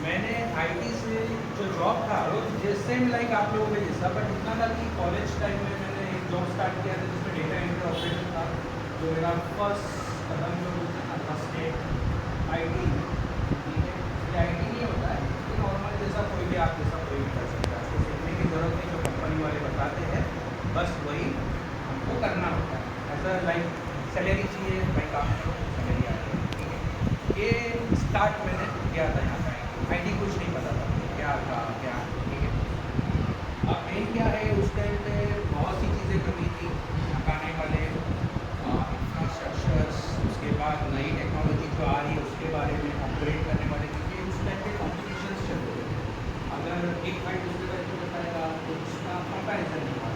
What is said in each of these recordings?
मैंने आईटी से जो जॉब था वो जिस सेम लाइक आप लोगों के जैसा, बट इतना था कि कॉलेज टाइम में मैंने एक जॉब स्टार्ट किया था जिसमें डेटा एंट्री ऑपरेटर था, जो मेरा फर्स्ट कदम जो बोलते हैं ना फर्स्ट स्टेप आईटी। ठीक है, ये आईटी नहीं होता है, ये नॉर्मल जैसा कोई भी आप जैसा कोई भी कर सकता है, उसको सीखने की ज़रूरत नहीं, जो कंपनी वाले बताते हैं बस वही हमको करना होता है। ऐसा लाइक सैलरी चाहिए भाई, काम करो सैलरी आ रही है। ठीक है, ये स्टार्ट मैंने किया था यहाँ पर। आईटी कुछ नहीं पता था क्या था क्या। ठीक है, अब मेन क्या है, उस टाइम पे बहुत सी चीज़ें कमी थी, आने वाले इंफ्रास्ट्रक्चर्स, उसके बाद नई टेक्नोलॉजी जो आ रही है उसके बारे में अपग्रेड करने वाले, क्योंकि उस टाइम पे कॉम्पिटिशन्स चल रहे थे। अगर एक फाइट दूसरे का जो बताएगा तो उसका कंपैरिजन नहीं होगा,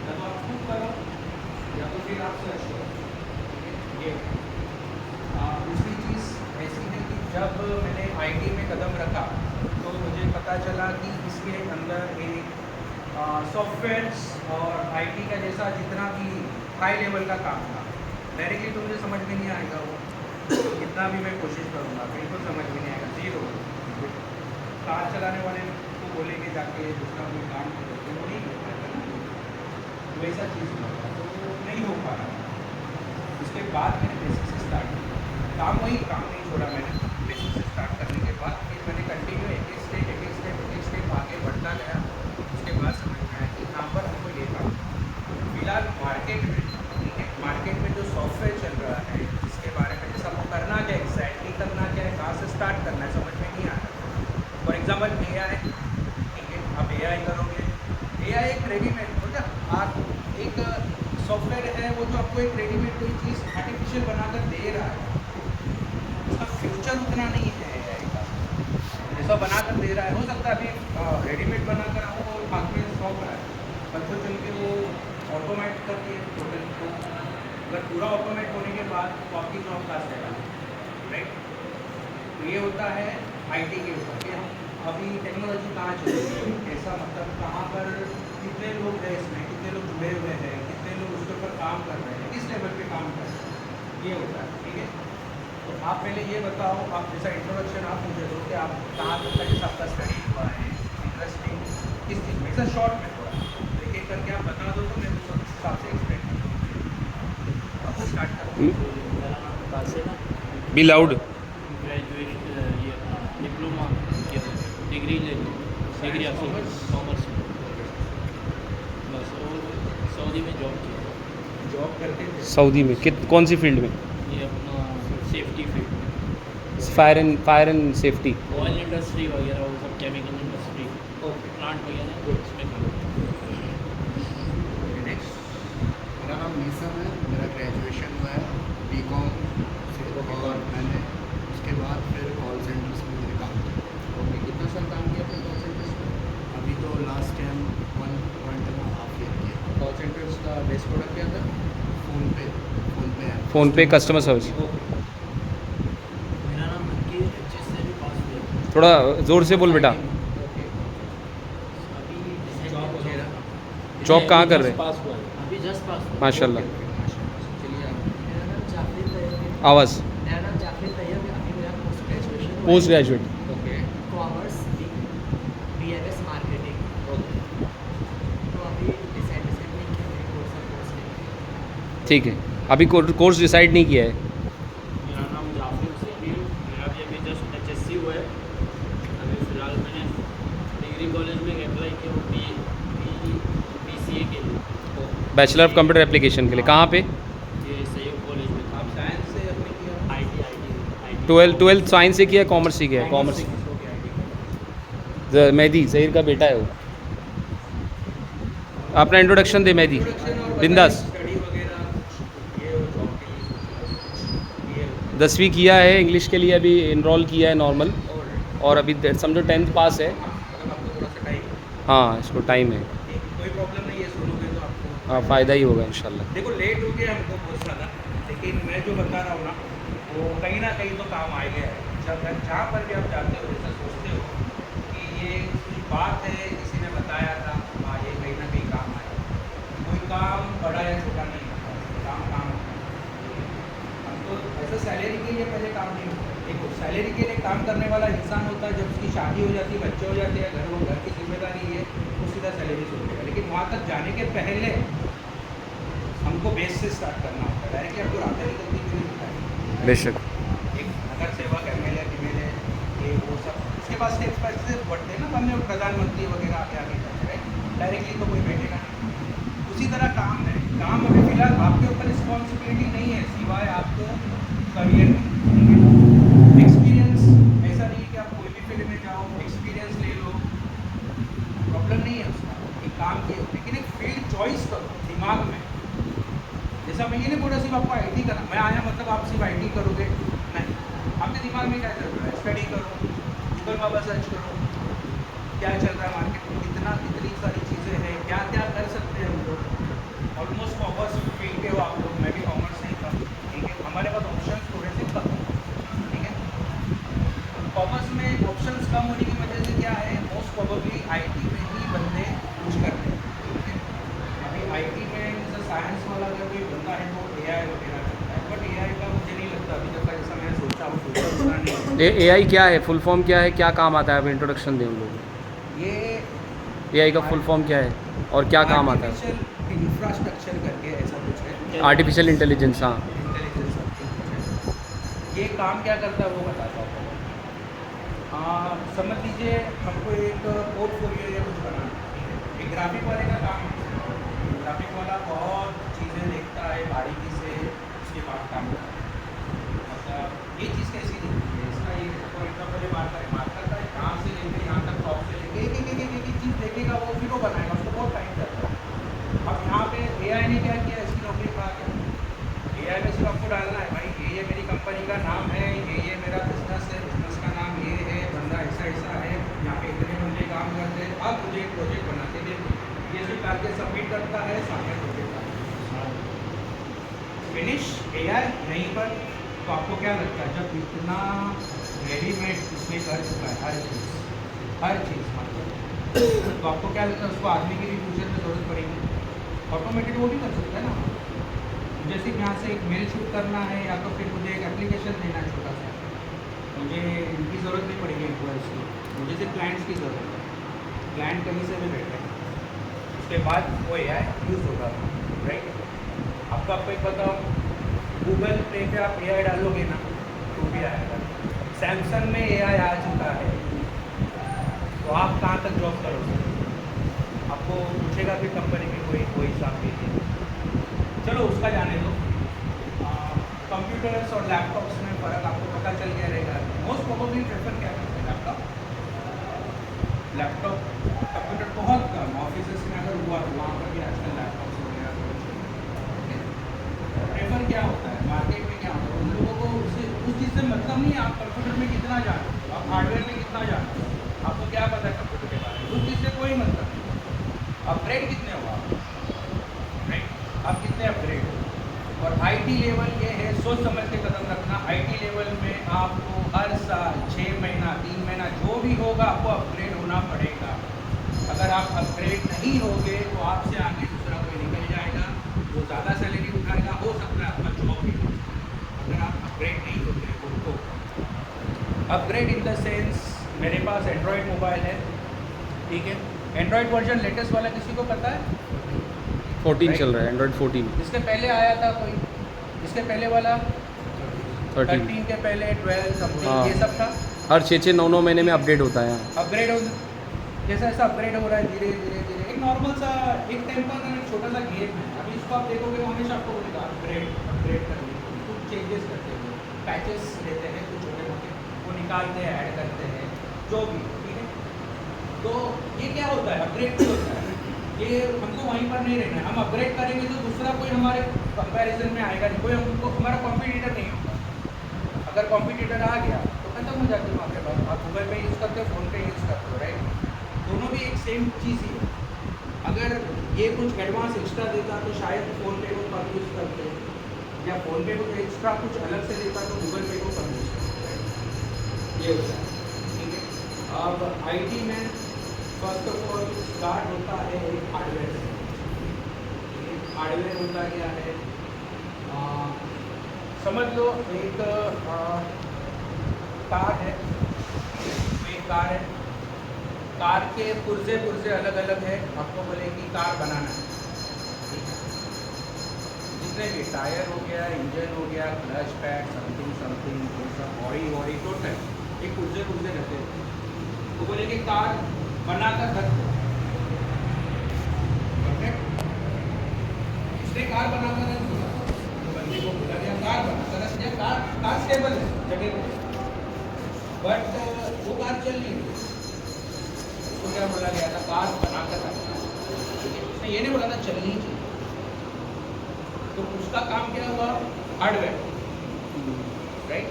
या तो आप खुद करो या तो फिर आप सर्च करो। ठीक है, ये दूसरी चीज़ ऐसी है कि जब मैंने आईटी में कदम रखा तो मुझे पता चला कि इसके अंदर एक सॉफ्टवेयर्स और आईटी का जैसा जितना भी हाई लेवल का काम था, डायरेक्टली तो मुझे समझ में नहीं आएगा वो, कितना भी मैं कोशिश करूँगा बिल्कुल समझ में नहीं आएगा, जीरो। कार चलाने वाले को बोलेंगे जाके दूसरा कोई काम करो तो वो नहीं हो पाएगा, वैसा चीज़ होगा तो नहीं हो पा रहा। उसके बाद मैंने बेसिक से स्टार्ट किया, काम नहीं छोड़ा मैंने। बेसिक से स्टार्ट करने के बाद फिर मैंने कंटिन्यू एक एक स्टेप आगे बढ़ता गया। उसके बाद समझ में आया कि यहाँ पर हमको ये काम फिलहाल मार्केट में, ठीक है, मार्केट में जो सॉफ्टवेयर चल रहा है इसके बारे में जैसा आपको करना क्या है, एग्जैक्टली करना क्या है, कहाँ से स्टार्ट करना है समझ में नहीं आ रहा। फॉर एग्जाम्पल AI, ठीक है, आप AI करोगे, AI एक रेडीमेड हो जा, आप एक सॉफ्टवेयर है वो जो आपको एक रेडीमेड कोई चीज़ आर्टिफिशियल बनाकर दे रहा है, उसका फ्यूचर उतना नहीं है AI का, जैसा बनाकर दे रहा है। हो सकता है अभी रेडीमेड बनाकर आपको हाथ में सौंप रहा है, पर तो चल के वो ऑटोमेट कर दिए टोटल को, अगर पूरा ऑटोमेट होने के बाद तो आपकी जॉब का सेगा, राइट। तो ये होता है आईटी के ऊपर कि हम अभी टेक्नोलॉजी कहाँ चल रही है, कैसा मतलब कहाँ पर कितने लोग हैं इसमें, कितने लोग जुड़े हुए हैं, कितने लोग उसके ऊपर काम कर रहे हैं, किस लेवल पे काम कर रहे हैं, ये होता है। ठीक है, तो आप पहले ये बताओ, आप जैसा इंट्रोडक्शन आप मुझे दो कि आप कहाँ तक का जैसा आपका स्टडी हुआ है, इंटरेस्टिंग किस चीज़ में, ऐसा शॉर्ट में थोड़ा एक एक करके आप बता दो तो मैं उस हिसाब से एक्सप्लेन करूँ। आपको स्टार्ट करो। मेरा नाम कासिम है। Be loud. ग्रेजुएशन ये डिप्लोमा किया था, डिग्री ले ली, डिग्री हासिल कॉमर्स में, बस। और सऊदी में जॉब किया। जॉब करते थे सऊदी में कौन सी फील्ड में? ये अपना सेफ्टी फील्ड में, fire and safety. Oil industry वगैरह, वो सब केमिकल इंडस्ट्री, ओके, प्लांट वगैरह उसमें काम किया। नेक्स्ट। मेरा नाम नीसम है, मेरा ग्रेजुएशन हुआ है बीकॉम से, और मैंने उसके बाद फिर कॉल सेंटर्स में मैंने काम किया। ओके, कितना साल काम किया अपने कॉल सेंटर्स में? अभी तो लास्ट टाइम 1.5 ईयर किया। कॉल सेंटर्स का बेस्ट प्रोडक्ट क्या था? फ़ोन पे कस्टमर सर्विस। ओके, मेरा नाम अंकित, एचएस से भी पास हुआ। थोड़ा ज़ोर से बोल बेटा। ओके, अभी जॉब वगैरह जॉब कहाँ कर रहे हैं? पास हुआ है, अभी जस्ट पास हुआ। माशाल्लाह। ओके, माशाल्लाह। चलिए आप मेरा नाम जाफिर तैयब है। आवाज़। मेरा नाम जाफिर तैयब है। अभी मेरा पोस्ट ग्रेजुएशन हुआ है। Post graduate. Okay commerce BMS marketing. Okay, तो अभी डिसाइड नहीं किया मेरे कोर्स नहीं। ठीक है, अभी कोर्स डिसाइड नहीं किया है। मेरा नाम जाफिर हुसैन, मेरा भी अभी जस्ट HSC हुआ है। अभी फ़िलहाल मैंने डिग्री कॉलेज में अप्लाई किया BCA के लिए, बैचलर ऑफ कंप्यूटर एप्लीकेशन के लिए कहाँ पे? ये सहयोग कॉलेज में था। आप साइंस से अपने किया? IT 12th साइंस से किया, कॉमर्स से किया? कॉमर्स। मेहदी ज़हीर का बेटा है वो। अपना इंट्रोडक्शन दे मेहदी। बिंदास। स्टडी वगैरह ये और जॉब के लिए ये 10वीं किया है, इंग्लिश के लिए अभी इनरोल किया है नॉर्मल, और और अभी समझो 10th पास है। मतलब आपको थोड़ा सा टाइम हाँ, इसको टाइम है। कोई प्रॉब्लम नहीं है, सुनोगे तो आपको हाँ, फ़ायदा ही होगा इंशाल्लाह। देखो लेट हो गया हमको बहुत ज़्यादा, लेकिन मैं जो बता रहा हूँ ना वो कहीं ना कहीं तो काम आ गया है। जब जहाँ पर भी आप जाते हो ऐसा सोचते हो कि ये कुछ बात है, किसी ने बताया था, हाँ ये कहीं ना कहीं काम आएगा। कोई काम बड़ा या छोटा नहीं होता, काम काम होता है। हम तो ऐसा सैलरी के लिए पहले काम नहीं होता, देखो सैलरी के लिए काम करने वाला इंसान होता है, जब उसकी शादी हो जाती है, बच्चे हो जाते हैं, घर की जिम्मेदारी है, वो सीधा सैलरी से उठेगा। लेकिन वहाँ तक जाने के पहले हमको बेस से स्टार्ट करना होता है। डायरेक्टली आपको रास्ता निकलती भी नहीं दिखाई। बेशक एक नगर सेवक MLA FMLA ये वो सब उसके पास स्टेप्स बाय स्टेप बढ़ते हैं ना, बाद में प्रधानमंत्री वगैरह आगे जाते हैं। डायरेक्टली तो कोई बैठेगा नहीं। उसी तरह काम है, काम अभी फिलहाल आपके ऊपर रिस्पॉन्सिबिलिटी नहीं है सिवाय आपको करियर में एक्सपीरियंस। ऐसा नहीं है कि आप कोई भी फील्ड में जाओ एक्सपीरियंस ले लो, प्रॉब्लम नहीं है उसका, एक काम किए, लेकिन एक फील्ड चॉइस करो दिमाग में। जैसा मैं ये नहीं बोल रहा सिर्फ आपको IT करना, मैं आया मतलब आप सिर्फ IT करोगे नहीं। आपके दिमाग में क्या चल रहा है, स्टडी करो, गूगल बाबा सर्च करो, क्या चल रहा है मार्केट में, कितनी सारी चीज़ें हैं, क्या क्या कर सकते हैं हम लोग। ऑलमोस्ट कॉमर्स फील्ड के हो आप लोग, मैं भी कॉमर्स नहीं था, ठीक है। हमारे पास ऑप्शन थोड़े से कम हैं, ठीक है। कॉमर्स में ऑप्शंस कम होने की वजह से क्या है, मोस्ट प्रोबेबली IT में ही बंदे कुछ करते हैं, ठीक है। अभी IT में जैसे साइंस वाला अगर कोई बंदा है तो AI वगैरह करता है, बट AI का मुझे नहीं लगता अभी तक जैसा मैंने सोचा वो उतना नहीं है। AI क्या है, फुल फॉर्म क्या है, क्या काम आता है, आप इंट्रोडक्शन दें उन लोगों ये को। AI का फुल फॉर्म क्या है और क्या काम आता है? आर्टिफिशियल इंफ्रास्ट्रक्चर करके ऐसा कुछ है, आर्टिफिशियल इंटेलिजेंस, हाँ। इंटेलिजेंस। ये काम क्या करता है वो बताता हूँ। समझ लीजिए हमको एक पोर्टफोलियो या कुछ बनाना है, एक ग्राफिक वाले का काम है। ग्राफिक वाला बहुत चीज़ें देखता है बारीकी से, उसके बाद काम करता है। मतलब ये चीज़ कैसी दिखती है, इसका ये फॉर एग्जाम्पल ये मार्कर का यहाँ से लेके यहाँ तक टॉप से लेके एक चीज़ देखेगा, वो फिर वो बनाएगा, उसको बहुत टाइम लगता है। अब यहाँ पे AI ने क्या किया, इसकी नौकरी खा गया। AI में सिर्फ आपको डालना है भाई ये मेरी कंपनी का नाम है, ये मेरा बिजनेस है, बिजनेस का नाम ये है, बंदा ऐसा ऐसा है, यहाँ पे इतने बंदे काम करते हैं, अब मुझे एक प्रोजेक्ट बनाते दे। ये सिर्फ करके सबमिट करता है, सामने प्रोजेक्ट फिनिश। AI नहीं पर तो आपको क्या लगता है, जब इतना रेडीमेड इसमें कर चुका है हर चीज़ मतलब, तो आपको क्या लगता है उसको आदमी की भी फ्यूचर में ज़रूरत पड़ेगी? ऑटोमेटेड वो भी कर सकता है ना। मुझे सिर्फ यहाँ से एक मेल शूट करना है या तो फिर मुझे एक एप्लीकेशन देना है छोटा सा, मुझे इनकी ज़रूरत नहीं पड़ेगी एम्प्लॉयज़ की, मुझे सिर्फ क्लाइंट्स की ज़रूरत है। क्लाइंट कहीं से भी बैठे, उसके बाद वो AI यूज़ होगा, राइट। आपको एक बताओ, गूगल पे पे आप AI डालोगे ना तो भी आएगा। सैमसंग में AI आ चुका है, तो आप कहाँ तक जॉब करोगे? आपको पूछेगा कि कंपनी में कोई हिसाब दीजिए। चलो उसका जाने दो। कंप्यूटर्स और लैपटॉप्स में फ़र्क आपको पता चल गया रहेगा। मोस्ट प्रोबेबली प्रेफर क्या करते हैं, लैपटॉप कंप्यूटर बहुत कम ऑफिस में अगर हुआ तो वहाँ पर भी आजकल लैपटॉप्स वगैरह प्रेफर क्या होता है मार्केट में, क्या होता है उन लोगों को उस चीज़ से मतलब नहीं है आप कंप्यूटर में कितना जानते हो, आप हार्डवेयर में कितना जानते हो, आपको क्या पता है कंप्यूटर के बारे में, उस चीज़ से कोई मतलब नहीं। अपग्रेड कितने हो आप कितने अपग्रेड हो। और IT लेवल ये है, सोच समझ के कदम रखना। IT लेवल में आपको हर साल 6 महीना 3 महीना जो भी होगा आपको अपग्रेड होना पड़ेगा। अगर आप अपग्रेड नहीं होगे तो आपसे आगे दूसरा कोई निकल जाएगा, वो ज़्यादा सैलरी उठाएगा, हो सकता है आपका जॉब भी हो। अगर आप अपग्रेड नहीं होते तो अपग्रेड इन द सेंस, मेरे पास एंड्रॉयड मोबाइल है, ठीक है। एंड्रॉयड वर्जन लेटेस्ट वाला किसी को पता है? 14 चल रहा है, एंड्रॉयड 14। इसके पहले आया था कोई, इसके पहले वाला 13 के पहले 12 समथिंग हाँ। ये सब था। हर 6-6 9-9 महीने में अपडेट होता है। अपग्रेड हो जैसा ऐसा अपग्रेड हो रहा है धीरे धीरे धीरे, एक नॉर्मल सा एक टाइम का एक छोटा सा गेम है। अभी इसको आप देखोगे वो हमेशा आपको बोलेगा अपग्रेड करने कुछ चेंजेस करते हैं, पैचेस लेते हैं कुछ छोटे मोटे, वो निकालते हैं, ऐड करते हैं, जो भी, ठीक है। तो ये क्या होता है, अपग्रेड भी होता है। ये हमको वहीं पर नहीं रहना है, हम अपग्रेड करेंगे तो दूसरा कोई हमारे कंपैरिजन में आएगा नहीं, कोई हमको हमारा कॉम्पिटिटर नहीं होगा। अगर कॉम्पिटिटर आ गया तो खत्म हो जाती है वहाँ पे बात। आप गूगल पे यूज़ करते हो, फ़ोन पे यूज़ करते हो, राइट। दोनों भी एक सेम चीज़ ही है। अगर ये कुछ एडवांस एक्स्ट्रा देता तो शायद फ़ोन पे को कम यूज़ करते, या फ़ोन पे को एक्स्ट्रा कुछ अलग से देता तो गूगल पे को कम यूज़ करते, राइट। ये होता है, ठीक है। अब IT में फर्स्ट ऑफ ऑल स्टार्ट होता है एक हार्डवेयर से। हार्डवेयर होता क्या है, समझ लो एक कार है, ये कार है, कार के पुर्जे पुर्जे अलग अलग है, आपको बोले कि कार बनाना है, जितने भी टायर हो गया, इंजन हो गया, क्लच पैड, समथिंग समथिंग, ये सब बॉडी वॉडी टोटल एक पुर्जे पुर्जे रहते हैं, तो बोले कि कार बनाकर रख दो, इसने कार बनाकर रख दिया, तो बंदे को बोला गया कार बनाकर रख दिया, कार स्टेबल है जगह पे, बट वो कार चल नहीं रही, उसको क्या बोला गया था, कार बनाकर रखना, उसने ये नहीं बोला था चलनी चाहिए, तो उसका काम क्या हुआ, हार्डवेयर, राइट।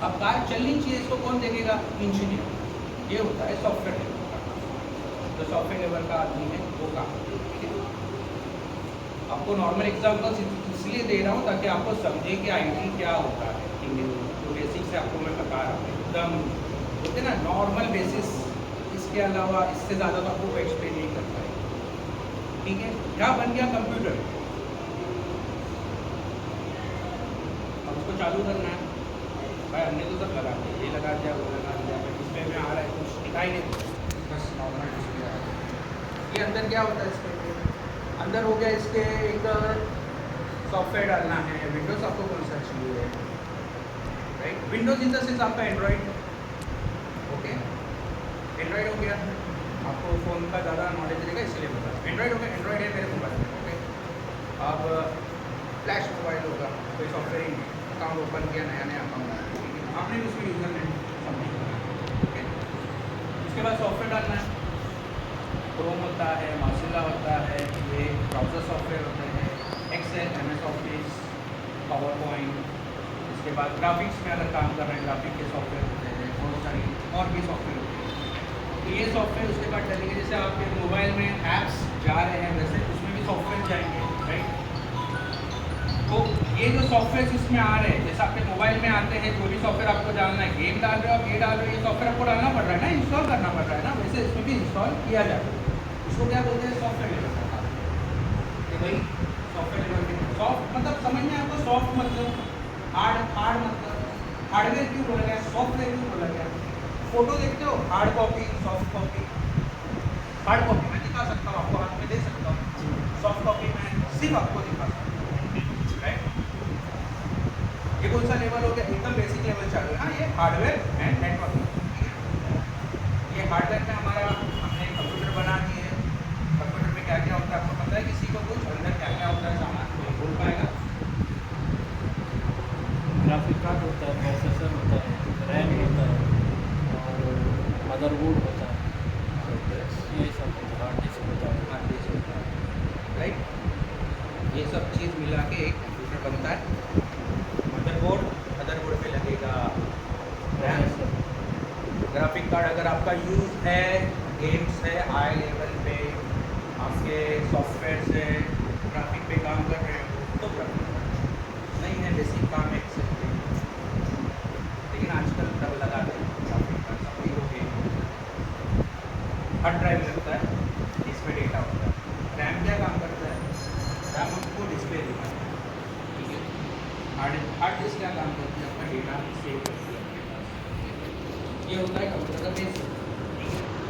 अब कार चलनी चाहिए, इसको कौन देखेगा, इंजीनियर, ये होता है सॉफ्टवेयर लेवल का, जो सॉफ्टवेयर लेवल का आदमी है वो काम, ठीक है। आपको नॉर्मल एग्जाम्पल्स इसलिए दे रहा हूँ ताकि आपको समझे कि आईटी क्या होता है, ठीक है, तो बेसिक से आपको मैं बता रहा हूँ, एकदम होते ना नॉर्मल बेसिस, इसके अलावा इससे ज़्यादा तो आपको एक्सप्लेन नहीं कर पाएगा, ठीक है। यहाँ बन गया कंप्यूटर, अब उसको चालू करना है, भाई हमने तो सब लगा दिया, ये लगा दिया, वो लगा दिया, डिस्प्ले में आ रहा है, कुछ दिखाई नहीं, बस नॉर्मल डिस्प्ले आ रहा है। ये अंदर क्या होता है, इसके अंदर हो गया, इसके एक सॉफ्टवेयर डालना है, विंडोज़ आपको कौन सा चाहिए, right, Windows in the sense आपका एंड्रॉइड, ओके, एंड्रॉइड हो गया, आपको फ़ोन का ज़्यादा नॉलेज रहेगा इसलिए बता, एंड्रॉइड हो गया, एंड्रॉइड है मेरे मोबाइल में, ओके। अब फ्लैश मोबाइल होगा, कोई सॉफ्टवेयर अकाउंट ओपन किया, नया नया अकाउंट, आपने भी उसमें यूज़र नेम समझ, ओके। उसके बाद सॉफ्टवेयर डालना है, क्रोम होता है, मोज़िला होता है, ये ब्राउज़र सॉफ्टवेयर होते हैं, Excel, MS Office, PowerPoint, इसके बाद ग्राफिक्स में अगर काम कर रहे हैं, ग्राफिक के सॉफ्टवेयर होते हैं, बहुत सारी और भी सॉफ्टवेयर होते हैं, तो ये सॉफ्टवेयर उसके बाद डलेंगे, जैसे आपके मोबाइल में ऐप्स जा रहे हैं वैसे उसमें भी सॉफ्टवेयर जाएंगे, राइट। तो ये जो सॉफ्टवेयर इसमें आ रहे हैं, जैसे आपके मोबाइल में आते हैं, जो भी सॉफ्टवेयर आपको डालना है, गेम डाल रहे हो आप, ये डाल रहे हो, ये सॉफ्टवेयर आपको डालना पड़ रहा है ना, इंस्टॉल करना पड़ रहा है ना, वैसे इसमें भी इंस्टॉल किया जाता है, इसको क्या बोलते हैं, सॉफ्टवेयर लेवल का काम, कि भाई सॉफ्टवेयर लेवल के सॉफ्ट मतलब समझ में आपको, सॉफ्ट मतलब हार्ड मतलब हार्डवेयर क्यों बोला गया, सॉफ्टवेयर क्यों बोला गया, फोटो देखते हो, hard copy, soft copy, hard copy मैं दिखा सकता हूँ आपको, हाथ में दे सकता हूँ, सॉफ्ट कॉपी मैं सिर्फ आपको दिखा सकता हूँ, राइट। ये कौन सा लेवल हो गया, एकदम बेसिक लेवल चालू है ना, ये हार्डवेयर एंड नेटवर्किंग, ये हार्डवेयर में हमारा हमने कंप्यूटर बना दिए, कंप्यूटर में क्या क्या होता है आपको पता है, किसी को कुछ अंदर क्या क्या होता है सामान कोई बोल पाएगा, ग्राफिक कार्ड होता है, प्रोसेसर होता है, रैम होता है और मदरबोर्ड होता है, ये सब हार्ड डिस्क होता है, राइट। ये सब चीज़ मिला के एक कंप्यूटर बनता है, मदरबोर्ड पे लगेगा रैम, ग्राफिक कार्ड अगर आपका यूज़ है, गेम्स है हाई लेवल पे, आपके सॉफ्टवेयर से ग्राफिक पे काम कर रहे हो तो ग्राफिक कार्ड नहीं है, बेसिक काम है एक्सेल पे, लेकिन आजकल तब लगा दें ग्राफिक कार्ड सब कोई हो गए, हार्ड ड्राइव लगता है, इसमें डेटा होता है, रैम क्या काम करता है, रैम हमको डिस्प्ले देता है, ठीक है, हार्ड डिस्क क्या काम करती है, आपका डेटा सेव करती है अपने पास, ये होता है कंप्यूटर का बेसिक।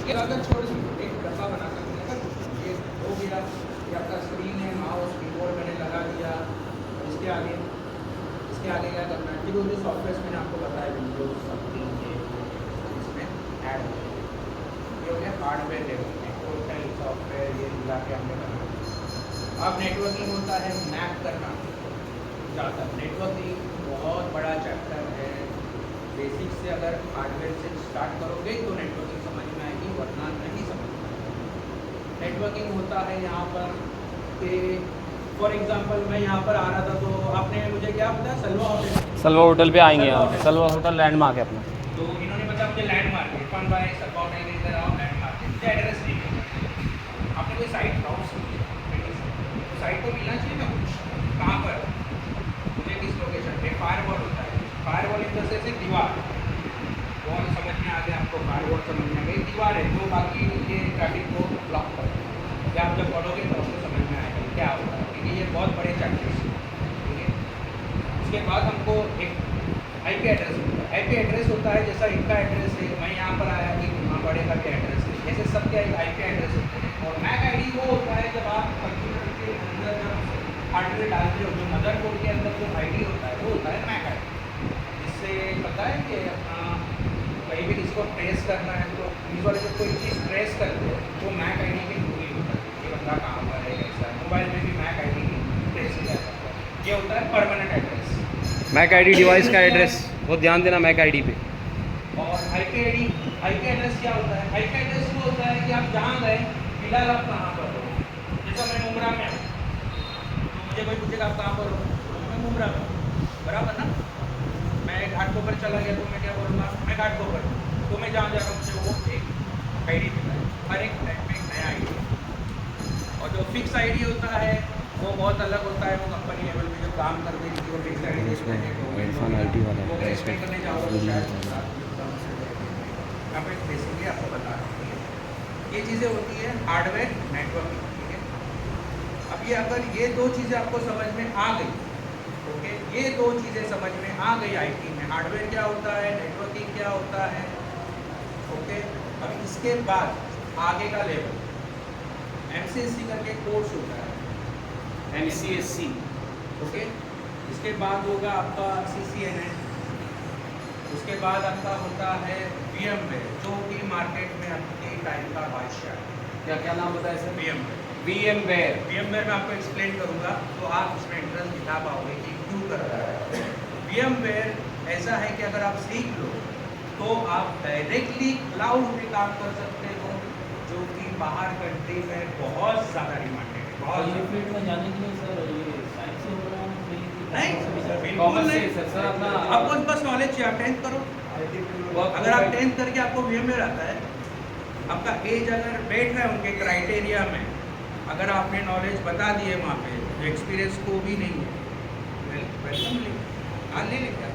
ये अगर छोड़ दीजिए, एक डब्बा बना सकते हैं, अगर ये हो गया, ये आपका स्क्रीन है, माउस कीबोर्ड मैंने लगा दिया, इसके आगे क्या करना है, फिर वो जो सॉफ्टवेयर मैंने आपको बताया, विंडोज समथिंग ये इसमें ऐड हो गया, ये हो गया हार्डवेयर लेवल में, टोटल सॉफ्टवेयर ये मिला के हमने बनाया। अब नेटवर्किंग होता है, मैप करना ज़्यादा, नेटवर्किंग बहुत बड़ा चैप्टर है, बेसिक से अगर हार्डवेयर से स्टार्ट करोगे तो नेटवर्किंग समझ में आएगी, वरना नहीं समझ में आएगी। नेटवर्किंग होता है यहाँ पर कि फॉर एग्जांपल मैं यहाँ पर आ रहा था, तो आपने मुझे क्या बताया, सलवा होटल पे आएंगे आप, सलवा होटल लैंडमार्क है अपना, तो इन्होंने बताया मुझे लैंडमार्क है, इरफान भाई सलवा होटल के इधर आओ, लैंडमार्क है, मुझे एड्रेस नहीं है, आपने कोई साइट ब्राउज की, साइट को मिलना चाहिए ना कुछ, कहाँ पर मुझे किस लोकेशन पे, फायरवॉल होता है, फायरवॉल इन द सेंस एक दीवार, कौन समझ में आ गया आपको, फायरवॉल समझ में आ गई, दीवार है जो बाकी ये ट्रैफिक को ब्लॉक करता है, क्या आप जब पढ़ोगे तो आपको समझ में आएगा क्या होता है, क्योंकि ये बहुत बड़े चैप्टर्स हैं, ठीक है। उसके बाद हमको एक IP एड्रेस मिलता है, आईपी एड्रेस होता है, जैसा इनका एड्रेस है, मैं यहाँ पर आया कि इमामबाड़े का भी एड्रेस है, ऐसे सबके आईपी एड्रेस होते हैं। और मैक आईडी वो होता है जब आप कंप्यूटर के अंदर जब हार्डवेयर डालते हो, जो मदरबोर्ड के अंदर जो आईडी होता है वो होता है मैक आईडी। जिससे पता है कि अपना कहीं भी किसी को ट्रेस करना है तो पुलिस वाले जब कोई चीज़ ट्रेस करते हैं तो मैक आईडी के थ्रू ही होता है, ये बंदा कहाँ पर है, कैसा है। मोबाइल में भी मैक आईडी ट्रेस किया जाता है, ये होता है permanent address. MAC ID device का एड्रेस, बहुत ध्यान देना मैक आईडी पे। और आईपी एड्रेस क्या होता है? आईपी एड्रेस वो होता है कि आप जहाँ गए, फिलहाल आप कहाँ पर हो। जैसा मैं मुमरा में हूँ तो मुझे कोई पूछेगा आप कहाँ पर हो, तो मैं मुमरा में हूँ, बराबर ना। मैं घाटकोपर चला गया तो मैं क्या बोलूँगा, मैं घाटकोपर हूँ, तो मैं जहाँ जा रहा हूँ मुझे वो एक आई डी मिला है। हर एक टाइम में एक नया आई डी। और जो फिक्स आई डी होता है वो बहुत अलग होता है, वो कंपनी लेवल पे जो काम करते हैं किसी को फिक्स आई डी इसमें इरफान IT वाला है, वो इसमें एक्सप्लेन करने जाओगे तो शायद यहाँ पे बेसिकली आपको बता रहा हूँ। ये चीज़ें होती है हार्डवेयर नेटवर्किंग, ठीक है। अब ये अगर ये दो चीज़ें आपको समझ में आ गई, ओके, ये दो चीज़ें समझ में आ गई आईटी में, हार्डवेयर क्या होता है, नेटवर्किंग क्या होता है, ओके। अब इसके बाद आगे का लेवल MCSC करके कोर्स होता है, MCSC, ओके। इसके बाद होगा आपका CCNA, उसके बाद आपका होता है VMware, जो कि मार्केट में अपने टाइम का बादशाह है। क्या क्या नाम बताया सर? VMware में आपको एक्सप्लेन करूंगा तो आप इसमें इंटरेस्ट दिखा पाओगे कि क्यों कर रहा है। VMware ऐसा है कि अगर आप सीख लो तो आप डायरेक्टली क्लाउड पे काम कर सकते हो, जो कि बाहर कंट्री में बहुत ज़्यादा डिमांडेड है, बहुत ये ज़्यादा। फील्ड में जाने के लिए सर ये साइंस से हो रहा है नहीं, बिल्कुल कॉमर्स नहीं। से सर अपना आपको बस नॉलेज चाहिए, आप 10th करो। अगर आप 10th करके आपको VMware आता है, आपका एज अगर बैठ रहा है उनके क्राइटेरिया में, अगर आपने नॉलेज बता दी है वहाँ पे, जो एक्सपीरियंस को भी नहीं है, वेलकम ले, हाँ ले लेंगे।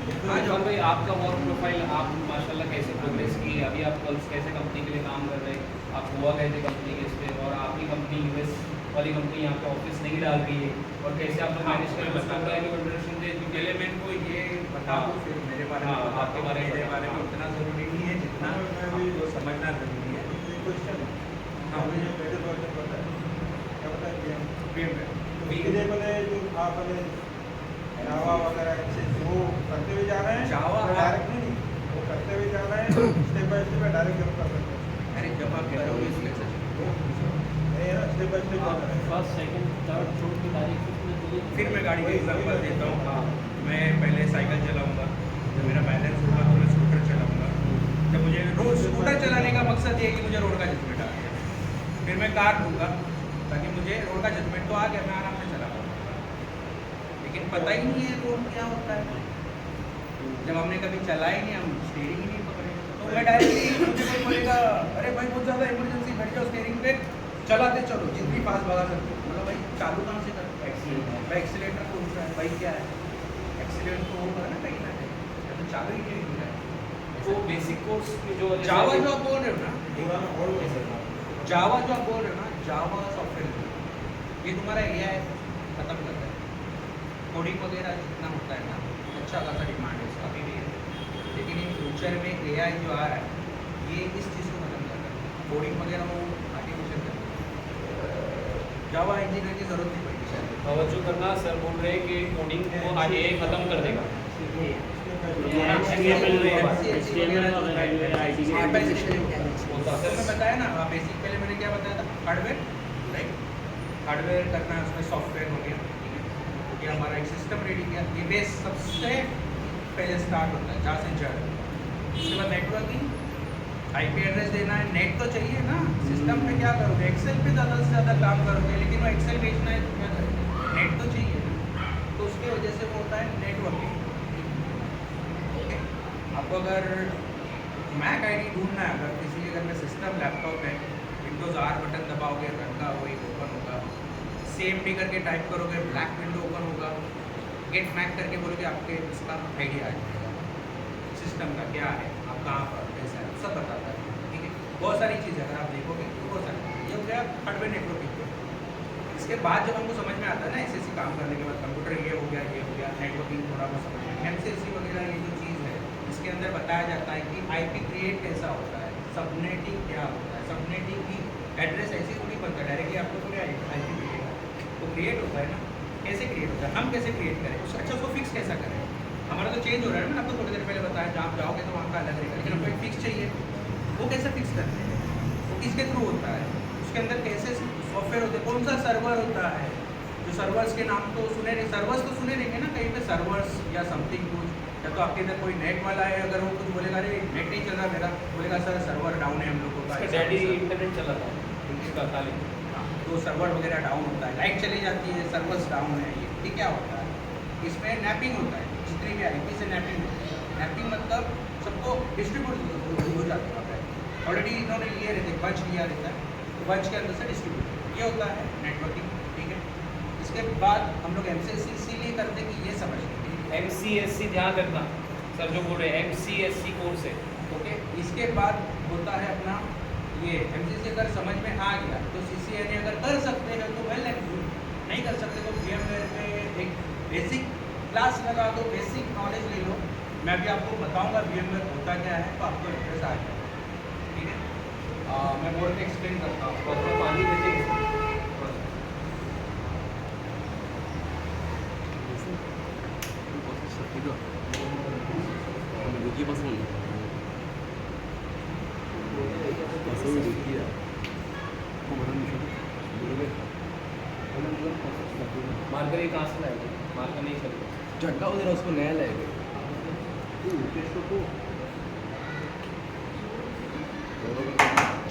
इरफान भाई आपका वर्क प्रोफाइल, आप माशाल्लाह कैसे प्रोग्रेस की, अभी आप कल कैसे कंपनी के लिए काम कर रहे हैं, आप गोवा गए थे कंपनी के इस पे, और आपकी कंपनी US वाली कंपनी यहाँ पे ऑफिस नहीं डाल रही है, और कैसे आप लोग मैनेज कर बता रहे हैं इंट्रोडक्शन दे। पहले मैं इनको ये बताऊँ फिर मेरे बारे में, हाँ, आपके बारे में मेरे बारे में उतना ज़रूरी नहीं है जितना आपको समझना ज़रूरी है। क्वेश्चन हाँ, मुझे पहले क्वेश्चन पता है क्या पता है VMware इसके बोले जो आप बोले जावा वगैरह से वो करते हुए जा रहे हैं, जावा डायरेक्ट नहीं, वो करते हुए जा रहे हैं step by step direct job कर सकते हैं। अरे जब आप करोगे इसलिए नहीं है स्टेप बाय स्टेप कर रहे हैं। फर्स्ट सेकंड थर्ड फोर्थ की तारीख फिर मैं गाड़ी का एग्जाम्पल देता हूँ। मैं पहले साइकिल चलाऊँगा, जब मेरा बैलेंस होगा तो मैं स्कूटर चलाऊँगा। जब मुझे रोड स्कूटर चलाने का मकसद ये है कि मुझे रोड का जजमेंट आ गया, फिर मैं कार लूँगा ताकि मुझे रोड का जजमेंट तो आ गया, मैं आराम से चला पाऊँगा। लेकिन पता ही नहीं है रोड क्या होता है, जब हमने कभी चला ही नहीं, हम स्टीयरिंग ही नहीं पकड़े, तो मैं डायरेक्टली मुझे कोई बोलेगा अरे भाई बहुत ज़्यादा इमरजेंसी, बैठ जाओ स्टीयरिंग पे, चलाते चलो जितनी फास्ट भगा सकते हो। मतलब भाई चालू कहाँ से कर, एक्सीलेटर कौन सा है भाई, क्या है एक्सीलेटर तो होगा ना कहीं ना कहीं, या तो चालू ही नहीं हो रहा है। तो बेसिक कोर्स जो जावा जो आप बोल रहे हो ना, पूरा में और कैसे जावा जो आप बोल रहे हो ना, जावा सॉफ्टवेयर ये तुम्हारा AI खत्म करता है। कोडिंग वगैरह जितना होता है ना, अच्छा खासा डिमांड है उसका अभी भी है, लेकिन इन फ्यूचर में AI जो आ रहा है ये इस चीज़ को खत्म कर रहा है। कोडिंग वगैरह वो आर्टिफिशियल कर जावा इंजीनियर की ज़रूरत नहीं पड़ेगी शायद। तवज्जो करना, सर बोल रहे हैं कि कोडिंग को AI खत्म कर देगा। मैं बताया ना बेसिक, पहले मैंने क्या बताया था, हार्डवेयर राइट, हार्डवेयर करना है, उसमें सॉफ्टवेयर हो गया, ठीक है, ये हमारा एक सिस्टम रेडी किया, ये बेस सबसे पहले स्टार्ट होता है जहाँ से जड़। उसके बाद नेटवर्किंग, IP एड्रेस देना है, नेट तो चाहिए ना, सिस्टम पे क्या करोगे, एक्सेल पे ज़्यादा से ज़्यादा काम करोगे, लेकिन वो एक्सेल बेचना है तो क्या करोगे, नेट तो चाहिए ना, तो उसकी वजह से वो होता है नेटवर्किंग। ओके, आपको अगर मैक ID ढूंढना है, अगर किसी के घर में सिस्टम लैपटॉप है, विंडोज़ R बटन दबाओगे, रन का वही ओपन होगा, CMD करके टाइप करोगे, ब्लैक विंडो ओपन होगा, गेट मैक करके बोलोगे, आपके इसका आइडिया आ जाएगा सिस्टम का क्या है, आप कहाँ पर कैसा है, सब बताता है, ठीक है। बहुत सारी चीज़ें अगर आप देखोगे तो बहुत सारी, ये हो गया हार्डवेयर नेटवर्किंग। इसके बाद जब हमको समझ में आता है ना SSC काम करने के बाद, कंप्यूटर ये हो गया, नेटवर्किंग थोड़ा बहुत समझ में, MCSC वगैरह ये जो चीज़ है इसके अंदर बताया जाता है कि आईपी क्रिएट कैसा होता है, सबनेटिंग क्या होता है। सबनेटिंग की एड्रेस ऐसे थोड़ी बनता है डायरेक्टली आपको थोड़ी आईपी मिलेगा, तो क्रिएट होता है ना, कैसे क्रिएट होता है, हम कैसे क्रिएट करें उसका, अच्छा उसको फिक्स कैसा करें। हमारा तो चेंज हो रहा है ना, मैंने आपको थोड़ी देर पहले बताया, जहाँ आप जाओगे तो वहाँ का अलग रहेगा, लेकिन हमको एक फिक्स चाहिए, वो कैसे फिक्स करते हैं, वो किसके थ्रू होता है, उसके अंदर कैसे सॉफ्टवेयर होते हैं, कौन सा सर्वर होता है। जो सर्वर्स के नाम तो सुने नहीं, सर्वर्स तो सुने रहेंगे ना कहीं पे, सर्वर्स या समथिंग कुछ, या तो आपके इधर कोई नेट वाला है, अगर वो कुछ बोलेगा अरे नेट नहीं चल रहा मेरा, बोलेगा सर सर्वर डाउन है हम लोगों का, इसका डैडी इंटरनेट चला था इसका तालिम। तो सर्वर वगैरह डाउन होता है, लाइट चली जाती है, सर्वर्स डाउन है, ये क्या होता है। इसमें नैपिंग होता है, जितनी भी आईपी से नैपिंग होती है। नैपिंग मतलब सबको डिस्ट्रीब्यूट हो जाता है, ऑलरेडी इन्होंने लिए रहते, बंच लिया रहता है, तो बंच के अंदर से डिस्ट्रीब्यूट, ये होता है नेटवर्किंग, ठीक है। इसके बाद हम लोग MCSC इसीलिए करते हैं कि ये समझ MCSC ध्यान रखना सर जो बोल रहे हैं, MCSC कोर्स है। ओके। इसके बाद होता है अपना ये MCSC, अगर समझ में आ गया तो CCNA अगर कर सकते हैं तो वेल एंड गुड, नहीं कर सकते तो VMware में एक बेसिक क्लास लगा दो, बेसिक नॉलेज ले लो। मैं अभी आपको बताऊंगा VMware होता क्या है, तो आपको इंटरेस्ट आ जाएगा, ठीक है। मैं बोर्ड पे एक्सप्लेन करता हूँ, तो अपना पानी देते मार्कर ये कहाँ से लाएगा, मार्कर नहीं चलेगा, झटका उधर उसको नया लाएगा।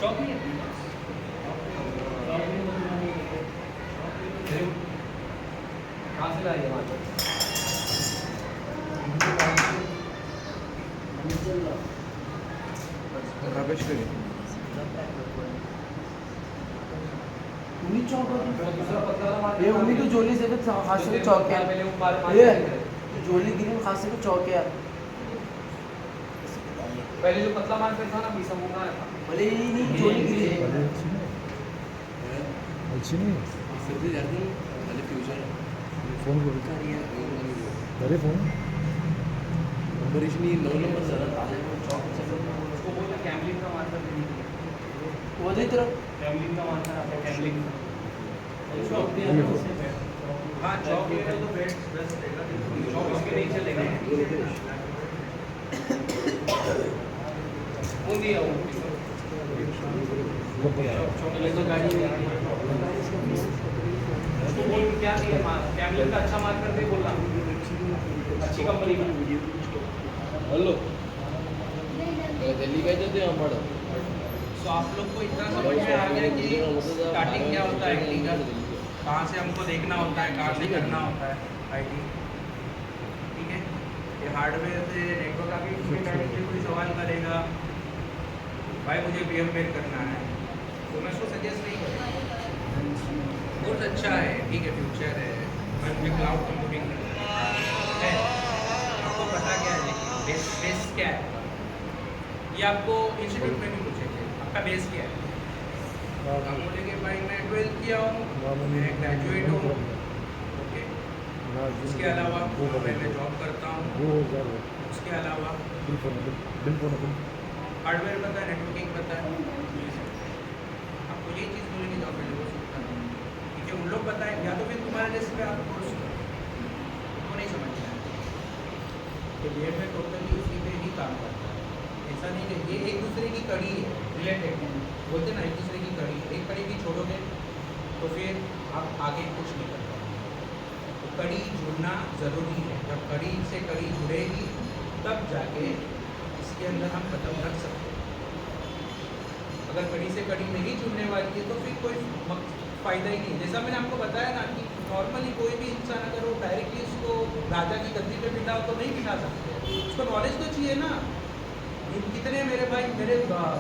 चौक नहीं है कहाँ से लाएगा मार्कर। रमेश करें दूसरा पतला मार्कर ये उन्हीं तो जोली से भी खास से चौक है पहले वो मार ये जोली गिरी खास से भी चौक है पहले जो पतला मार्कर था ना बीसा मुंगा था भले ही नहीं जोली गिरी फोन करू अरे फोन उसको बोला कैमलिन का मार्कर देने के लिए, वो दे तरफ कैमलिन का मार्कर आता है, कैमलिन का हाँ चौक ले लो तो बेस्ट रहेगा, चौक इसके नहीं चलेगा। कौन दिया वो उसको बोल के क्या दिया, कैमलिन का अच्छा मार्कर दे बोला, अच्छी कंपनी का। हेलो दिल्ली का जाते हैं हमारा। तो आप लोग को इतना समझ में आ गया कि स्टार्टिंग क्या होता है IT का, कहाँ से हमको देखना होता है, कहाँ से करना होता है IT, ठीक है। ये हार्डवेयर से नेटवर्क का भी कोई सवाल करेगा भाई मुझे VMware करना है, तो मैं उसको सजेस्ट नहीं करूँगा। कोर्स अच्छा है, ठीक है, फ्यूचर है, मैं मुझे क्लाउड कंप्यूटिंग है, आपको पता क्या है, बेस क्या है, ये आपको इंस्टीट्यूट में भी पूछेंगे आपका बेस क्या है। हम बोलेंगे भाई मैं 12th किया हूँ, मैं ग्रेजुएट हूँ, ओके, उसके अलावा मैं जॉब करता हूँ, उसके अलावा हार्डवेयर पता है, नेटवर्किंग पता है, आपको यही चीज़ बोलेंगे जॉब में लोग सकता है, ठीक है। उन लोग बताएं, या तो फिर तुम्हारे लिस्ट पे आप कोर्स तो नहीं समझ में तो ये में टोटली उसी पे ही काम करता है, ऐसा नहीं कि ये एक दूसरे की कड़ी है, रिलेटेड बोलते ना, एक दूसरे की कड़ी, एक कड़ी भी छोड़ोगे तो फिर आप आगे कुछ नहीं कर पाओगे। तो कड़ी जुड़ना ज़रूरी है, जब कड़ी से कड़ी जुड़ेगी तब जाके इसके अंदर हम कदम रख सकते हैं। अगर कड़ी से कड़ी नहीं जुड़ने वाली है तो फिर कोई फ़ायदा ही नहीं। जैसा मैंने आपको बताया ना कि नॉर्मली कोई भी इंसान अगर वो डायरेक्टली उसको राजा की गद्दी पे बिठाओ तो नहीं बिठा सकते, उसको नॉलेज तो चाहिए ना। कितने मेरे भाई, मेरे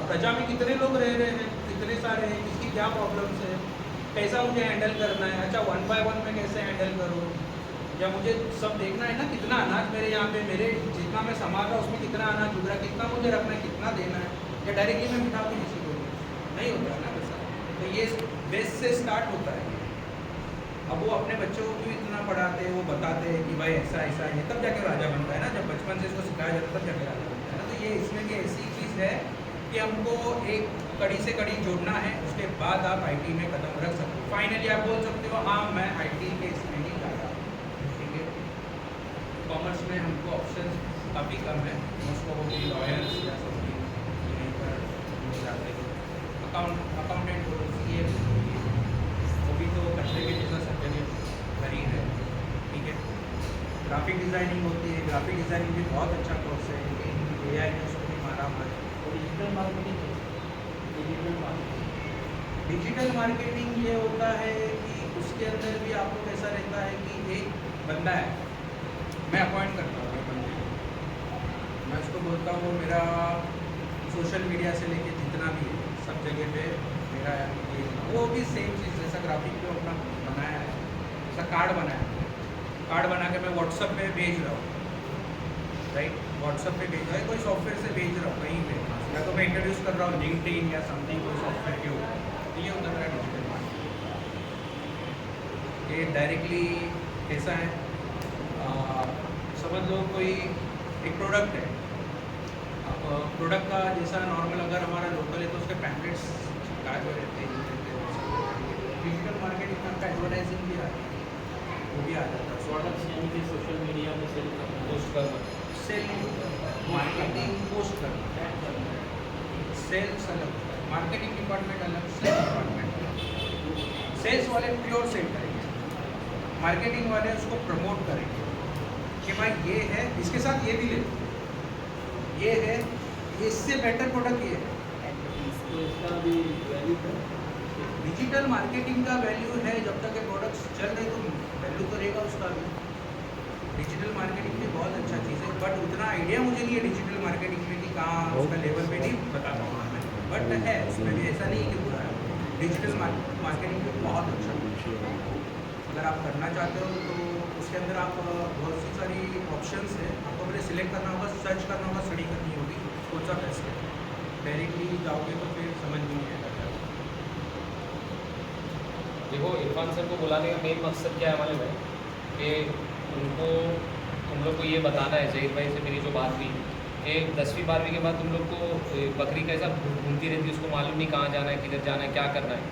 प्रजा में कितने लोग रह रहे हैं, कितने सारे हैं, किसकी क्या प्रॉब्लम्स है, कैसा मुझे हैंडल करना है, अच्छा 1 by 1 में कैसे हैंडल करूँ, या मुझे सब देखना है ना, कितना अनाज मेरे यहाँ पे, मेरे जितना मैं संभाल रहा हूँ उसमें कितना अनाज उग रहा है, कितना मुझे रखना है, कितना देना है, या डायरेक्टली मैं बिठा के किसी को नहीं होता है ना वैसा। तो ये बेस से स्टार्ट होता है। अब वो अपने बच्चों को भी इतना पढ़ाते हैं, वो बताते हैं कि भाई ऐसा ऐसा है, तब जाके राजा बनता है ना, जब बचपन से इसको सिखाया जाता है तब जाके राजा बनता है। ये इसमें भी ऐसी चीज़ है कि हमको एक कड़ी से कड़ी जोड़ना है, उसके बाद आप आईटी में कदम रख सकते हो। फाइनली आप बोल सकते हो हाँ मैं आईटी के इसमें नहीं जा रहा, ठीक है। कॉमर्स में हमको ऑप्शन काफ़ी कम है, मोस्ट प्रोबेबली लॉयर्स या समथिंग यहीं पर मिल जाते हैं। अकाउंटेंट हो, CA वो भी तो कचरे के जैसा सब जगह भरी है, ठीक है। ग्राफिक डिज़ाइनिंग होती है, ग्राफिक डिज़ाइनिंग भी बहुत अच्छा कोर्स है, लेकिन AI ने उसको भी मारा हमारे। डिजिटल मार्केटिंग डिजिटल मार्केटिंग ये होता है कि उसके अंदर भी आपको कैसा रहता है कि एक बंदा है, मैं अपॉइंट करता हूँ एक बंदे को, मैं उसको बोलता हूँ वो मेरा सोशल मीडिया से लेके जितना भी है सब जगह पे मेरा ये, वो भी सेम चीज़ जैसा ग्राफिक पे अपना बनाया है, जैसा कार्ड बनाया है, कार्ड बना के मैं व्हाट्सअप पे भेज रहा हूँ, राइट। व्हाट्सअप पे भेज रहा है, कोई सॉफ्टवेयर से भेज रहा हूँ कहीं पे, या तो मैं इंट्रोड्यूस कर रहा हूँ लिंक्डइन या समथिंग कोई सॉफ्टवेयर के ऊपर, तो ये होता है मेरा डिजिटल मार्केटिंग। ये डायरेक्टली कैसा है, समझ लो कोई एक प्रोडक्ट है, अब प्रोडक्ट का जैसा नॉर्मल अगर हमारा लोकल है तो उसके पैम्पलेट्स चिपकाए हुए रहते हैं, डिजिटल मार्केटिंग में आपका एडवर्टाइजिंग भी आता है, वो भी आ जाता है। प्रोडक्ट्स यानी कि सोशल मीडिया में सेल करना, पोस्ट करना, सेल मार्केटिंग पोस्ट करना, सेल्स अलग होता है, मार्केटिंग डिपार्टमेंट अलग, सेल्स डिपार्टमेंट अलग। सेल्स वाले प्योर सेल करेंगे, मार्केटिंग वाले उसको प्रमोट करेंगे कि भाई ये है, इसके साथ ये भी ले लो, ये है, इससे बेटर प्रोडक्ट ये है। तो इसका भी वैल्यू है। डिजिटल मार्केटिंग का वैल्यू है, जब तक ये प्रोडक्ट्स चल रहे तो वैल्यू तो रहेगा उसका भी। डिजिटल मार्केटिंग भी बहुत अच्छा चीज़ है, बट उतना आइडिया मुझे नहीं है डिजिटल मार्केटिंग में कि कहाँ उसका लेवल पे नहीं बता पाऊँगा मैं, बट है उसमें भी, ऐसा नहीं है कि बुरा है। डिजिटल मार्केटिंग भी बहुत अच्छा है, अगर आप करना चाहते हो तो उसके अंदर आप बहुत सी सारी ऑप्शंस है, आपको पहले सिलेक्ट करना होगा, सर्च करना होगा, स्टडी करनी होगी, कौन सा बेस्ट है। डायरेक्टली जाओगे तो फिर समझ नहीं आएगा। देखो इरफान सर को बुलाने का मेन मकसद क्या है मालूम है, कि उनको तुम लोग को ये बताना है, जहीर भाई से मेरी जो बात हुई कि 10वीं 12वीं के बाद तुम लोग को बकरी कैसा घूमती रहती है, उसको मालूम नहीं कहाँ जाना है, किधर जाना है, क्या करना है।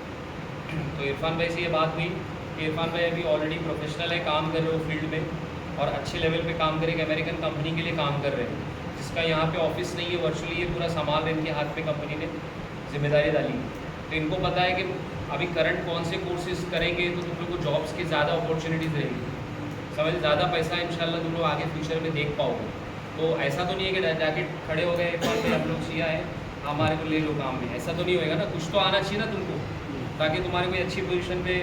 तो इरफान भाई से ये बात हुई कि इरफान भाई अभी ऑलरेडी प्रोफेशनल है, काम कर रहे हो फील्ड में, और अच्छे लेवल पे काम करेंगे, अमेरिकन कंपनी के लिए काम कर रहे हैं, जिसका यहाँ पे ऑफिस नहीं है, वर्चुअली ये पूरा संभाल रहे, इनके हाथ में कंपनी ने जिम्मेदारी डाली। तो इनको पता है कि अभी करंट कौन से कोर्सेज करेंगे तो तुम लोग को जॉब्स की ज़्यादा अपॉर्चुनिटीज़ रहेगी, समझ, ज़्यादा पैसा इंशाल्लाह तुम लोग आगे फ्यूचर में देख पाओगे। तो ऐसा तो नहीं है कि जाके खड़े हो गए इरफान भाई हम लोग सिया है हमारे को ले लो काम में, ऐसा तो नहीं होएगा ना, कुछ तो आना चाहिए ना तुमको, ताकि तुम्हारे कोई अच्छी पोजीशन पे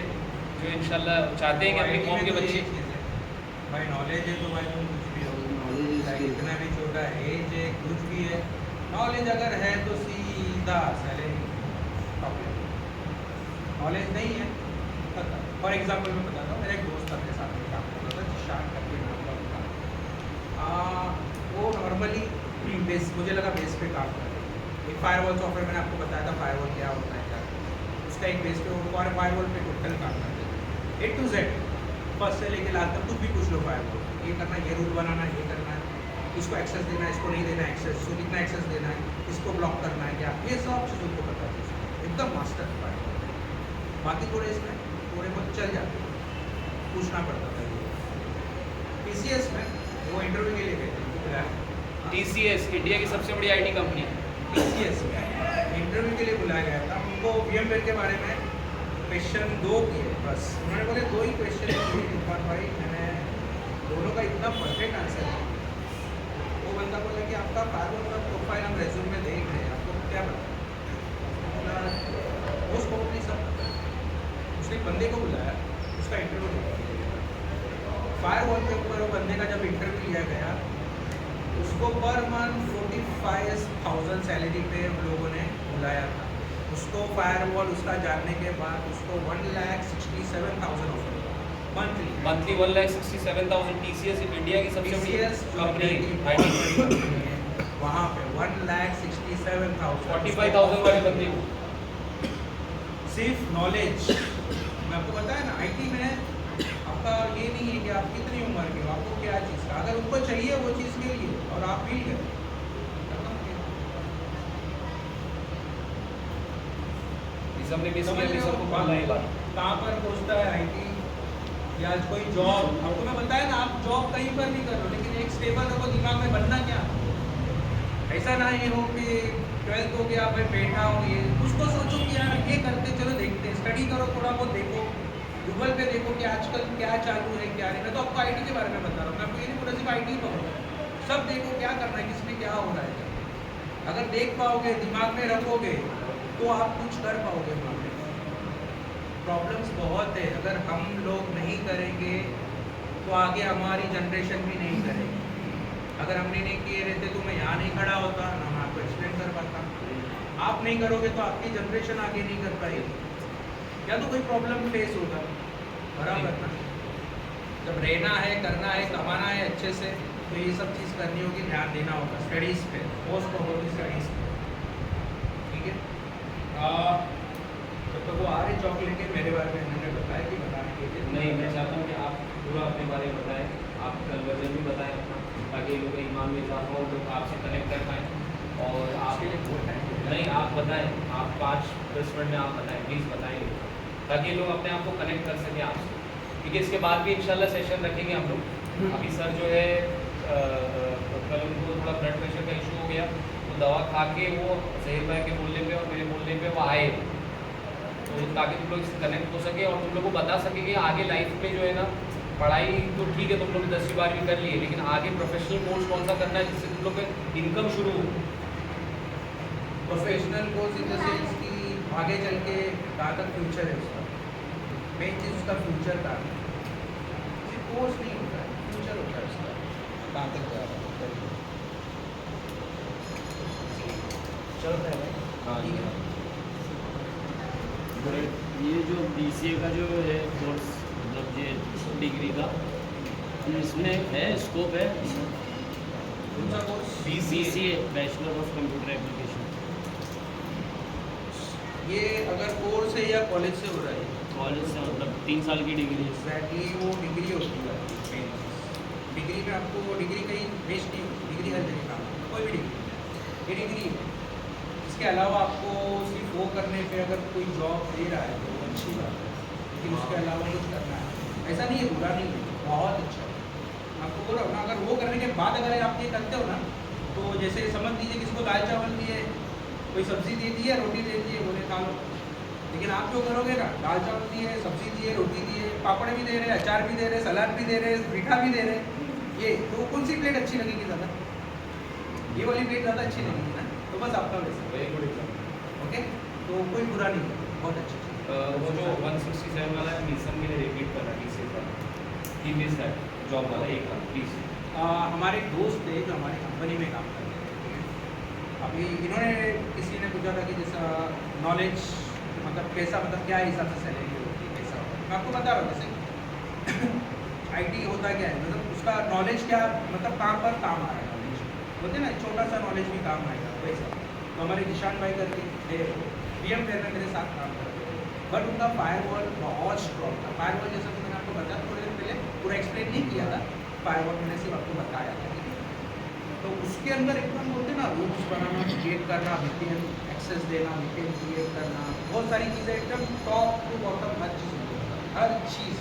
जो इंशाल्लाह चाहते हैं कि अपनी कौम के बच्चे। भाई नॉलेज है तो भाई तुम कुछ भी हो, इतना भी छोटा एज है, कुछ भी है, नॉलेज अगर है तो सीधा सैलरी प्रॉब्लम, नॉलेज नहीं है। फॉर एग्जाम्पल मैं बताता हूँ, मेरा एक दोस्त अपने साथ में काम करता था, शान करके नाम का उनका, वो नॉर्मली बेस, मुझे लगा बेस पे काम कर रहे हैं। एक फायरवॉल सॉफ्टवेयर मैंने आपको बताया था फायरवॉल क्या होता है, क्या उसका एक बेस पे वो फायरवॉल पे टोटल काम करते हैं, A to Z, फर्स्ट से लेके लास्ट तक कुछ भी पूछ लो फायरवॉल, ये करना, ये रूल बनाना, ये करना है, इसको एक्सेस देना है, इसको नहीं देना एक्सेस, इसको कितना एक्सेस देना है, इसको ब्लॉक करना है क्या, ये सब चीज़ उनको पता है, एकदम मास्टर फायरवॉल। बाकी थोड़े इसमें थोड़े बहुत चल जाते, पूछना पड़ता था। TCS में वो इंटरव्यू के लिए गए थे, TCS इंडिया की सबसे बड़ी IT कंपनी। TCS में इंटरव्यू के लिए बुलाया गया था, उनको VMware के बारे में क्वेश्चन 2 किए बस, उन्होंने बोले 2 ही क्वेश्चन किए इरफान भाई, मैंने दोनों का इतना परफेक्ट आंसर है। वो बंदा बोला कि आपका फायरवॉल का प्रोफाइल हम रेज्यूम में देख रहे हैं, आपको क्या पता, मोस्ट प्रोबेबली सब पता है। उसने एक बंदे को बुलाया, उसका इंटरव्यू लिया, फायरवॉल के ऊपर वो बंदे का जब इंटरव्यू लिया गया, उसको पर मंथ 45,000 सैलरी पे हम लोगों ने बुलाया था। उसको फायरवॉल उसका जानने के बाद उसको 1,67,000 ऑफर मंथली 1,67,000 TCS इंडिया की सबसे बड़ी कंपनी है, वहाँ पे 1,67,000 45,000 वाले बंदे को सिर्फ नॉलेज। मैं आपको बताया ना, IT में आपका ये नहीं है कि आप कितनी उम्र के हो, आपको क्या चीज़ का, अगर उनको चाहिए वो चीज़ के लिए और आप मिल गए, खत्म हमने मिस समझ किया, रहे मिस हो? सबको बोलना ये बात। कहाँ पर पहुँचता है IT या आज कोई जॉब, आपको मैं बताया ना, आप जॉब कहीं पर भी करो लेकिन एक स्टेबल रखो, दिमाग में बनना क्या, ऐसा ना ही हो कि 12th हो गया भाई बैठा हो, ये कुछ तो सोचो कि यार ये करते, चलो देखते हैं, स्टडी करो, थोड़ा बहुत देखो, गूगल पे देखो कि आजकल क्या चालू है क्या नहीं। मैं तो आपको IT के बारे में बता रहा हूँ, मैं आपको ये नहीं पूरा सिर्फ IT कहूँगा, सब देखो क्या करना है, किसमें क्या हो रहा है। अगर देख पाओगे, दिमाग में रखोगे तो आप कुछ कर पाओगे। प्रॉब्लम्स बहुत है, अगर हम लोग नहीं करेंगे तो आगे हमारी जनरेशन भी नहीं करेगी। अगर हमने नहीं किए रहते तो मैं यहाँ नहीं खड़ा होता, ना मैं आपको एक्सप्लेन कर पाता। आप नहीं करोगे तो आपकी जनरेशन आगे नहीं कर पाएगी, या तो कोई प्रॉब्लम फेस होगा, बराबर ना। जब रहना है, करना है, कमाना है अच्छे से, तो ये सब चीज़ करनी होगी, ध्यान देना होगा स्टडीज़ पे, पोस्ट प्रोबेबली स्टडीज़ पे, ठीक है। जब तक वो आ रहे चौक लेके, मेरे बारे में इन्होंने बताया कि बताने के लिए नहीं, मैं चाहता हूँ कि आप पूरा अपने बारे में बताएं, आप कन्वर्जन भी बताएं अपना, ताकि लोग ईमान में इजाफा हो, लोग आपसे कनेक्ट कर पाएँ। और आपके लिए बहुत टाइम हो गया। नहीं, आप बताएं, आप 5-10 मिनट में आप बताएं, प्लीज़ बताएंगे, ताकि लोग अपने आप को कनेक्ट कर सकें आपसे, क्योंकि इसके बाद भी इंशाल्लाह सेशन रखेंगे हम लोग। अभी सर जो है कल उनको थोड़ा ब्लड प्रेशर का इशू हो गया, तो दवा खा के वो जहीर भाई के बोलने पे और मेरे बोलने पे वो आए, तो ताकि तुम लोग इससे कनेक्ट हो सके और तुम लोग को बता सके कि आगे लाइफ में जो है ना, पढ़ाई तो ठीक है, तुम लोग 10वीं 12वीं कर लिए, लेकिन आगे प्रोफेशनल कोर्स कौन सा करना है जिससे तुम लोग का इनकम शुरू हो। Professional course in the sense कि आगे चल के कहाँ तक फ्यूचर है उसका, मेन चीज़ उसका फ्यूचर का सिर्फ कोर्स नहीं होता है, फ्यूचर होता है उसका, कहाँ तक जा रहा है। चल रहा है भाई, हाँ ठीक है। ये जो BCA का जो है कोर्स, मतलब ये डिग्री का, इसमें है स्कोप है कौन सा course? BCA bachelor of computer application. ये अगर कोर्स है या कॉलेज से हो रहा है? कॉलेज से, मतलब 3 साल की डिग्री है। एग्जैक्टली, वो डिग्री होती है मेन। डिग्री में आपको वो डिग्री कहीं वेस्ट नहीं होती, डिग्री हर जगह काम, कोई भी डिग्री, ये डिग्री है। इसके अलावा आपको सिर्फ वो करने पे अगर कोई जॉब दे रहा है तो अच्छी बात है, लेकिन उसके अलावा कुछ करना है, ऐसा नहीं है, बुरा नहीं है, बहुत अच्छा है। आपको बोला ना, अगर वो करने के बाद अगर आप ये करते हो ना, तो जैसे समझ लीजिए किसी को दाल चावल दिए, कोई सब्ज़ी दे दी है, रोटी दे दी है, बोले खा लो, लेकिन आप जो करोगे ना, दाल चावल दिए, सब्ज़ी दिए, रोटी दिए, पापड़ भी दे रहे, अचार भी दे रहे, सलाद भी दे रहे, मीठा भी दे रहे, ये तो कौन सी प्लेट अच्छी लगेगी ज़्यादा? ये वाली प्लेट ज़्यादा अच्छी लगेगी ना, तो बस आपका वैसा। Very good example. ओके, तो कोई बुरा नहीं है, बहुत अच्छी चीज़। वो जो 167 वाला है, मिशन के लिए रिपीट करना TCS वाला, ही मिस है जॉब वाला एक बार प्लीज़। हमारे एक दोस्त थे जो हमारी कंपनी में काम करते थे, ठीक है। अभी इन्होंने, किसी ने पूछा था कि जैसा नॉलेज मतलब कैसा, मतलब क्या हिसाब से सैलरी होती है, कैसा होता है। मैं आपको बता रहा हूँ, जैसे IT होता क्या है, मतलब उसका नॉलेज क्या, मतलब कहाँ पर काम आ रहा है, नॉलेज होते ना, छोटा सा नॉलेज भी काम आएगा वैसा। तो हमारे निशान भाई करके थे, VMware में मेरे साथ काम करते थे, बट उनका फायरवॉल बहुत स्ट्रॉन्ग था। फायरवॉल जैसा कि मैंने आपको बताया थोड़ी देर पहले, पूरा एक्सप्लेन नहीं किया था, फायरवॉल मैंने सिर्फ आपको बताया था, ठीक है। तो उसके अंदर एकदम बोलते ना, रूल्स बनाना, क्रिएट करना, VPN एक्सेस देना, VPN क्रिएट करना, बहुत सारी चीज़ें एकदम टॉप टू बॉटम हर चीज़ होती है, हर चीज़।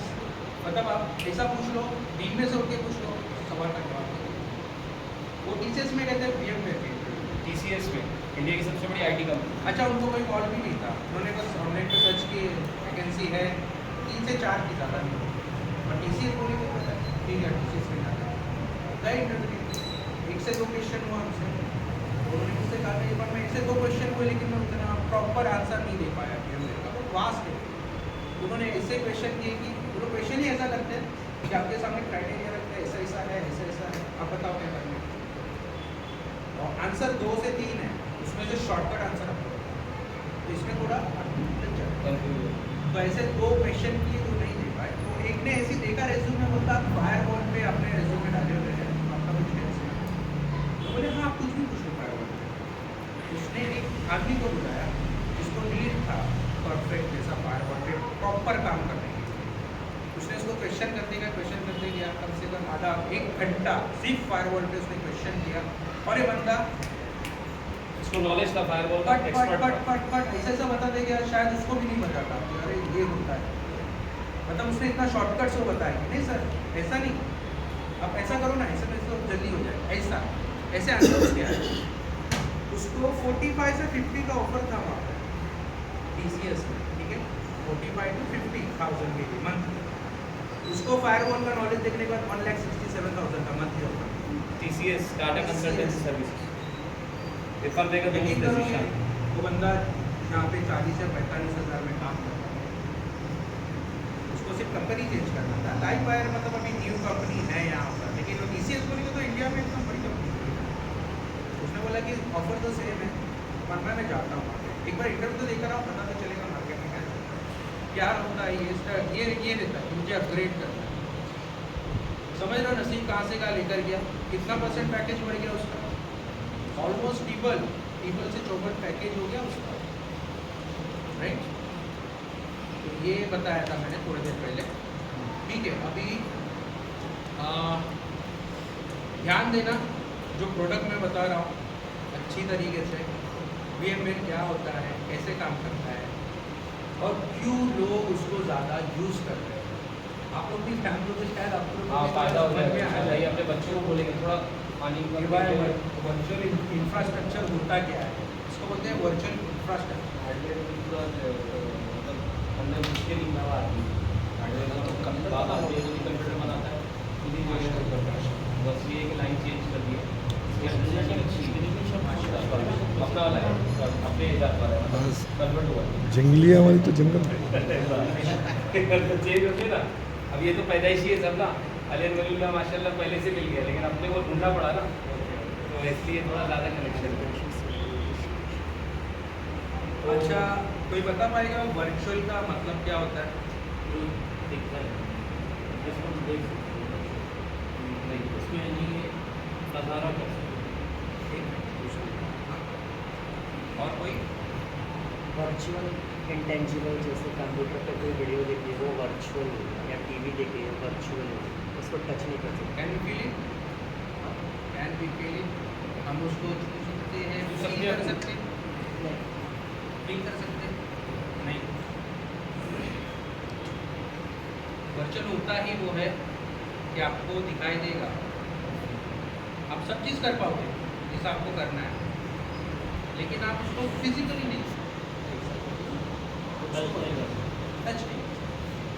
मतलब आप ऐसा पूछ लो, दिन में से उठ के पूछ लो, सवाल का जवाब दे दो। वो TCS में कहते हैं VMware के, TCS में इंडिया की सबसे बड़ी IT कंपनी। अच्छा, उनको कोई कॉल भी नहीं था, उन्होंने बस ऑनलाइन पे सर्च किए, वैकेंसी है 3 से 4 की, ज़्यादा नहीं, और TCS बोले तो पता है, ठीक है TCS में जाना है, गए इंटरव्यू, 1 से 2 क्वेश्चन हुआ हमसे, उन्होंने मुझसे कहा कि पर मैं 1 से 2 क्वेश्चन हुए, लेकिन मैं उतना प्रॉपर आंसर नहीं दे पाया VMware का, तो वास्ट है। उन्होंने ऐसे क्वेश्चन किए कि वो क्वेश्चन ही ऐसा करते हैं कि आपके सामने क्राइटेरिया रखते हैं, ऐसा ऐसा है, ऐसा ऐसा है, आप बताओ क्या करना है, और आंसर 2 से 3 है, उसमें जो शॉर्टकट आंसर आपको, तो इसमें थोड़ा तो ऐसे 2 क्वेश्चन किए तो नहीं दे पाए। तो एक ने ऐसी देखा रेज्यूमे, बोलता फायरवॉल पे अपने रेज्यूमे डाले हुए हैं, आपका कुछ कैसे है, तो बोले हाँ, आप कुछ भी पूछ लो फायरवॉल पे। उसने एक आदमी को बुलाया जिसको नीड था परफेक्ट जैसा फायरवॉल पे प्रॉपर काम करने के लिए। उसने उसको क्वेश्चन करते गया कम से कम आधा 1 घंटा सिर्फ फायरवॉल पे उसने क्वेश्चन किया, और ये बंदा उसको नॉलेज था फायरवॉल का, बट ऐसा बता देगा शायद उसको भी नहीं बताता कि अरे ये होता है, मतलब उसने इतना शॉर्टकट से बताया कि नहीं सर ऐसा नहीं, आप ऐसा करो ना, ऐसा तो जल्दी हो जाए, ऐसे आंसर किया है उसको। 45 से 50 का ऑफर था वहाँ पर TCS में, ठीक है, 45 to 50,000 के लिए मंथली। उसको फायरवॉल का नॉलेज देखने के बाद 1,67,000 का monthly offer. TCS Tata consultancy services refer देगा तो यकीन उस करोगे, डिसीजन वो बंदा यहाँ पे 40 से 45 हज़ार में काम करता है, उसको सिर्फ कंपनी चेंज करना था। लाइव वायर मतलब अभी न्यू कंपनी है यहाँ पर, लेकिन वो TCS बोली तो इंडिया में एकदम बड़ी कंपनी है। उसने बोला कि ऑफर तो सेम है पर मैं जाता हूँ वहाँ पे, एक बार इंटरव्यू तो देकर आओ, पता तो चलेगा मार्केट में क्या होता है। ये रहता है कि मुझे अपग्रेड करना है। समझ रहे हो नसीब कहाँ से कहाँ लेकर गया, कितना % पैकेज बढ़ गया उसका, ऑलमोस्ट ट्रिपल से चौपट पैकेज हो गया उसका, राइट। तो ये बताया था मैंने थोड़ी देर पहले, ठीक है। अभी ध्यान देना जो प्रोडक्ट मैं बता रहा हूँ अच्छी तरीके से, VMware क्या होता है, कैसे काम करता है और क्यों लोग उसको ज़्यादा यूज़ कर रहे हैं। आप लोग भी फैन हो तो शायद आप लोग हाँ फायदा हो जाएगा, अपने बच्चों को बोलेंगे थोड़ा पानी वर्चुअल इंफ्रास्ट्रक्चर होता क्या है, इसको बोलते हैं वर्चुअल इंफ्रास्ट्रक्चर। हमने मुश्किल ही ना आती कंप्यूटर बनाता है बस ये एक लाइन चेंज कर दी अपना वाला है, अपने हिसाब पर है, बस कन्वर्ट हुआ जंगलिया वाली तो जंगल चेंज होते ना। अब ये तो पैदाइशी है सब ना, अलियन वलीउल्लाह माशाल्लाह पहले से मिल गया, लेकिन अपने को ढूंढना पड़ा ना, तो इसलिए थोड़ा ज़्यादा कनेक्शन है। अच्छा, कोई बता पाएगा वर्चुअल का मतलब क्या होता है? दिखता है इसको हम देख सकते हैं, नहीं इसमें नहीं नज़ारा कर सकते एक और कोई वर्चुअल इंटेंजिबल, जैसे कंप्यूटर पे कोई वीडियो देखी है वो वर्चुअल या टीवी देखी है वर्चुअल, उसको टच नहीं कर सकते। कैन बी फीलिंग, हम उसको छू सकते हैं, फील कर सकते हैं, फील कर सकते हैं नहीं। वर्चुअल होता ही वो है कि आपको दिखाई देगा, आप सब चीज़ कर पाओगे जैसा आपको करना है, लेकिन आप उसको फिजिकली नहीं टच नहीं कर सकते। टच नहीं,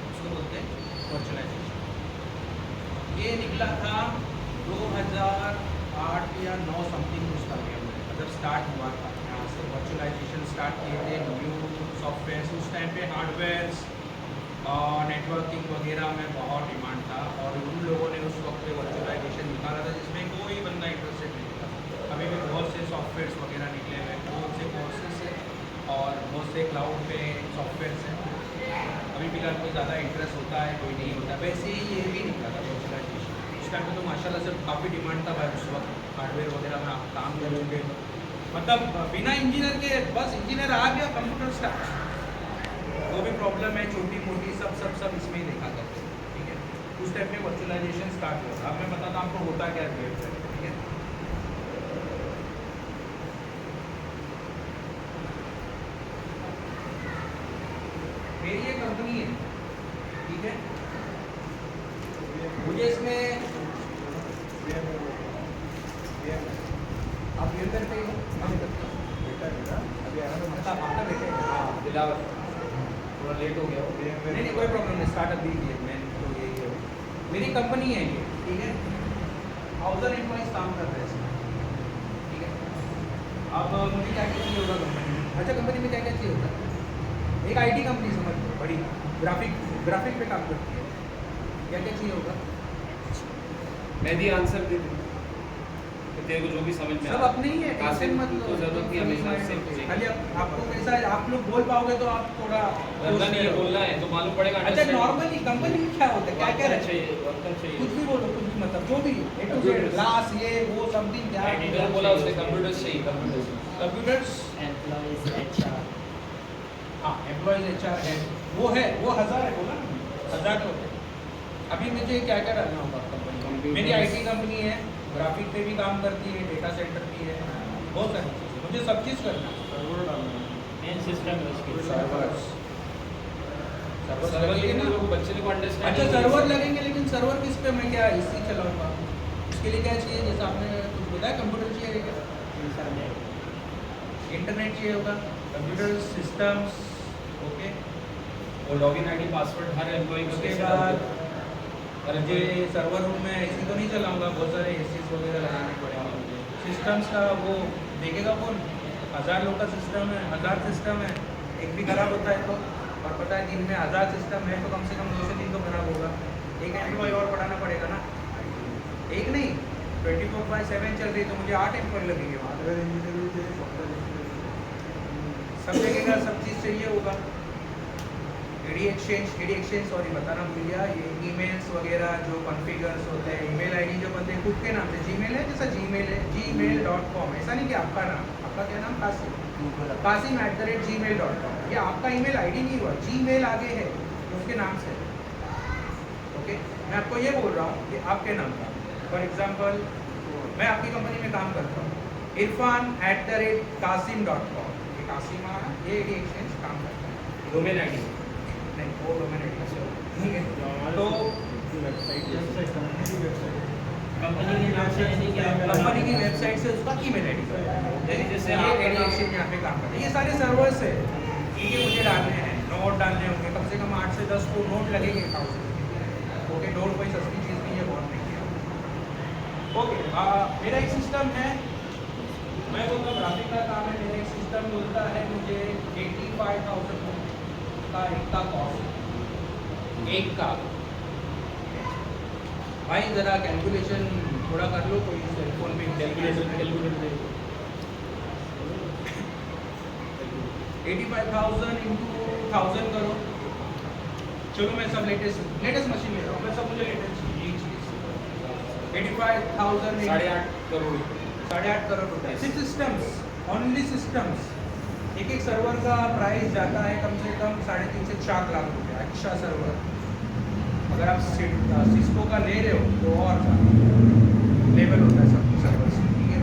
उसको बोलते हैं वर्चुअलाइजेशन। ये निकला था 2008 या 9 समथिंग उसका मतलब स्टार्ट हुआ था, यहाँ से वर्चुअलाइजेशन स्टार्ट किए थे न्यू सॉफ्टवेयर। उस टाइम पे हार्डवेयर्स और नेटवर्किंग वगैरह में बहुत डिमांड था, और उन लोगों ने उस वक्त पे वर्चुअलाइजेशन निकाला था जिसमें कोई बंदा इंटरेस्टेड नहीं था। अभी भी बहुत से सॉफ्टवेयर्स वगैरह निकले हुए, बहुत से कोर्सेस है और बहुत से क्लाउड पे सॉफ्टवेयर्स हैं। अभी फिलहाल कोई ज़्यादा इंटरेस्ट होता है, कोई नहीं होता। वैसे ही ये भी निकला था वर्चुअलाइजेशन, उस टाइम पे तो माशाल्लाह से काफ़ी डिमांड था भाई। उस वक्त हार्डवेयर वगैरह में आप काम करोगे, मतलब बिना इंजीनियर के, बस इंजीनियर आ गया कंप्यूटर स्टार्ट, वो भी प्रॉब्लम है छोटी मोटी, सब इसमें ही देखा करते हैं, ठीक है। उस टाइप में वर्चुअलाइजेशन स्टार्ट हुआ था। अब मैं बताता हूँ आपको होता क्या है, ठीक है। मेरी एक कंपनी है, ठीक है, मुझे इसमें आप VMware पे काम करते हो, अच्छा आपका बेटा है, हाँ दिलावर थोड़ा लेट हो गया नहीं कोई प्रॉब्लम नहीं, स्टार्टअप भी किया मैं तो यही है। मेरी कंपनी है ये, ठीक है, 1000 एम्प्लॉइज काम कर रहे हैं इसमें, ठीक है। अब मुझे क्या क्या चाहिए होगा कंपनी में, अच्छा कंपनी में क्या क्या चाहिए होता है, एक IT कंपनी समझ लो बड़ी, ग्राफिक पे काम करती है, क्या क्या चाहिए होगा, मैं भी आंसर दे दूँ तेरे को जो भी समझ में सब अपने ही है, टेंशन मत लो, तो जरूरत नहीं हमेशा से खाली आपको कैसा है, आप लोग बोल पाओगे तो आप थोड़ा वर्कर नहीं है, बोलना है तो मालूम पड़ेगा। अच्छा नॉर्मली कंपनी में क्या होता है, क्या क्या रहता है, चाहिए, वर्कर चाहिए, कुछ भी बोलो, कुछ भी मतलब जो भी A to Z, ग्लास ये वो समथिंग क्या इधर बोला उसने कंप्यूटर्स चाहिए, कंप्यूटर्स, एम्प्लॉयज HR, हाँ एम्प्लॉयज HR है, वो 1000 है, बोला ना 1000 होते हैं। अभी मुझे क्या क्या करना होगा कंपनी, मेरी IT कंपनी है, ग्राफिक पे भी काम करती है, डेटा सेंटर भी है, बहुत सारी चीज़ें, मुझे सब चीज़ करना है। सर्वर डालना है। मेन सिस्टम है उसकी सर्वर्स सर्वर के लोग बच्चे को अंडरस्टैंड अच्छा सर्वर लगेंगे, लेकिन सर्वर किस पे मैं क्या एसी चलाऊंगा? उसके लिए क्या चाहिए? जैसे आपने कुछ बताया कंप्यूटर चाहिए क्या? इंटरनेट चाहिए होगा, कंप्यूटर सिस्टम्स, ओके। और लॉगिन आईडी पासवर्ड हर एम्प्लॉय को उसके कैसे बाद डालते और मुझे सर्वर रूम में एसी तो नहीं चलाऊंगा, बहुत सारे एसी वगैरह लगाने पड़ेंगे मुझे। सिस्टम्स का वो देखेगा कौन? 1000 लोग का सिस्टम है, 1000 सिस्टम है, एक भी खराब होता है तो, और पता है दिन में 1000 सिस्टम है तो कम से कम 2 से 3 तो खराब होगा। एक एम्प्लॉय और बढ़ाना पड़ेगा ना, एक नहीं 24/7 चल रही तो मुझे 8 एम्प्लॉय लगेंगे वहाँ। अगर इंजीनियर भी चाहिए, सॉफ्टवेयर सब जगह का सब चीज़ चाहिए होगा। एडी एक्सचेंज सॉरी बताना भूल गया, ये ईमेल्स वगैरह जो कॉन्फ़िगर्स होते हैं, ईमेल आईडी जो बनते हैं खुद के नाम से, जीमेल है जैसा जीमेल है gmail.com, ऐसा नहीं कि आपका नाम, आपका क्या नाम? कासिम @gmail.com, ये आपका ईमेल आईडी नहीं हुआ, जीमेल आगे है तो उसके नाम से। ओके, मैं आपको ये बोल रहा हूँ कि आपके नाम का, फॉर एग्जाम्पल मैं आपकी कंपनी में काम करता हूँ, इरफान @kasim.com, ये कासिम आया, ये एडी एक्सचेंज काम करता है। डोमेन आईडी नहीं वो डोमेन आईडी से ठीक है। तो वेबसाइट कंपनी की वेबसाइट कंपनी के नाम से यानी कि आप कंपनी की वेबसाइट से उसका ईमेल आईडी यानी जैसे ये आप एडी एक्सचेंज यहाँ पे काम करते हैं। ये सारे सर्वर्स है, ये मुझे डालने हैं, नोट डालने होंगे, कम से कम 8 से 10 को नोट लगेंगे अकाउंट से। ओके, नोट कोई सस्ती चीज़ नहीं है, बहुत महंगी है। ओके, मेरा एक सिस्टम है, मैं बोलता हूँ ग्राफिक का काम है, मेरा एक सिस्टम बोलता है मुझे 85,000 का एक का कॉस्ट, एक का। भाई ज़रा कैलकुलेशन थोड़ा कर लो, कोई सेल फोन पे कैलकुलेटर 85,000 इंटू 1000 करो। चलो मैं सब लेटेस्ट मशीन ले रहा हूँ, मैं सब मुझे लेटेस्ट चाहिए चीज़। 85,000 8.5 करोड़ 8.5 करोड़ रुपए सिर्फ सिस्टम्स, ओनली सिस्टम्स। एक एक सर्वर का प्राइस जाता है कम से कम 3.5 से 4 लाख रुपए, अच्छा सर्वर। अगर आप सिस्को का ले रहे हो तो और लेवल होता है सब सर्वर से, ठीक है।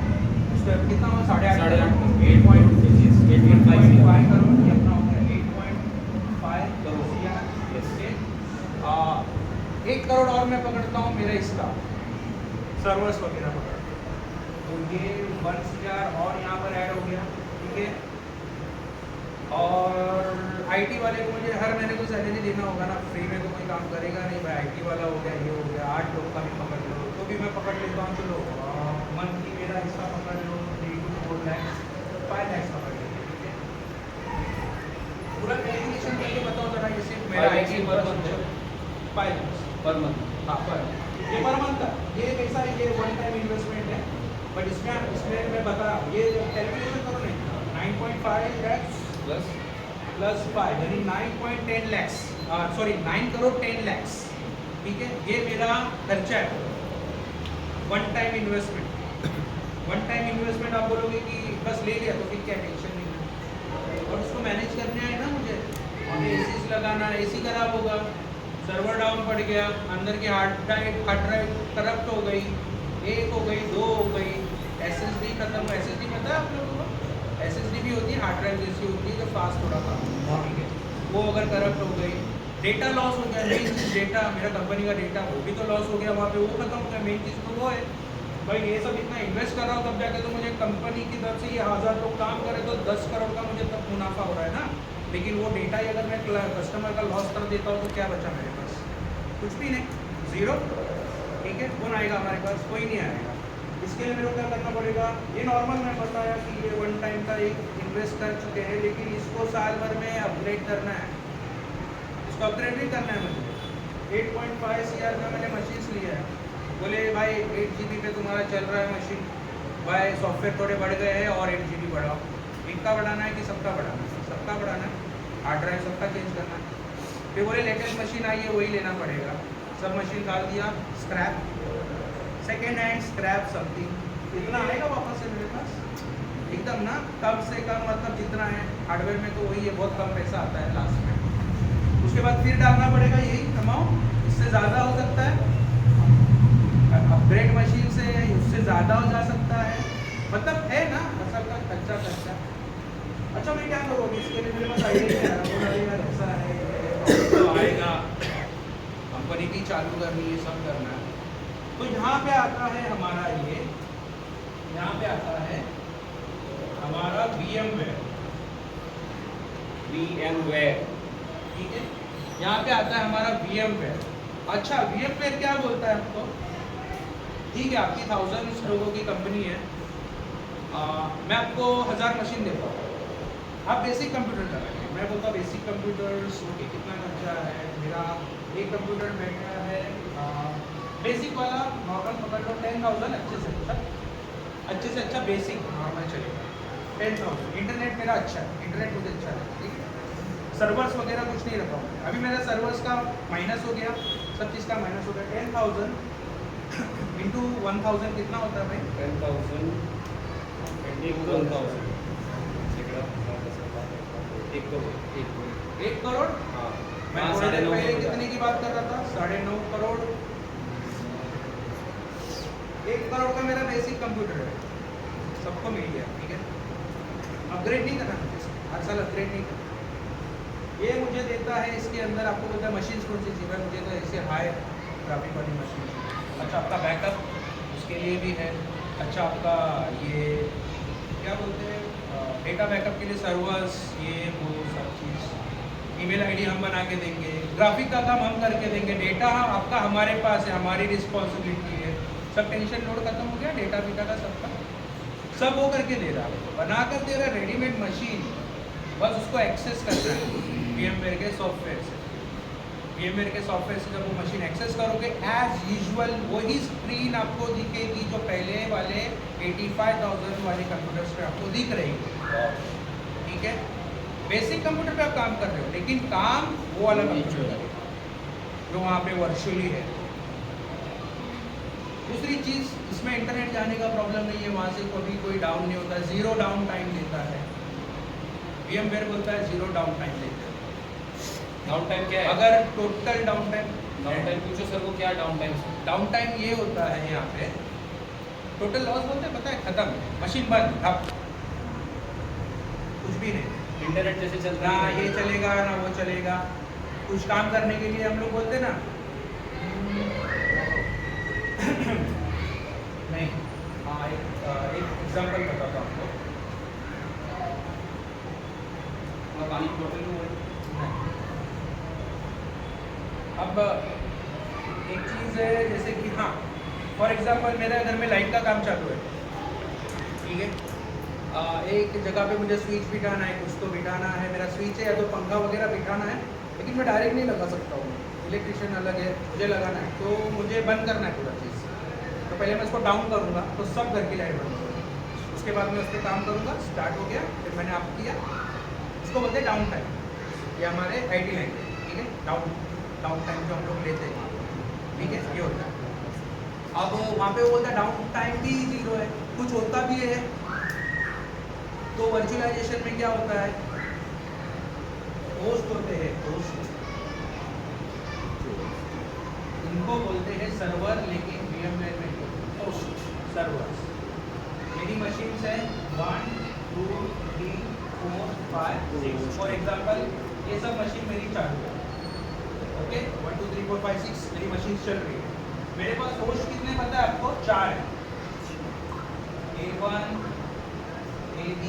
उसका कितना हो? 8.5 8.5 करोड़, ये अपना हो गया 8.5 करोड़। 1 करोड़ और मैं पकड़ता हूँ मेरा इसका सर्वर्स वगैरह पकड़ता हूँ, तो ये 1,000 और यहाँ पर ऐड हो गया, ठीक है। और आईटी वाले को मुझे हर महीने को सैलरी देना होगा ना, फ्री में तो कोई काम करेगा नहीं भाई। आईटी वाला हो गया, ये हो गया, 8 लोग का भी पकड़ लो तो भी मैं पकड़ लेता हूँ। चलो मंथली मेरा हिस्सा पकड़ लो 3 to 4 lakhs, 5 lakhs पकड़ लेते, ठीक है। पूरा कैलकुलेशन करके बताओ जरा, ये सिर्फ मेरा 5 lakhs आईटी per month है? 5 lakhs पर मंथ। हाँ पर, ये पर मंथ का, ये कैसा है, ये वन टाइम इन्वेस्टमेंट है, बट इसमें मैं बता रहा हूँ, ये कैलकुलेशन करो नहीं, 9.5 lakhs प्लस 5 यानी 9.10 lakhs, सॉरी 9 करोड़ 10 lakhs, ठीक है। ये मेरा खर्चा है, one time investment. One time investment आप बोलोगे कि बस ले लिया तो फिर क्या, टेंशन नहीं है, और उसको मैनेज करना है ना मुझे, और एसी लगाना, एसी खराब होगा, सर्वर डाउन पड़ गया, अंदर की हार्ड ड्राइव करप्ट हो गई, 1 हो गई, 2 हो गई, SSD खत्म हो, SSD पता है आप लोगों को? SSD भी होती है, हार्ड ड्राइव जैसी होती है जो फास्ट थोड़ा काम, ठीक है, वो अगर करप्ट हो गई, डेटा लॉस हो गया, मेन चीज़ डेटा, मेरा कंपनी का डेटा वो भी तो लॉस हो गया वहाँ पे, वो खत्म हो गया, मेन चीज़ तो वो है। भाई ये सब इतना इन्वेस्ट कर रहा हूँ तब जाके तो मुझे कंपनी की तरफ से ये 1000 लोग काम करे तो 10 करोड़ का मुझे तब मुनाफा हो रहा है ना, लेकिन वो डेटा ही अगर मैं कस्टमर का लॉस कर देता हूँ तो क्या बचा मेरे पास? कुछ भी नहीं, ज़ीरो, ठीक है। कौन आएगा हमारे पास? कोई नहीं आएगा। इसके लिए मेरे को क्या करना पड़ेगा? ये नॉर्मल मैं बताया कि ये वन टाइम का एक इन्वेस्ट कर चुके हैं, लेकिन इसको साल भर में अपग्रेड करना है, इसको अपग्रेड भी करना है मुझे। 8.5 CR का मैंने मशीन्स लिया है, बोले भाई 8 GB पे तुम्हारा चल रहा है मशीन, भाई सॉफ्टवेयर थोड़े बढ़ गए हैं और 8 GB बढ़ाओ। इनका बढ़ाना है कि सबका बढ़ाना है? सबका बढ़ाना है, हार्ड ड्राइव सबका चेंज करना है। फिर बोले लेटेस्ट मशीन आई है वही लेना पड़ेगा, सब मशीन डाल दिया, scrap, second hand scrap something, इतना आएगा वापस से मेरे पास एकदम ना, कम से कम मतलब जितना है हार्डवेयर में तो वही है, बहुत कम पैसा आता है लास्ट में। उसके बाद फिर डालना पड़ेगा यही अमाउंट, इससे ज़्यादा हो सकता है, अपग्रेड मशीन से उससे ज़्यादा हो जा सकता है, मतलब है ना, ऐसा माशाल्लाह कच्चा कच्चा। अच्छा मैं क्या करूँ अभी इसके लिए मेरे पास आइडिया नहीं आ रहा, वो आइडिया ऐसा है तो आएगा, कंपनी भी चालू करनी है, सब करना है। तो यहाँ पे आता है हमारा ये, यहाँ पे आता है हमारा VMware, ठीक है। यहाँ पे आता है हमारा VMware। अच्छा VMware क्या बोलता है आपको, ठीक है आपकी 1000 लोगों की कंपनी है, मैं आपको 1000 मशीन देता हूँ, आप बेसिक कंप्यूटर लगाइए। मैं बोलता हूँ बेसिक कंप्यूटर्स ओके, कितना खर्चा है मेरा, एक कंप्यूटर बैठा है बेसिक वाला नॉर्मल पकड़ लो 10,000, अच्छे से अच्छा बेसिक नॉर्मल चलेगा 10,000। इंटरनेट मेरा अच्छा है, इंटरनेट मुझे अच्छा है, ठीक है। सर्वर्स वगैरह कुछ नहीं रखा हूँ अभी, मेरा सर्वर्स का माइनस हो गया, सब चीज़ का माइनस हो गया। 10,000 इंटू 1000 कितना होता है भाई, 10,000 1 करोड़। मैं हाँ, थोड़ी देर 9.5 पहले करोड़। कितने की बात कर रहा था, 9.5 करोड़। 1 करोड़ का मेरा बेसिक कंप्यूटर है, सबको मिल गया, ठीक है। अपग्रेड नहीं करना मुझे, हर साल अपग्रेड नहीं करना। ये मुझे देता है इसके अंदर, आपको पता है मशीन कौन सी चाहिए, मुझे तो ऐसे हाई ग्राफिक वाली मशीन। अच्छा आपका बैकअप उसके लिए भी है। अच्छा आपका ये क्या बोलते हैं, डेटा बैकअप के लिए सर्वर्स, ये वो सब चीज़, ईमेल आईडी हम बना के देंगे, ग्राफिक का काम हम करके देंगे, डेटा आपका हमारे पास है, हमारी रिस्पॉन्सिबिलिटी है। सब टेंशन लोड खत्म हो गया, डेटा बीटा का सबका सब वो करके दे रहा है, बना कर दे रहा है रेडीमेड मशीन, बस उसको एक्सेस करना है VMware के सॉफ्टवेयर से। VMware के सॉफ्टवेयर से जब वो मशीन एक्सेस करोगे, एज यूजुअल वही स्क्रीन आपको दिखेगी जो पहले वाले 85,000 वाले कंप्यूटर्स पे आपको दिख रही है, ठीक है। बेसिक कंप्यूटर पे आप काम कर रहे हो, लेकिन काम वो वाला कंप्यूटर करेगा जो वहाँ पे वर्चुअली है। दूसरी चीज़, इसमें इंटरनेट जाने का प्रॉब्लम नहीं है, वहाँ से कभी कोई डाउन नहीं होता, 0 डाउन टाइम देता है VMware, बोलता है 0 डाउन टाइम देता है। डाउन टाइम क्या है? अगर टोटल डाउन टाइम पूछो सर को, क्या डाउन टाइम? डाउन टाइम ये होता है यहाँ पे, टोटल लॉस बोलते हैं, पता है, खत्म, मशीन बंद, अब कुछ भी नहीं, इंटरनेट जैसे चल ना रहा है, ये चलेगा ना वो चलेगा। कुछ काम करने के लिए हम लोग बोलते हैं ना नहीं, हाँ एक एग्जांपल बताता हूँ आपको। पानी की बोतल में अब एक चीज़ है जैसे कि हाँ फॉर एग्जांपल मेरे घर में लाइट का काम चालू है, ठीक है। एक जगह पे मुझे स्विच बिठाना है, कुछ तो बिठाना है, मेरा स्विच है या तो पंखा वगैरह बिठाना है, लेकिन मैं डायरेक्ट नहीं लगा सकता हूँ, इलेक्ट्रिशियन अलग है, मुझे लगाना है, तो मुझे बंद करना है पूरा चीज़। तो पहले मैं इसको डाउन करूँगा तो सब घर की लाइट बंद होगी, उसके बाद मैं उस पर काम करूँगा, स्टार्ट हो गया, फिर मैंने आप किया, इसको बोलते हैं डाउन टाइम। ये हमारे IT लाइन है, ठीक है, डाउन टाइम जो हम लोग लेते हैं, ठीक है, ये होता है। अब वहाँ पे वो बोलता है डाउन टाइम भी 0 है, कुछ होता भी है। तो वर्चुअलाइजेशन में क्या होता है, होस्ट होते हैं, होस्ट इनको बोलते हैं सर्वर, लेकिन VMware में होस्ट सर्वर्स। मेरी मशीन है 1 2 3 4 5 6, फॉर एग्जांपल ये सब मशीन मेरी चालू है, ओके, 1 2 3 4 5 6 मेरी मशीन चल रही है। मेरे पास होस्ट कितने पता है आपको, 4 है, A1 AB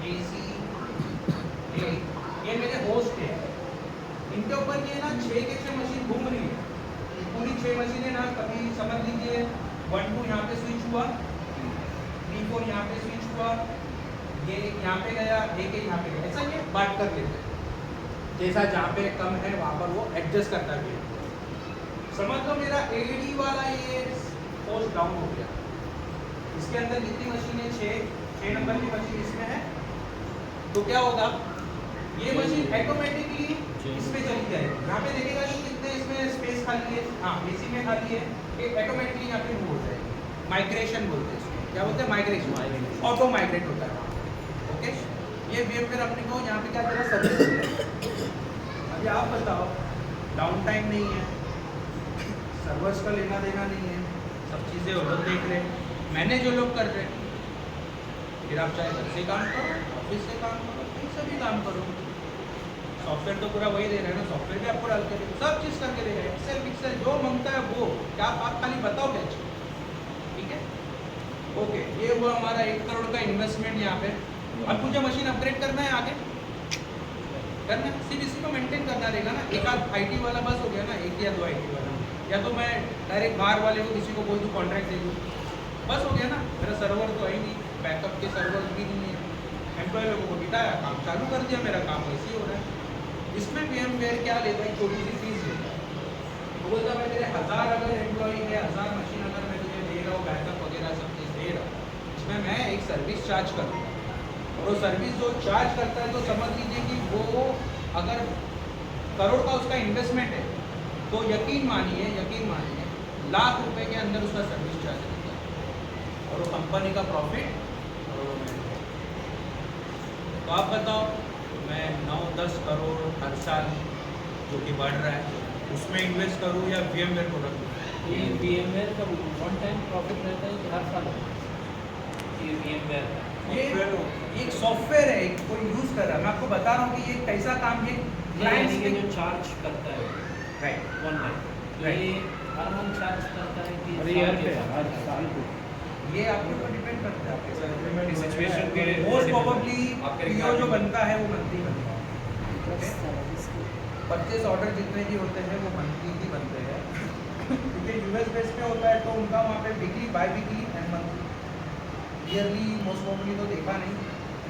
AC A, ये मेरे होस्ट है। इनके ऊपर ये ना 6 के 6 मशीन घूम रही है, पूरी 6 मशीनें ना, कभी समझ लीजिए 1 2 यहाँ पे स्विच हुआ, 3 4 यहाँ पे स्विच हुआ, ये यहाँ पे गया, एक यहाँ पे गया, ऐसा ये बात कर लेते हैं, जैसा जहाँ पे कम है वहाँ पर वो एडजस्ट करता है। समझ लो मेरा AD वाला ये होस्ट डाउन हो गया, इसके अंदर कितनी मशीनें, 6 नंबर की मशीन इसमें है, तो क्या होगा, ये मशीन ऑटोमेटिकली इसमें चली जाएगी, यहाँ पे देखेगा कि कितने इसमें स्पेस खाली है, हाँ AC में खाली है, ये ऑटोमेटिकली यहाँ पे मूव हो जाएगी। माइग्रेशन बोलते हैं इसको, क्या बोलते हैं, माइग्रेशन, ऑटो माइग्रेट होता है वहाँ, ओके। ये VMware अपने को यहाँ पे क्या चला, सर्विस। अभी आप बताओ, डाउन टाइम नहीं है, सर्वर्स का लेना देना नहीं है, सब चीज़ें वो लोग देख रहे हैं, मैंने जो लोग कर रहे हैं, फिर आप चाहे घर से काम करो, ऑफिस से काम करो, कहीं से भी काम करो। सॉफ्टवेयर तो पूरा वही दे रहे हैं ना, सॉफ्टवेयर भी आपको डाल के देगा, सब चीज़ करके देगा, एक्सेल पिक्सेल जो मांगता है वो, क्या आप खाली बताओ क्या चाहिए, ठीक है। ओके, ये हुआ हमारा 1 करोड़ का इन्वेस्टमेंट यहाँ पे। अब मुझे मशीन अपग्रेड करना है, आगे करना है, सिर्फ इसी को मेंटेन करना रहेगा ना। एक आध IT वाला बस हो गया ना, 1 या 2 IT वाला, या तो मैं डायरेक्ट बाहर वाले को किसी को बोल दूँ कॉन्ट्रैक्ट दे दूँ, बस हो गया ना। मेरा सर्वर तो है ही नहीं, बैकअप के सर्वर भी नहीं है, एम्प्लॉय लोगों को बिठाया, काम चालू कर दिया, मेरा काम वैसे ही हो रहा है। इसमें VMware क्या लेता है, छोटी सी फीस लेता है। तो बोलता है मैं तेरे 1000 अगर एम्प्लॉई है, 1000 मशीन अगर मैं तुझे दे रहा हूँ, बैकअप वगैरह सब चीज़ दे रहा हूँ, इसमें मैं एक सर्विस चार्ज करूँगा, और वो सर्विस जो चार्ज करता है तो समझ लीजिए कि वो अगर करोड़ का उसका इन्वेस्टमेंट है तो यकीन मानिए लाख रुपए के अंदर उसका सर्विस चार्ज रहता है, और वो कंपनी का प्रॉफिट करोड़ों में है। तो आप बताओ, मैं 9-10 करोड़ हर साल जो कि बढ़ रहा है उसमें इन्वेस्ट करूँ या VMware को रखूँ? ये VMware का वन टाइम प्रॉफिट रहता है कि हर साल? ये VMware ये एक सॉफ्टवेयर है, एक कोई यूज़ कर रहा है, मैं आपको बता रहा हूँ कि ये कैसा काम, ये क्लाइंट्स क्लाइंट्स के जो चार्ज करता है राइट वन टाइम, ये हर मंथ चार्ज करता है कि हर साल ईयर के पे, साथ? हर साल पे। ये आपके ऊपर डिपेंड करता है, आपके साथ की सिचुएशन के मोस्ट प्रोबेबली आपके PO जो requirement- बनता है वो मंथली बनता है। परचेज ऑर्डर जितने भी होते हैं वो मंथली ही बनते हैं, क्योंकि US बेस पे होता है तो उनका वहाँ पे weekly, biweekly and monthly, yearly most probably तो देखा नहीं,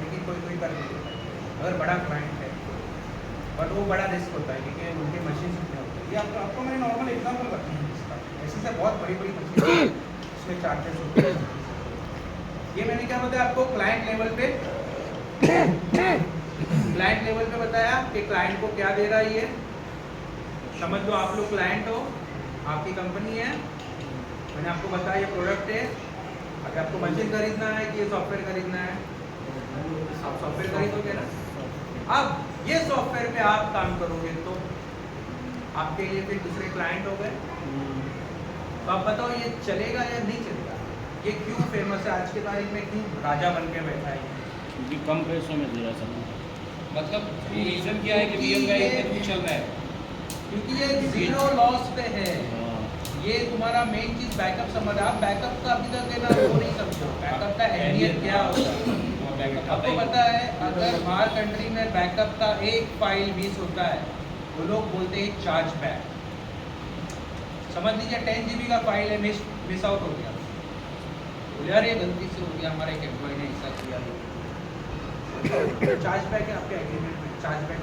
लेकिन कोई कोई कर देता है अगर बड़ा क्लाइंट है, बट वो बड़ा रिस्क होता है क्योंकि उनके मशीन कितने होते हैं। ये आपको मैंने नॉर्मल एग्जाम्पल बताया है इसका, ऐसे से बहुत बड़ी बड़ी मशीन इसमें चार्जेस होते हैं। ये मैंने क्या बताया आपको, क्लाइंट लेवल पे बताया कि क्लाइंट को क्या दे रहा है, ये समझ लो। आप लोग क्लाइंट हो, आपकी कंपनी है, मैंने आपको बताया ये प्रोडक्ट है, अगर आपको मशीन खरीदना है कि ये सॉफ्टवेयर खरीदना है, आप सॉफ्टवेयर खरीदोगे ना। अब ये सॉफ्टवेयर पे आप काम करोगे तो आपके लिए फिर दूसरे क्लाइंट हो गए। तो आप बताओ ये चलेगा या नहीं चलेगा, ये क्यों फेमस है आज के तारीख में, क्यों राजा बन के बैठा है? क्योंकि कम पैसों में दे रहा सब। मतलब रीजन क्या है कि VMware इतने दूर चल रहा है? क्योंकि ये जीरो लॉस पे है। ये तुम्हारा मेन चीज बैकअप समझ, आप बैकअप का अभी तक है ना वो नहीं समझो, बैकअप का अहमियत क्या होता है। आपको पता है अगर बाहर कंट्री में बैकअप का एक फाइल मिस होता है वो लोग बोलते हैं चार्ज बैक। समझ लीजिए 10 GB का फाइल है, मिस आउट हो गया, बोले यार ये गलती से हो गया, हमारे एक एम्प्लॉय ने ऐसा किया, चार्ज बैक है आपके एग्रीमेंट में। चार्ज बैक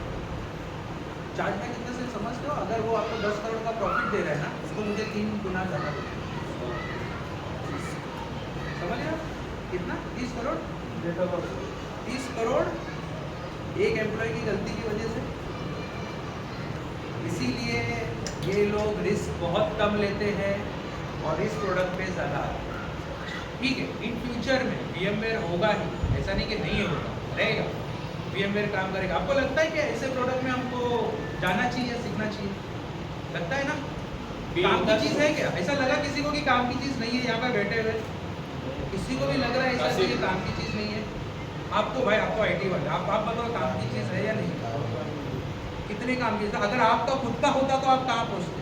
कितने से समझते हो, अगर वो आपको 10 करोड़ का प्रॉफिट दे रहा है ना, उसको मुझे 3 गुना ज़्यादा दे, समझ रहे हो कितना? 30 करोड़ 30 करोड़ एक एम्प्लॉय की गलती की वजह से। इसीलिए ये लोग रिस्क बहुत कम लेते हैं और इस प्रोडक्ट पे ज़्यादा आते हैं। ठीक है, इन फ्यूचर में VMware होगा ही, ऐसा नहीं कि नहीं होगा, रहेगा, VMware काम करेगा। आपको लगता है कि ऐसे प्रोडक्ट में हमको जाना चाहिए, सीखना चाहिए? लगता है ना? काम की चीज़ है क्या? ऐसा लगा किसी को कि काम की चीज़ नहीं है यहाँ पर बैठे हुए? किसी को भी लग रहा है ऐसा कि ये काम की चीज़ नहीं है? आपको भाई, आपको IT वाले, आप बताओ काम की चीज़ है या नहीं? कितने काम की चीज़? अगर आपका खुद का होता तो आप कहाँ पहुँचते?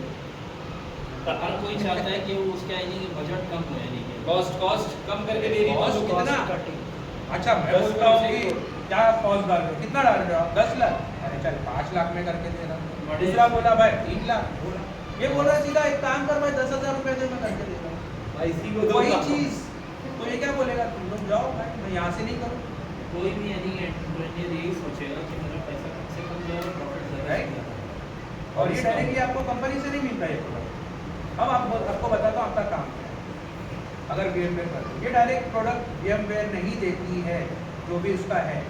हर कोई चाहता है कि वो उसका यानी कि बजट कम है, यानी कि कॉस्ट कम करके दे रही है। कॉस्ट कितना? अच्छा मैं बोलता हूँ कि क्या कॉस्ट डाल रहे हो, कितना डाल रहे हो आप? 10 लाख, अरे चल 5 लाख में करके दे रहा हूँ। दूसरा बोला भाई 3 लाख, बोला ये बोल रहा सीधा एक काम कर भाई 10,000 रुपये दे, मैं करके दे रहा हूँ। वही चीज़ तो ये क्या बोलेगा, तुम लोग जाओ भाई, मैं यहाँ से नहीं करूँ। कोई भी यानी कि एंटरप्रेन्योर यही सोचेगा कि मेरा पैसा कम से कम जाए, प्रॉफिट ज़्यादा Right. से ज़्यादा। और ये डायरेक्टली आपको कंपनी से नहीं मिलता है प्रोडक्ट। अब आपको बताता हूँ आपका काम क्या है। अगर VMware कर दो, ये डायरेक्ट प्रोडक्ट VMware नहीं देती है, जो भी उसका है।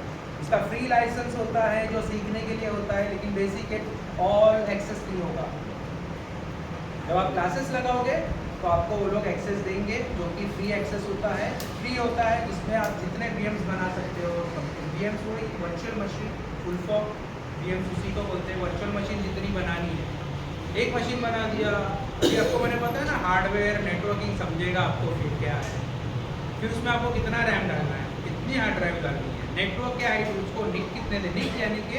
इसका फ्री लाइसेंस होता है जो सीखने के लिए होता है, लेकिन बेसिक एक ऑल एक्सेस नहीं होगा। जब आप क्लासेस लगाओगे तो आपको वो लोग एक्सेस देंगे जो कि फ्री एक्सेस होता है। फ्री होता है जिसमें आप जितने VMs बना सकते हो। VMs वही virtual machine, full form VMs उसी को बोलते हैं। वर्चुअल मशीन जितनी बनानी है, एक मशीन बना दिया, फिर आपको मैंने पता है ना हार्डवेयर नेटवर्किंग समझेगा आपको फिर क्या है, फिर उसमें आपको कितना रैम डालना है, कितना कितनी हार्ड ड्राइव डालनी है, नेटवर्क के हाइट, उसको निक कितने दे, निक यानी कि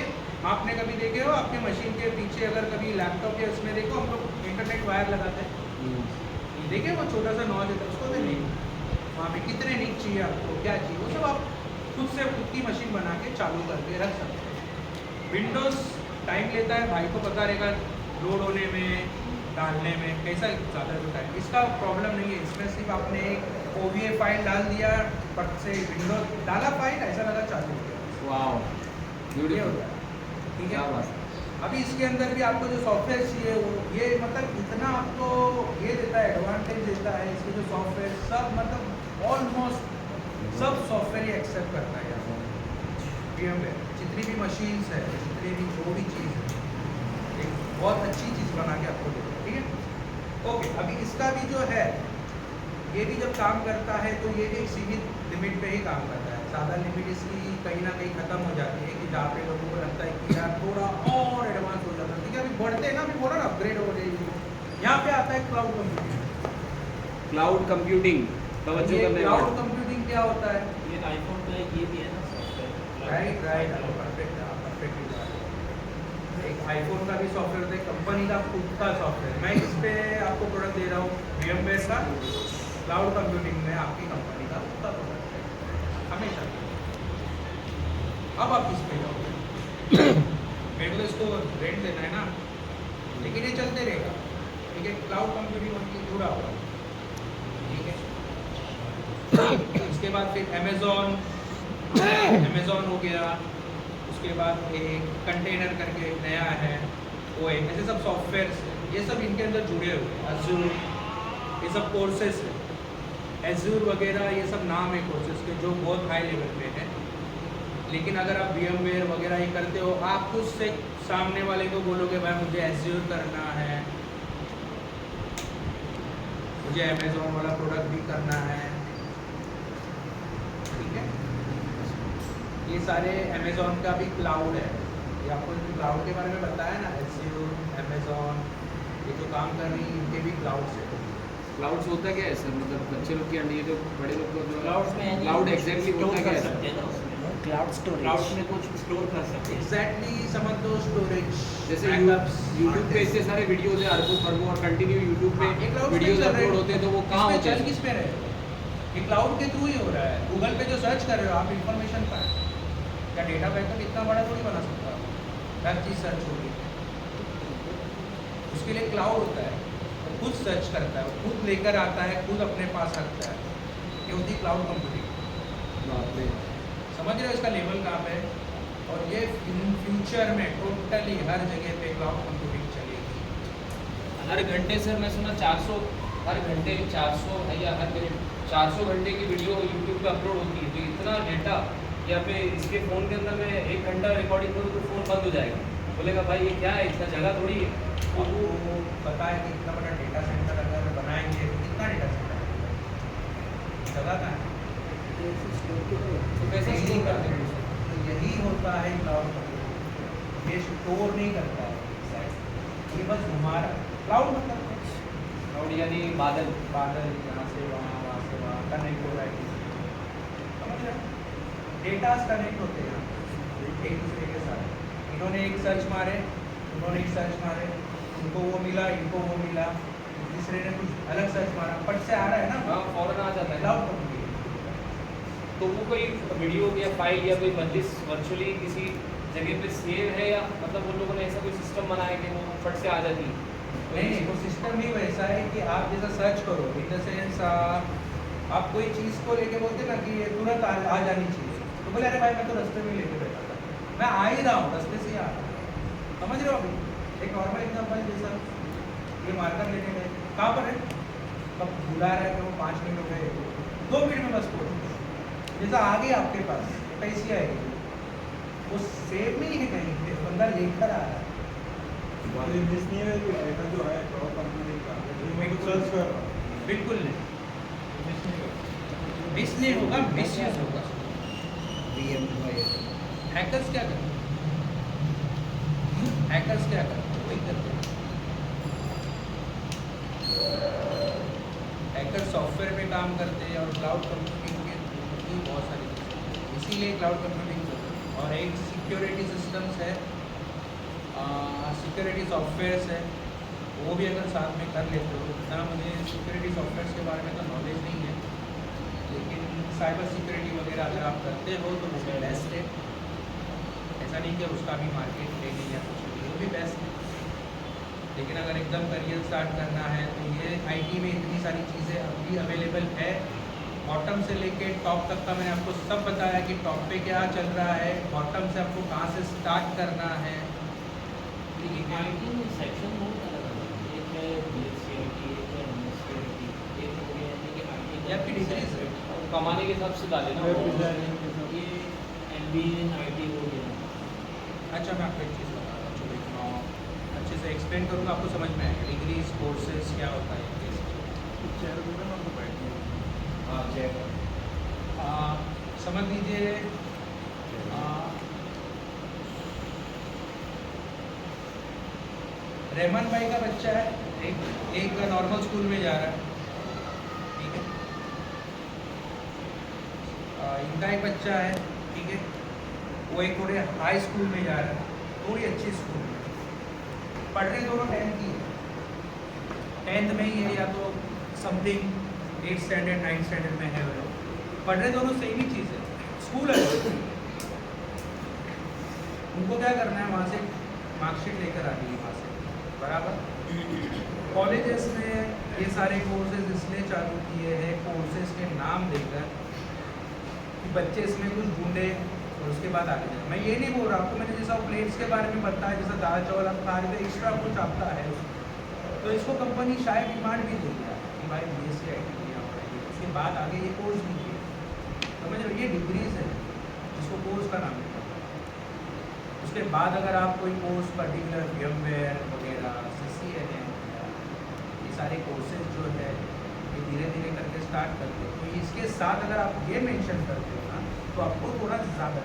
आपने कभी देखे हो आपके मशीन के पीछे अगर कभी लैपटॉप या उसमें देखो हम लोग इंटरनेट वायर लगाते हैं, देखे वो छोटा सा नॉज है उसको भी निक, वहाँ पे कितने निक चाहिए आपको, क्या चाहिए, वो सब आप खुद से खुद की मशीन बना के चालू करके रख सकते हैं। विंडोज़ टाइम लेता है, भाई को पता रहेगा लोड होने में, डालने में कैसा ज़्यादा जो टाइम, इसका प्रॉब्लम नहीं है। इसमें सिर्फ आपने एक OVA फाइल डाल दिया, पट से विंडोज डाला फाइल, ऐसा लगा चालू हो गया। वाह ये होता है, ठीक क्या है। बात है। अभी इसके अंदर भी आपको जो सॉफ्टवेयर चाहिए वो ये मतलब इतना आपको ये देता है, एडवांटेज देता है इसके जो सॉफ्टवेयर सब, मतलब ऑलमोस्ट सब सॉफ्टवेयर ये एक्सेप्ट करता है यहाँ VMware, जितनी भी मशीन्स है, जितनी भी जो भी चीज़ है, एक बहुत अच्छी चीज़ बना के आपको देता है, ठीक है। ओके, अभी इसका भी जो है ये भी जब काम करता है तो ये भी एक सीमित लिमिट पे ही काम करता है। ज़्यादा लिमिट इसकी कहीं ना कहीं ख़त्म हो जाती है कि जहाँ पे लोगों को लगता है कि यार थोड़ा और एडवांस हो जाता है, ठीक है। अभी बढ़ते हैं ना, अभी बोला ना अपग्रेड हो जाएगी, यहाँ पे आता है क्लाउड कंप्यूटिंग। क्लाउड कंप्यूटिंग तवज्जो करने क्लाउड वाला। कंप्यूटिंग क्या होता है? ये आईफोन का ये भी है ना software. Right right, perfect perfect. एक आईफोन का भी सॉफ्टवेयर होता है, कंपनी का खुद का सॉफ्टवेयर। मैं इस पे आपको प्रोडक्ट दे रहा हूँ VMware का, क्लाउड कंप्यूटिंग में आपकी कंपनी का खुद का प्रोडक्ट है हमेशा। अब आप किस पे जाओगे? मेरे को इसको रेंट देना है ना, लेकिन ये चलते रहेगा, ठीक है। क्लाउड कंप्यूटिंग उनकी जुड़ा हुआ, ठीक है। इसके बाद फिर अमेज़ॉन हो गया, उसके बाद एक कंटेनर करके एक नया है, वो एक ऐसे सब सॉफ्टवेयर ये सब इनके अंदर जुड़े हुए हैं। अज़ूर, ये सब कोर्सेस है, एज़ूर वगैरह ये सब नाम है कोर्सेस के जो बहुत हाई लेवल पे है। लेकिन अगर आप VMware वगैरह ही करते हो, आप उससे सामने वाले को बोलोगे भाई मुझे एज़ूर करना है, मुझे अमेज़ॉन वाला प्रोडक्ट भी करना है, ठीक है। ये सारे अमेज़ॉन का भी क्लाउड है, ये आपको क्लाउड के बारे में बताया ना, एज़ूर, अमेज़ॉन, ये जो काम कर रही है इनके भी क्लाउड से। क्लाउड्स होता क्या है सर, मतलब बच्चे लोग की ये जो बड़े लोग को जो क्लाउड्स में क्लाउड एग्जैक्टली स्टोर होता क्या कर है? सकते हैं ना उसमें, क्लाउड स्टोरेज। क्लाउड में कुछ स्टोर कर सकते हैं। एग्जैक्टली समझ दो, स्टोरेज जैसे बैकअप्स। यूट्यूब पे इतने सारे वीडियोज है अरबों खरबों और कंटिन्यू यूट्यूब हाँ, ये पे cloud पे वीडियोज चल रहे अपलोड हैं। होते हैं, तो वो कहाँ इसमें होते चल हैं? किस पे रहे हो? ये क्लाउड के थ्रू ही हो रहा है। गूगल पे जो सर्च कर रहे हो आप, इन्फॉर्मेशन पाए, क्या डेटा बैकअप इतना बड़ा थोड़ी बना सकता है, हर चीज़ सर्च होगी, उसके लिए क्लाउड होता है, वो खुद सर्च करता है, वो खुद लेकर आता है, खुद अपने पास रखता है, ये होती है क्लाउड कंप्यूटिंग। बाप रे। समझ रहे हो इसका लेवल कहाँ पे है? और ये फ्यूचर में टोटली हर जगह पे क्लाउड कंप्यूटिंग चलेगी। हर घंटे सर मैं सुना 400 हर घंटे 400 या हर मिनट 400 घंटे की वीडियो यूट्यूब पे अपलोड होती है, तो इतना डेटा या पे इसके फ़ोन के अंदर मैं 1 घंटा रिकॉर्डिंग करूँ तो फ़ोन बंद हो जाएगा, बोलेगा भाई ये क्या है, इतना जगह थोड़ी है। आपको पता है कि इतना बड़ा डेटा सेंटर अगर बनाएंगे तो कितना डेटा सेंटर जगह का है, तो कैसे स्टोर करते हैं? तो यही होता है क्लाउड कंप्यूटिंग। ये स्टोर नहीं करता है, ये बस घुमा रहा है। क्लाउड मतलब क्लाउड यानी बादल। बादल यहाँ से वहाँ कनेक्ट हो रहा है, समझ रहे हो? डेटास कनेक्ट होते हैं एक दूसरे के साथ। इन्होंने एक सर्च मारे, उन्होंने एक सर्च मारे, उनको वो मिला, इनको वो मिला, तीसरे ने कुछ अलग सर्च मारा, पट से आ रहा है ना, हाँ फ़ौरन आ जाता है। Cloud computing. तो वो कोई वीडियो या फाइल या कोई मजलिस वर्चुअली किसी जगह पे सेव है, या मतलब उन लोगों ने ऐसा कोई सिस्टम बनाया कि वो फट से आ जाती है? नहीं, वो सिस्टम ही वैसा है कि आप जैसा सर्च करो, इन द सेंस आप कोई चीज़ को लेके बोलते ना कि ये तुरंत आ जानी चाहिए, तो बोले अरे भाई मैं तो रास्ते में लेके बैठा था, मैं आ ही रहा हूँ, रास्ते से ही आ रहा हूँ, समझ रहे हो? अभी एक नॉर्मल एग्जाम्पल जैसा ये मार्कर लेने गए, कहाँ पर है, कब बुला रहा है कि वो 5 मिनट हो गए, 2 मिनट में बस पहुँच, जैसा आ गई आपके पास कैसी आएगी, वो सेव नहीं है कहीं, बंदा लेकर आ रहा है। मिस नहीं है कि डेटा जो है क्लाउड कंप्यूटिंग का, मैं कुछ सर्च कर रहा हूँ, बिल्कुल नहीं, मिस नहीं कर मिस नहीं होगा, मिसयूज होगा। VMware हैकर्स क्या करते हैं? हैकर्स क्या करते हैं? वही करते हैं। हैकर सॉफ्टवेयर पे काम करते हैं और क्लाउड कंप्यूटिंग के बहुत सारी चीज़ें। इसीलिए क्लाउड कंप्यूटिंग चाहिए। और एक सिक्योरिटी सिस्टम्स है, सिक्योरिटी सॉफ्टवेयर्स है, वो भी अगर साथ में कर लेते हो। इतना मुझे सिक्योरिटी सॉफ्टवेयर्स के बारे में तो नॉलेज नहीं है, लेकिन साइबर सिक्योरिटी वगैरह अगर आप करते हो तो वो भी बेस्ट है। ऐसा नहीं कि उसका भी मार्केट है नहीं या कुछ नहीं, वो भी बेस्ट है। लेकिन अगर एकदम करियर स्टार्ट करना है तो ये आईटी में इतनी सारी चीज़ें अभी अवेलेबल है। बॉटम से लेके टॉप तक का मैंने आपको सब बताया कि टॉप पे क्या चल रहा है, बॉटम से आपको कहाँ से स्टार्ट करना है। आईटी में सेक्शन बहुत अलग अलग है, एक है बीएससी एक है एमएससी एक हो गया है कि आईटी ये आपकी डिग्रीज है। कमाने के हिसाब से डाले ना वेब डिजाइनिंग के साथ। ये एमबीए इन आईटी हो गया। अच्छा, मैं आपको एक चीज़ बता रहा हूँ, अच्छे से एक्सप्लेन करूँगा, आपको समझ में आएगा डिग्रीज कोर्सेज क्या होता है। चेयर पे ना तो बैठिए। हाँ, चेक समझ लीजिए, रहमान भाई का बच्चा है, एक नॉर्मल स्कूल में जा रहा है, ठीक है। इनका एक बच्चा है, ठीक है, वो एक थोड़े हाई स्कूल में जा रहा है, थोड़ी अच्छी स्कूल में। पढ़ रहे दोनों 10th की है, 10th में ही है, या तो something 8th standard 9th standard में है। वो लोग पढ़ रहे दोनों सेम ही चीज़ है, स्कूल है। उनको क्या करना है, वहाँ से मार्कशीट लेकर आनी है वहाँ से, बराबर। कॉलेजेस में ये सारे कोर्सेज इसलिए चालू किए हैं, कोर्सेज के नाम देकर कि बच्चे इसमें कुछ ढूंढे और उसके बाद आगे जाए। मैं ये नहीं बोल रहा, आपको मैंने जैसा प्लेट्स के बारे में बताया, जैसा दाल चावल आप खा रहे थे, एक्स्ट्रा कुछ आता है तो इसको कंपनी शायद डिमांड भी देगी कि भाई BSc IT किया हुआ है, उसके बाद आगे ये कोर्स भी किया। समझ रहे हो, ये डिग्रीज है जिसको कोर्स का नाम है। उसके बाद अगर आप कोई कोर्स पर्टिकुलर VMware वगैरह CCNA ये सारे कोर्सेज जो है ये धीरे धीरे करके स्टार्ट करते हो, तो इसके साथ अगर आप ये मेंशन करते हो ना तो आपको थोड़ा ज़्यादा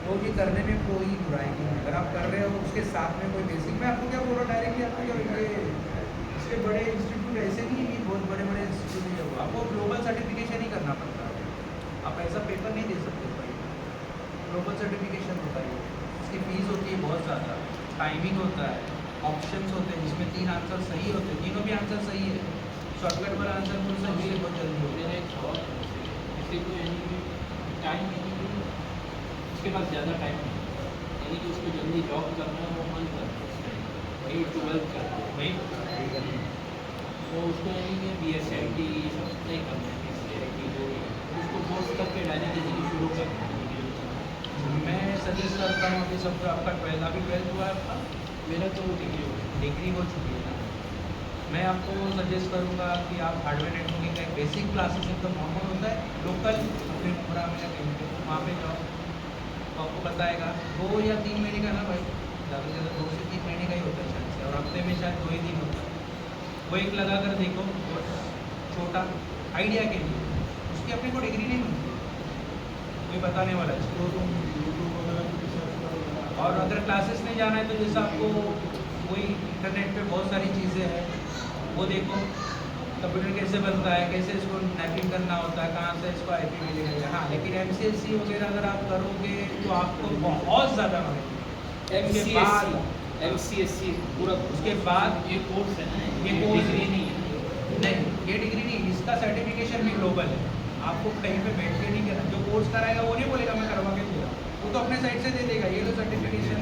तो ये करने में कोई बुराई नहीं है। अगर आप कर रहे हो उसके साथ में कोई बेसिक, मैं आपको क्या बोल रहा हूँ डायरेक्टली, आपको क्या इसके बड़े इंस्टीट्यूट ऐसे नहीं है कि बहुत बड़े बड़े इंस्टीट्यूट नहीं होगा, आपको ग्लोबल सर्टिफिकेशन ही करना पड़ता है। आप ऐसा पेपर नहीं दे सकते भाई, ग्लोबल सर्टिफिकेशन होता है, इसकी फीस होती है बहुत ज़्यादा, टाइमिंग होता है, ऑप्शंस होते हैं जिसमें 3 आंसर सही होते हैं, तीनों भी आंसर सही है। शॉर्टकट वाला आंसर कौन सा है, बहुत जल्दी हो मेरा गया। एक सवाल है, किसी को यानी कि टाइम यानी कि उसके पास ज़्यादा टाइम नहीं, यानी कि उसको जल्दी जॉब करना है, वो मन करता है वही 12th करता है वही तो उसको यानी कि BSc IT ये सब नहीं करना है, BSc IT जो उसको कोर्स करके डायरेक्ट ज़िंदगी शुरू करना है। मैं सजेस्ट करता हूँ कि सब आपका 12th अभी 12th हुआ है आपका, मेरा तो डिग्री हो चुकी है ना, मैं आपको सजेस्ट करूँगा कि आप हार्डवेयर नेटवर्किंग का एक बेसिक क्लासेस एकदम कॉमन होता है लोकल अपने पूरा मेरा कहीं पे, वहाँ पे जाओ तो आपको बताएगा 2 या 3 महीने का ना भाई, ज़्यादा से ज़्यादा 2 से 3 महीने का ही होता है शायद से, और हफ्ते में शायद 2 ही दिन होता है। वो एक लगा कर देखो, छोटा आइडिया के लिए, उसकी अपने को डिग्री नहीं मिलती, कोई बताने वाला है। और अगर क्लासेस नहीं जाना है तो जैसा आपको कोई इंटरनेट पे बहुत सारी चीज़ें हैं वो देखो, कंप्यूटर कैसे बनता है, कैसे इसको टाइपिंग करना होता है, कहाँ से इसको IP मिलेगा। हाँ, लेकिन MCSC वगैरह अगर आप करोगे तो आपको बहुत ज़्यादा नॉलेज। MCSC पूरा उसके बाद ये कोर्स है ना, ये कोर्स डिग्री नहीं है। नहीं, ये डिग्री नहीं, इसका सर्टिफिकेशन भी ग्लोबल है, आपको कहीं पे बैठ के नहीं करना। जो कोर्स कराएगा वो नहीं बोलेगा मैं करवा के दे रहा हूँ, वो तो अपने साइड से दे देगा, ये लो सर्टिफिकेशन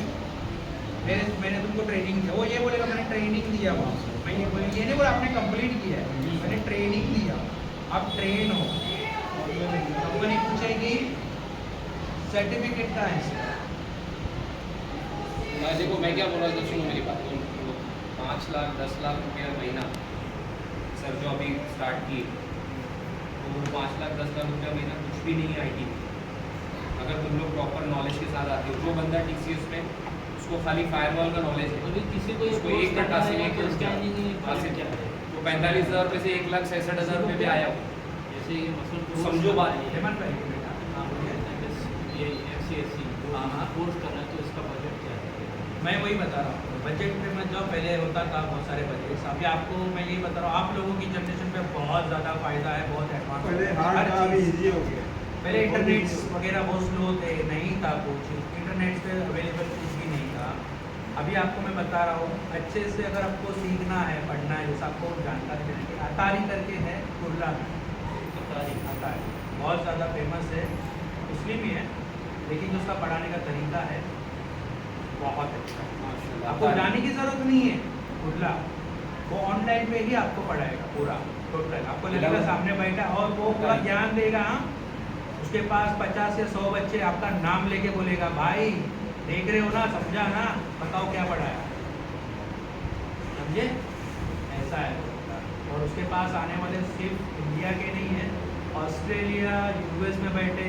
मैंने तुमको ट्रेनिंग दिया, वो ये बोलेगा मैंने ट्रेनिंग दिया वहाँ से, मैं ये नहीं बोला आपने कंप्लीट किया है, मैंने ट्रेनिंग दिया, आप ट्रेन हो। कंपनी पूछेगी सर्टिफिकेट का है इसका। देखो मैं क्या बोल रहा था, सुनो मेरी बात। 5 लाख 10 लाख रुपया महीना सर जो अभी स्टार्ट किए, तो वो 5 लाख 10 लाख रुपया महीना कुछ भी नहीं है IT में, अगर तुम लोग प्रॉपर नॉलेज के साथ आते हो। जो बंदा TCS में उसको खाली फायरवॉल का नॉलेज है, अभी किसी को ये उसको कोर्स 1 घंटा से करना है एक तो उसका यानी कि क्या है, तो 45,000 रुपये से 1,67,000 रुपये भी आया हो, जैसे ये मसल समझो बात ये। हेमंत भाई बेटा, हाँ बोलिए। ये MCSC हाँ, हाँ। कोर्स करना है तो इसका बजट क्या है? मैं वही बता रहा हूँ, बजट पे मत जाओ। पहले होता था बहुत सारे बजट, अभी आपको मैं यही बता रहा हूँ, आप लोगों की जनरेशन में बहुत ज़्यादा फ़ायदा है, बहुत एडवांस। पहले हार्ड था, अभी इजी हो गया। पहले इंटरनेट वगैरह बहुत स्लो थे, नहीं था कुछ, इंटरनेट पे अवेलेबल कुछ भी नहीं था। अभी आपको मैं बता रहा हूँ, अच्छे से अगर आपको सीखना है, पढ़ना है, जैसा आपको जानकारी देने की, अतारी करके है कुर्ला में, अतारी बहुत ज़्यादा फेमस है, मुस्लिम ही है, लेकिन जो उसका पढ़ाने का तरीका है बहुत अच्छा है। आपको जाने की ज़रूरत नहीं है कुर्ला, वो ऑनलाइन में ही आपको पढ़ाएगा पूरा टोटल, आपको लगेगा सामने बैठा और वो पूरा ज्ञान देगा। उसके पास 50 या 100 बच्चे आपका नाम लेके बोलेगा, भाई देख रहे हो ना, समझा ना, बताओ क्या पढ़ाया, समझे, ऐसा है। और उसके पास आने वाले सिर्फ इंडिया के नहीं है, ऑस्ट्रेलिया, यूएस में बैठे,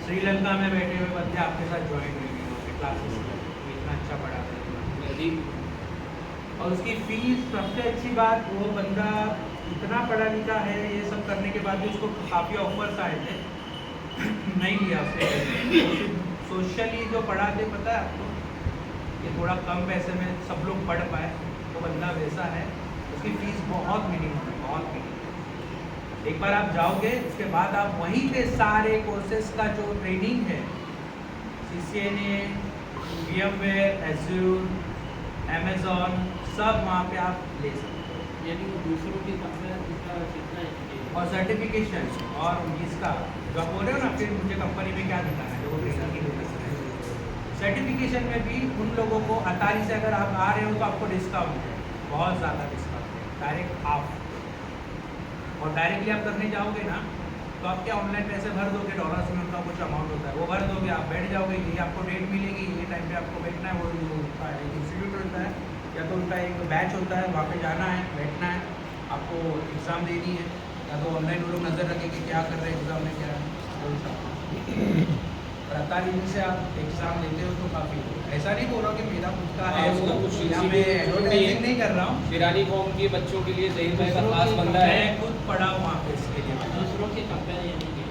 श्रीलंका में बैठे हुए बच्चे आपके साथ ज्वाइन होंगे क्लासेस में, इतना अच्छा पढ़ाते हैं। और उसकी फीस, सबसे अच्छी बात, वो बंदा इतना पढ़ा लिखा है, ये सब करने के बाद भी उसको काफ़ी ऑफर्स आए थे, नहीं लिया उसने। सोशली जो पढ़ाते, पता है आपको, ये थोड़ा कम पैसे में सब लोग पढ़ पाए, वो बंदा वैसा है, उसकी फ़ीस बहुत मिनिमम है, बहुत मिनिमम। एक बार आप जाओगे, उसके बाद आप वहीं पे सारे कोर्सेज का जो ट्रेनिंग है, CCNA, VMware, Azure, Amazon, सब वहाँ पे आप ले सकते हो। यानी वो दूसरों की कंपेयर इसका कितना है? और सर्टिफिकेशन और इसका जो आप बोल रहे हो ना, फिर मुझे कंपनी में क्या दिखाना है, जो वो ट्रेनिंग की बिजनेस है, सर्टिफिकेशन में भी उन लोगों को अतारी से अगर आप आ रहे हो तो आपको डिस्काउंट है, बहुत ज़्यादा डिस्काउंट है, डायरेक्ट हाफ। और डायरेक्टली आप करने जाओगे ना, तो आप क्या ऑनलाइन पैसे भर दोगे, डॉलर्स में उनका कुछ अमाउंट होता है, वो भर दोगे, आप बैठ जाओगे, ये आपको डेट मिलेगी, ये टाइम पे आपको बैठना है, वो उनका एक इंस्टीट्यूट होता है या तो उनका एक बैच होता है, वहाँ पे जाना है, बैठना है, आपको एग्ज़ाम देनी है, या तो ऑनलाइन वो लोग नज़र रखेंगे क्या कर रहे हैं एग्ज़ाम में, क्या है। और अतारी से आप एग्ज़ाम देते हो तो काफ़ी, ऐसा नहीं बोल रहा हूँ कि मेरा खुद का है, उसका कुछ या मैं एडवर्टाइजिंग नहीं कर रहा हूँ, शिरानी कौम के बच्चों के लिए जहीर भाई का खास बंदा है। मैं खुद पढ़ा हूँ वहाँ पे इसके लिए। दूसरों के कंपेयर यानी कि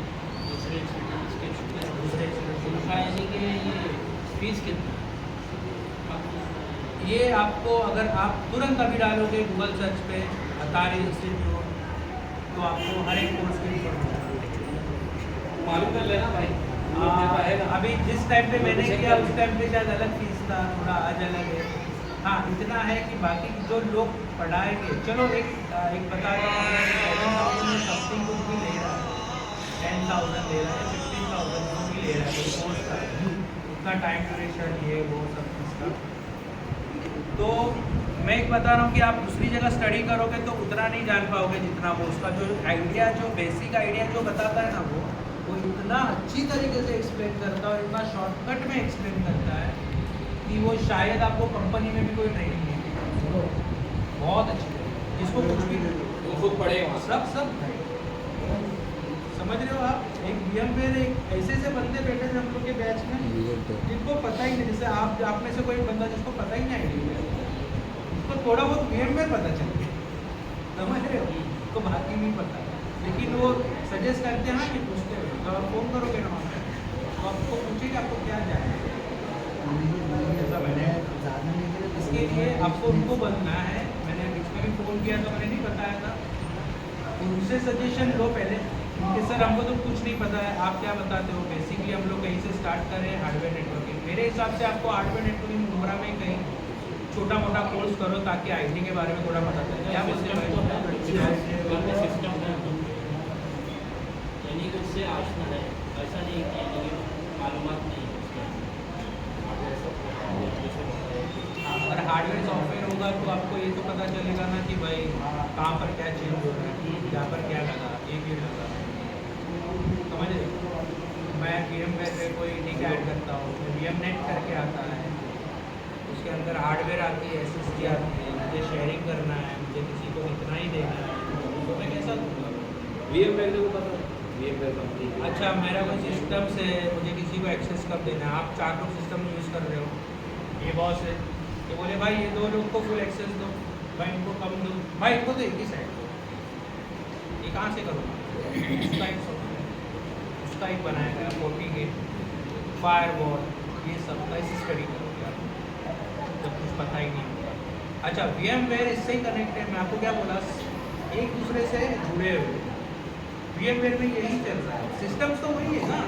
दूसरे स्टूडेंट्स के दूसरे उनका यानी कि ये फीस कितना? ये आपको, अगर आप तुरंत अभी डालोगे गूगल सर्च पे अतारी इंस्टीट्यूट, तो आपको हर एक कोर्स की मालूम कर लेना भाई, अभी जिस टाइम पे मैंने किया उस टाइम पे शायद अलग फीस था, थोड़ा आज अलग है। हाँ, इतना है कि बाकी जो लोग पढ़ाएंगे, चलो एक बता रहा हूँ, समथिंग कुछ भी ले रहा है, 10,000 ले रहा है, 15,000 जो भी ले रहा है कोर्स का, उतना टाइम ड्यूरेशन, ये वो सब चीज़ का। तो मैं एक बता रहा हूँ कि आप दूसरी जगह स्टडी करोगे तो उतना नहीं जान पाओगे जितना वो, उसका जो आइडिया, जो बेसिक आइडिया जो बताता है ना, वो इतना अच्छी तरीके से एक्सप्लेन करता है और इतना शॉर्टकट में एक्सप्लेन करता है कि वो शायद आपको कंपनी में भी कोई ट्रेनिंग नहीं देगा, बहुत अच्छी तरीके, जिसको कुछ भी वो खुद पढ़े वहाँ सब समझ रहे हो आप। एक VMware, एक ऐसे बंदे बैठे थे हम लोग के बैच में जिनको पता ही नहीं, जैसे आप में से कोई बंदा जिसको पता ही नहीं है, उसको थोड़ा बहुत VMware पता चल गया, समझ रहे हो, तो बाकी नहीं पता, लेकिन वो सजेस्ट करते हैं ना कि पूछते हैं, जब आप फोन करोगे ना वहाँ पे, तो आपको पूछेंगे आपको क्या जाए, ऐसा मैंने इसके लिए आपको उनको बनना है। मैंने बीच में भी फ़ोन किया तो मैंने नहीं बताया था, उनसे सजेशन लो पहले कि सर हमको तो कुछ नहीं पता है, आप क्या बताते हो। बेसिकली हम लोग कहीं से स्टार्ट करें, हार्डवेयर नेटवर्किंग, मेरे हिसाब से आपको हार्डवेयर नेटवर्किंग उम्र में कहीं छोटा मोटा कोर्स करो ताकि IT के बारे में थोड़ा पता चले। क्या बोलते हैं सिस्टम है, यानी कि उससे आशना है, ऐसा नहीं कि यानी कि मालूमात नहीं है उसके। अगर हार्डवेयर सॉफ्टवेयर होगा तो आपको ये तो पता चलेगा ना कि भाई कहाँ पर क्या चेंज हो रहा है, यहाँ पर क्या लगा, ये क्यों लगा, समझ रहे हो। मैं VMware पे कोई ठीक ऐड करता हूँ, VMNet करके आता है, उसके अंदर हार्डवेयर आती है, SSD आती है, मुझे शेयरिंग करना है, मुझे किसी को इतना ही देना है, तो मैं कैसा दूँगा। VMware को पता है, VMware कंपनी। अच्छा, मेरा कोई सिस्टम से मुझे किसी को एक्सेस कब देना है, आप 4 लोग सिस्टम यूज़ कर रहे हो, ये बॉस है, तो बोले भाई ये 2 लोग को फुल एक्सेस दो, भाई इनको कम दो, भाई इनको तो एक ही साइड दो, ये कहाँ से करूँगा। उसका एक सॉफ्टवेयर, उसका एक बनाया गया, FortiGate, फायरवॉल, ये सब कैसे स्टडी करोगे आप। जब कुछ पता ही नहीं होगा। अच्छा, VMware इससे ही कनेक्ट है, मैं आपको क्या बोला, एक दूसरे से जुड़े हुए। VMware में यही चल रहा है, सिस्टम्स तो वही है ना,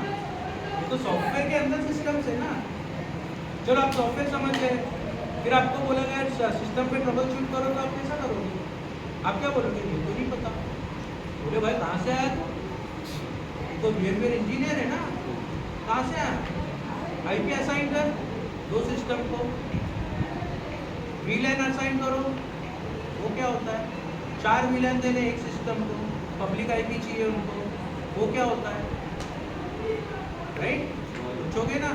ये तो सॉफ्टवेयर के अंदर सिस्टम्स है ना। चलो आप सॉफ्टवेयर समझ गए, फिर आपको बोला गया सिस्टम पे ट्रबल शूट करो, तो आप कैसा करोगे? आप क्या बोलोगे? ये तो नहीं पता। बोले भाई कहाँ से आया तो VMware इंजीनियर है ना, कहाँ से आया? IP असाइन कर दो सिस्टम को, VLAN असाइन करो, वो क्या होता है? 4 VLAN देने एक सिस्टम को, पब्लिक IP चाहिए उनको, वो क्या होता है? राइट, पूछोगे ना,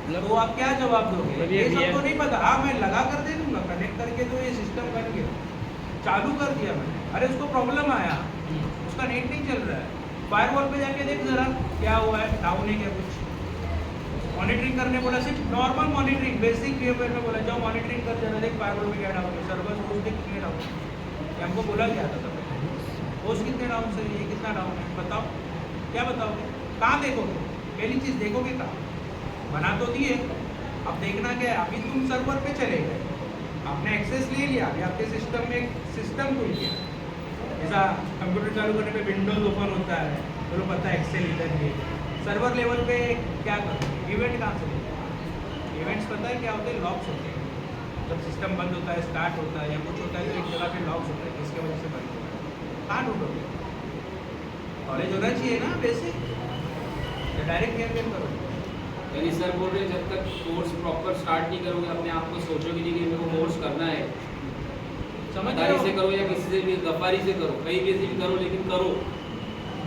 तो आप क्या जवाब दोगे? ये सबको नहीं पता। हाँ, मैं लगा कर दे दूंगा, कनेक्ट करके तो ये सिस्टम बन गया, चालू कर दिया मैंने। अरे उसको प्रॉब्लम आया, उसका नेट नहीं चल रहा है, फायरवॉल पे जाके देख जरा क्या हुआ है, डाउन है क्या कुछ। मॉनिटरिंग करने बोला, सिर्फ नॉर्मल मॉनिटरिंग, बेसिक VMware में बोला जाओ मॉनिटरिंग कर जरा, देख फायरवॉल पे क्या डाउन है, सर्वर होस्ट देख कितने डाउन है। ये हमको बोला गया था तब, होस्ट कितने डाउन से, ये कितना डाउन है, बताओ, क्या बताओगे? कहाँ देखोगे? पहली चीज़ देखोगे कहाँ? बना तो दिए, अब देखना क्या है? अभी तुम सर्वर पे चले गए, आपने एक्सेस ले लिया, अभी आपके सिस्टम में एक सिस्टम खुल गया। जैसा कंप्यूटर चालू करने पे विंडोज ओपन होता है, चलो पता है एक्सेल इधर ये, सर्वर लेवल पे क्या करो? इवेंट कहाँ से लेते? इवेंट्स पता है क्या होते हैं? लॉक्स होते हैं। जब सिस्टम बंद होता है, स्टार्ट होता है या कुछ होता है, तो एक जगह पे लॉक्स होता है, जिसकी वजह से बंद होता है। कहाँ ढूंढोगे? कॉलेज होना चाहिए ना बेसिक, या डायरेक्ट VMware करो। यानी सर बोल रहे हैं जब तक कोर्स प्रॉपर स्टार्ट नहीं करोगे, अपने आप को सोचोगे नहीं कि मेरे को कोर्स करना है, समझदारी से करो या किसी से भी गफ्फारी से करो, कहीं भी ऐसे भी करो, लेकिन करो।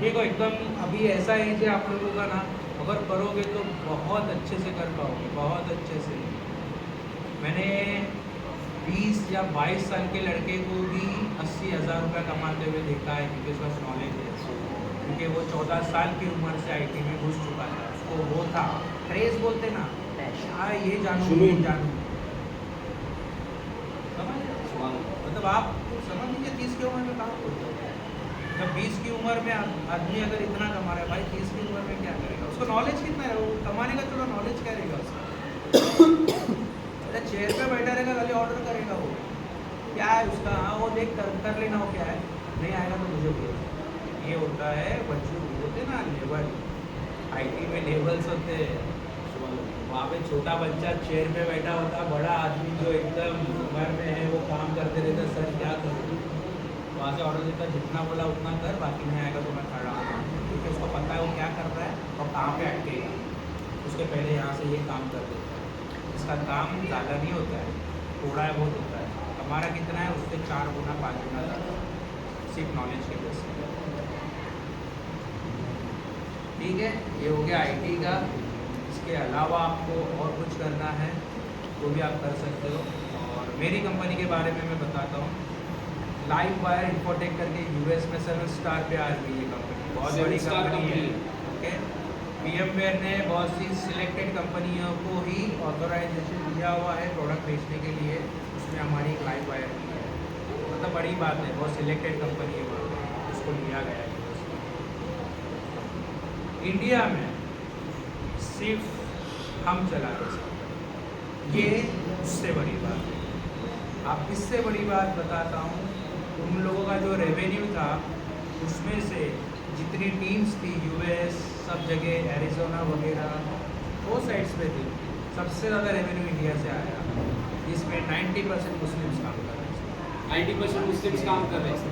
देखो एकदम अभी ऐसा है कि आप लोगों का ना, अगर करोगे तो बहुत अच्छे से कर पाओगे, बहुत अच्छे से। मैंने 20 या 22 साल के लड़के को भी 80,000 रुपये कमाते हुए देखा है, क्योंकि उसका नॉलेज है, क्योंकि वो 14 साल की उम्र से IT में घुस चुका था, उसको वो था क्रेज बोलते ना, हाँ ये जानूँ ये जानूँ, समझ रहे हो? मतलब आप समझ लीजिए 30 की उम्र में काम करते हो, जब 20 की उम्र में आदमी अगर इतना कमा रहा है, भाई 30 की उम्र में क्या करेगा? उसको नॉलेज कितना है, वो कमाने का, चलो नॉलेज क्या रहेगा उसका? अरे चेयर पे बैठा रहेगा, खाली ऑर्डर करेगा, वो क्या है उसका? हाँ वो देख कर लेना, वो क्या है, नहीं आएगा तो मुझे बोलो। ये होता है बच्चों होते ना लेवल, IT में लेवल्स होते हैं, वहाँ पे छोटा बच्चा चेयर पे बैठा होता, बड़ा आदमी जो एकदम उम्र में है वो काम करते रहता, सर क्या करूँ? वहाँ से ऑर्डर देता, जितना बोला उतना कर, बाकी नहीं आएगा तो मैं खड़ा हूँ, क्योंकि उसको पता है वो क्या कर रहा है और कहाँ पे अटकेगा, उसके पहले यहाँ से ये काम कर देता है। इसका काम ज़्यादा नहीं होता है, थोड़ा है बहुत होता है, हमारा कितना है उससे 4 गुना 5 गुना ज़्यादा, सिर्फ नॉलेज के बेस पे। ठीक है, ये हो गया IT का। इसके अलावा आपको और कुछ करना है तो भी आप कर सकते हो। और मेरी कंपनी के बारे में मैं बताता हूँ, लाइव वायर इन्फोटेक करके US में 7 स्टार पे आ रही है कंपनी, बहुत बड़ी कंपनी है। ओके, VMware ने बहुत सी सिलेक्टेड कंपनियों को ही ऑथोराइजेशन दिया हुआ है प्रोडक्ट बेचने के लिए, उसमें हमारी एक लाइव वायर की है, मतलब बड़ी बात है, बहुत सिलेक्टेड कंपनी है वहाँ पे, उसको लिया गया है। इंडिया में सिर्फ हम चला रहे हैं, ये उससे बड़ी बात है। आप इससे बड़ी बात बताता हूँ, उन लोगों का जो रेवेन्यू था उसमें से जितनी टीम्स थी US सब जगह, एरिजोना वगैरह वो साइड्स पे थी, सबसे ज़्यादा रेवेन्यू इंडिया से आया, जिसमें 90% मुस्लिम्स काम कर रहे हैं। 90% मुस्लिम्स काम कर रहे हैं।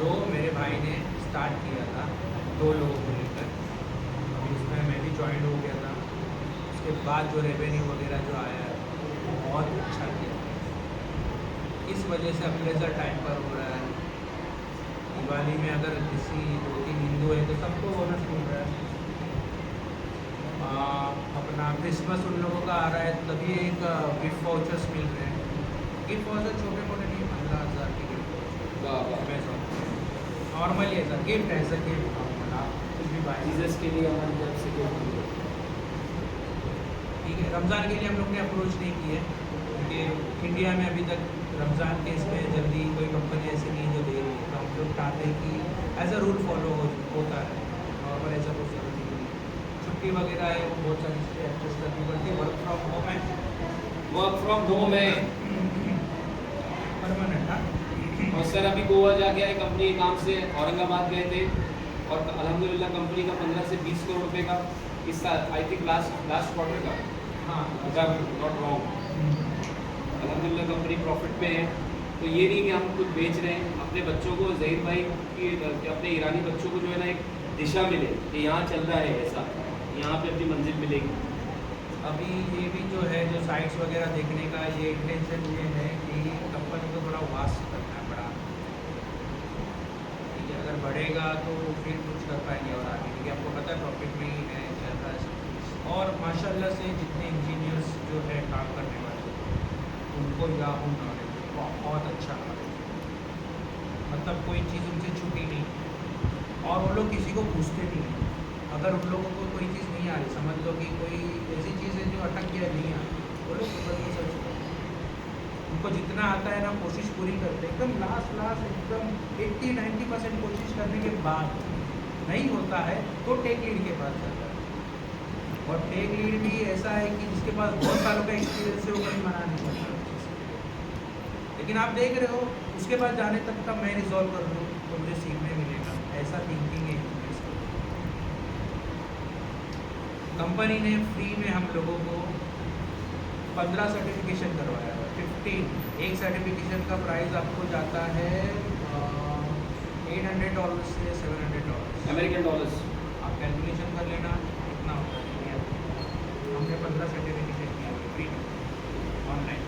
जो मेरे भाई ने स्टार्ट किया था 2 लोगों को लेकर, अभी उसमें मैं भी ज्वाइन हो गया था, उसके बाद जो रेवेन्यू वगैरह जो आया है वो बहुत अच्छा किया। इस वजह से अप्रेजल टाइम पर हो रहा है। दिवाली में अगर किसी 2-3 हिंदू है तो सबको बोनस मिल रहा है। अपना क्रिसमस उन लोगों का आ रहा है तभी एक गिफ्ट वाउचर्स मिल रहे हैं। गिफ्ट वाउचर छोटे मोटे नहीं, 15,000 के गिफ्ट वाउचर नॉर्मली ऐसा गिफ्ट है, ऐसा गिफ्ट आप कुछ भी बाय जीसस के लिए हमारी तरफ से गिफ्ट। ठीक है। रमज़ान के लिए हम लोग ने अप्रोच नहीं की है, क्योंकि इंडिया में अभी तक रमज़ान के इसमें जल्दी कोई कंपनी ऐसी नहीं जो दे रही है, तो हम लोग चाहते हैं कि एज अ रूल फॉलो होता है, नॉर्मल ऐसा कुछ ज़रूरी नहीं है। छुट्टी वगैरह है वो बहुत सारी चीज़ें एडजस्ट करनी पड़ती है, वर्क फ्रॉम होम है, वर्क फ्रॉम होम है। परमानेंट। हाँ, और सर अभी गोवा जाके आए कंपनी के काम से, औरंगाबाद गए थे और अल्हम्दुलिल्लाह कंपनी का 15 से 20 करोड़ रुपए का इस साल आई थिंक लास्ट क्वार्टर का, हाँ, नॉट रॉन्ग, अल्हम्दुलिल्लाह कंपनी प्रॉफिट पे है। तो ये नहीं कि हम कुछ बेच रहे हैं, अपने बच्चों को ज़हीर भाई की अपने ईरानी बच्चों को जो है ना एक दिशा मिले कि यहाँ चल रहा है ऐसा, यहाँ पे अपनी मंजिल मिलेगी। अभी ये भी जो है जो साइट्स वगैरह देखने का ये इंटेंशन ये है कि कंपनी को थोड़ा वास्ट करना पड़ा, ठीक है। अगर बढ़ेगा तो फिर कुछ कर पाएंगे और आगे, क्योंकि आपको पता है प्रॉफिट में ही है, चल रहा है सब कुछ। और माशाल्लाह से जितने इंजीनियर्स जो है काम करने वाले उनको याहू नॉलेज, बहुत अच्छा नॉलेज, मतलब कोई चीज़ उनसे छूटी नहीं और वो लोग किसी को पूछते नहीं हैं। अगर उन लोगों को कोई चीज़ नहीं आ रही, समझ लो कि कोई ऐसी चीज़ है जो अटक गया नहीं आ रही, वो लोग बदल सर्च करते हैं। उनको जितना आता है ना कोशिश पूरी करते हैं, एकदम लास्ट एकदम 80-90% कोशिश करने के बाद नहीं होता है तो टेक लीड के पास जाता है। और टेक लीड भी ऐसा है कि जिसके पास बहुत सालों का एक्सपीरियंस है, वो कभी मना नहीं करता। लेकिन आप देख रहे हो उसके बाद जाने तक का मैं रिजॉल्व कर दूँ तो मुझे सीखने मिलेगा, ऐसा थिंकिंग है। कंपनी ने फ्री में हम लोगों को 15 सर्टिफिकेशन करवाया है, 15। एक सर्टिफिकेशन का प्राइस आपको जाता है $800 से $700 अमेरिकन डॉलर्स। आप कैलकुलेशन कर लेना कितना होता है। हमने 15 सर्टिफिकेशन किया फ्री ऑनलाइन,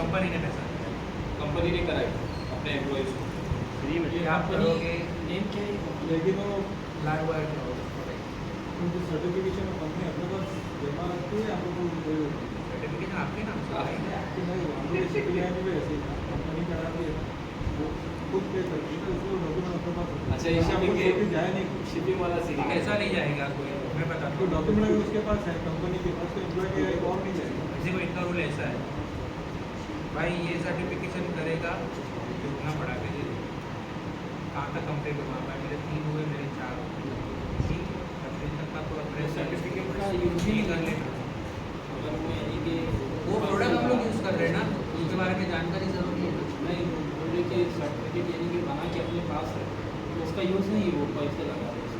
कंपनी ने पैसा दिया, कंपनी ने कराई अपने एम्प्लॉयज़ को फ्री में। ये आप करोगे नेम क्या है? लेकिन वो लाइव उनकी सर्टिफिकेशन कंपनी अपने पास जमा रखती है, हम लोग को सर्टिफिकेशन आपके नाम से आएगा। नहीं, हम लोग शिपिंग भी ऐसे कंपनी कराती है, वो खुद पे करती है, उसको डॉक्यूमेंट अपने पास होता है। अच्छा, ये shipping के- हमको जाए नहीं, शिपिंग वाला सीन ऐसा नहीं जाएगा कोई, मैं बताता तो हूँ। डॉक्यूमेंट अगर उसके पास है, कंपनी के पास, तो एम्प्लॉय के एक और नहीं जाएगा। किसी को इतना रूल ऐसा है भाई, ये सर्टिफिकेशन करेगा तो उतना बढ़ा के दे दे। कहाँ तक कंप्लीट हुआ भाई, मेरे 3 हुए, मेरे 4 हुए, ठीक है। अपने तक का तो अपने सर्टिफिकेट का यूज यूज़ ही ही कर लेना। अगर वो यानी कि वो प्रोडक्ट हम लोग यूज़ कर रहे हैं ना, उसके बारे में जानकारी जरूरी है ना। नहीं बोले कि सर्टिफिकेट यानी कि बना के अपने पास है, तो उसका यूज़ नहीं वो पैसे लगा रहे हैं।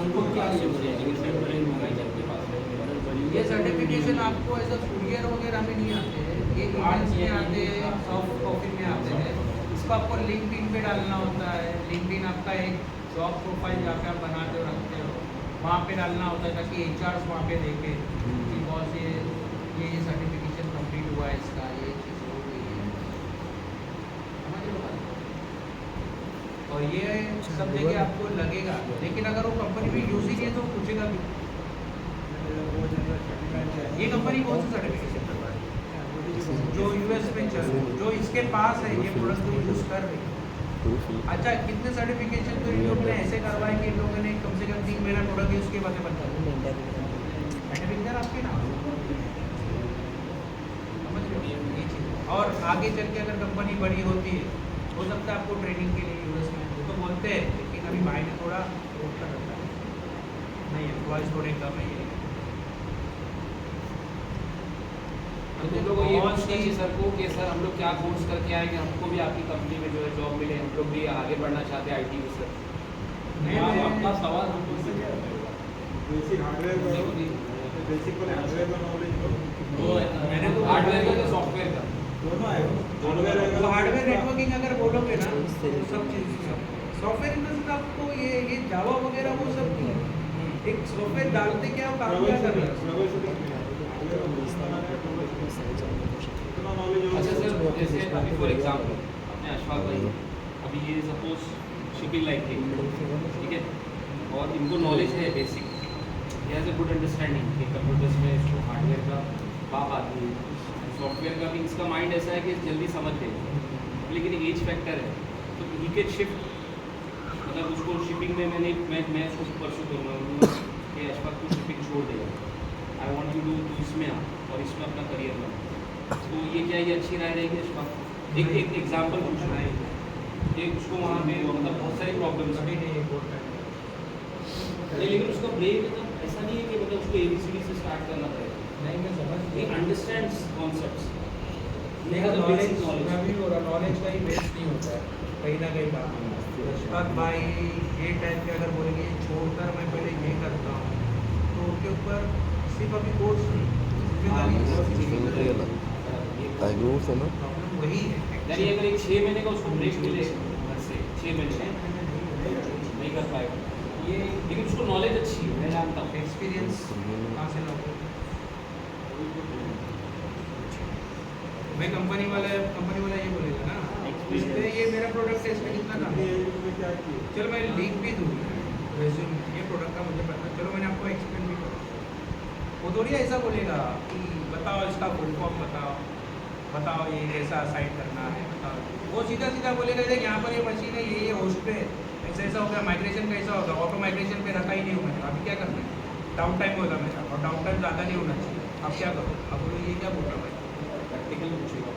उनको क्या यूज़ है यानी कि सर्टिफिकेट मंगाई जाए अपने पास है। ये सर्टिफिकेशन आपको एज अ कुरियर वगैरह में नहीं आते हैं, ये ईमेल्स में आते हैं, सॉफ्ट कॉपी में आते हैं। इसको आपको लिंक्डइन पे डालना होता है। लिंक्डइन आपका एक जॉब प्रोफाइल जहाँ पे आप बनाते हो रखते हो, वहाँ पे डालना होता है ताकि HRs वहाँ पे देखें कि बॉस ये सर्टिफिकेशन कंप्लीट हुआ है, इसका ये चीज़ हो गई है, समझ लो बात। और ये सब जगह आपको लगेगा, लेकिन अगर वो कंपनी में यूज़ ही नहीं है तो पूछेगा भी। ये कंपनी कौन सा सर्टिफिकेशन करवा रही है? जो US में चल रही है, जो इसके पास है, ये प्रोडक्ट को यूज़ कर रही है। अच्छा, कितने सर्टिफिकेशन तो इन लोगों ने ऐसे करवाए कि इन लोगों ने कम से कम 3 महीना प्रोडक्ट यूज़ के बाद बंद कर दिया। सर्टिफिकेट आपके नाम, समझ रहे हो ये चीज़। और आगे चल के अगर कंपनी बड़ी होती है, हो सकता है आपको ट्रेनिंग के लिए US में, वो तो बोलते हैं, लेकिन अभी भाई ने थोड़ा रोक कर रखा है, नहीं एम्प्लॉयज़ थोड़े कम है ये। तुम लोग को ये पूछना चाहिए सर को कि सर हम लोग क्या कोर्स करके आए कि हमको भी आपकी कंपनी में जो है जॉब मिले, हम लोग भी आगे बढ़ना चाहते हैं IT में सर। आपका सवाल हम लोग से क्या है? बेसिक हार्डवेयर का, बेसिक वाले हार्डवेयर का नॉलेज हो, मैंने तो हार्डवेयर का तो सॉफ्टवेयर का दोनों आएगा। तो हार्डवेयर नेटवर्किंग अगर बोलोगे ना तो सब चीज़ सॉफ्टवेयर इंडस्ट्री आपको ये जावा वगैरह वो सब नहीं है। एक सॉफ्टवेयर डालते क्या हो, काम क्या कर रहे अच्छा सर, जैसे अभी फॉर एग्जाम्पल अपने अशफाक भाई, अभी ये सपोज शिपिंग लाइन थी, ठीक है, और इनको नॉलेज है बेसिक, ये हैज़ अ गुड अंडरस्टैंडिंग कि कंप्यूटर्स में इसको हार्डवेयर का बाप आती है, सॉफ्टवेयर का भी इसका माइंड ऐसा है कि जल्दी समझ ले, लेकिन एज फैक्टर है तो ही कैन शिफ्ट। मतलब उसको शिपिंग में मैं उसको परसू करूँगा कि अशफाक को शिपिंग छोड़ देगा, आई वॉन्ट यू डू इसमें आ और इसमें अपना करियर बना। तो ये क्या ये अच्छी राय रहेगी अशफाक? एक एग्जाम्पल पूछना है, एक उसको वहाँ पे मतलब बहुत सारी प्रॉब्लम्स अभी नहीं बोल रहे नहीं, लेकिन उसका ब्रेक मतलब ऐसा नहीं है कि मतलब उसको ABCD से स्टार्ट करना पड़ेगा। नहीं मैं समझ he गया understands concepts. He नहीं has a नॉलेज basic मैं knowledge. भी हो रहा नॉलेज का ही वेस्ट नहीं होता है कहीं ना कहीं बात रशफाक भाई ये टाइम पे अगर बोलेंगे ये छोड़कर मैं पहले ये करता हूँ तो उनके ऊपर सिर्फ अभी कोर्स नहीं टाइगर है ना प्रॉब्लम वही है यानी अगर एक 6 महीने का उसको ब्रेक मिले घर से 6 महीने नहीं कर पाएगा ये, लेकिन उसको नॉलेज अच्छी है, मैं जानता हूँ. एक्सपीरियंस कहाँ से लोगे मैं कंपनी वाला ये बोलेगा ना इस पे ये मेरा प्रोडक्ट है इसमें कितना दाम है क्या किए चलो मैं लिंक भी दूँ रेज्यूम ये प्रोडक्ट का मुझे पता है चलो मैंने आपको एक्सप्लेन भी करा वो थोड़ी ऐसा बोलेगा कि बताओ इसका फुल फॉर्म बताओ ये कैसा साइट करना है बताओ वो सीधा सीधा बोलेगा देख यहाँ पर ये मशीन है ये होस्ट पे ऐसा हो गया माइग्रेशन कैसा होगा ऑटो माइग्रेशन पे रखा ही नहीं हूँ मैंने अभी क्या करना है डाउन टाइम होगा मेरा और डाउन टाइम ज़्यादा नहीं होना चाहिए अब क्या करो अब बोलो ये क्या बोल रहा भाई प्रैक्टिकल पूछेगा.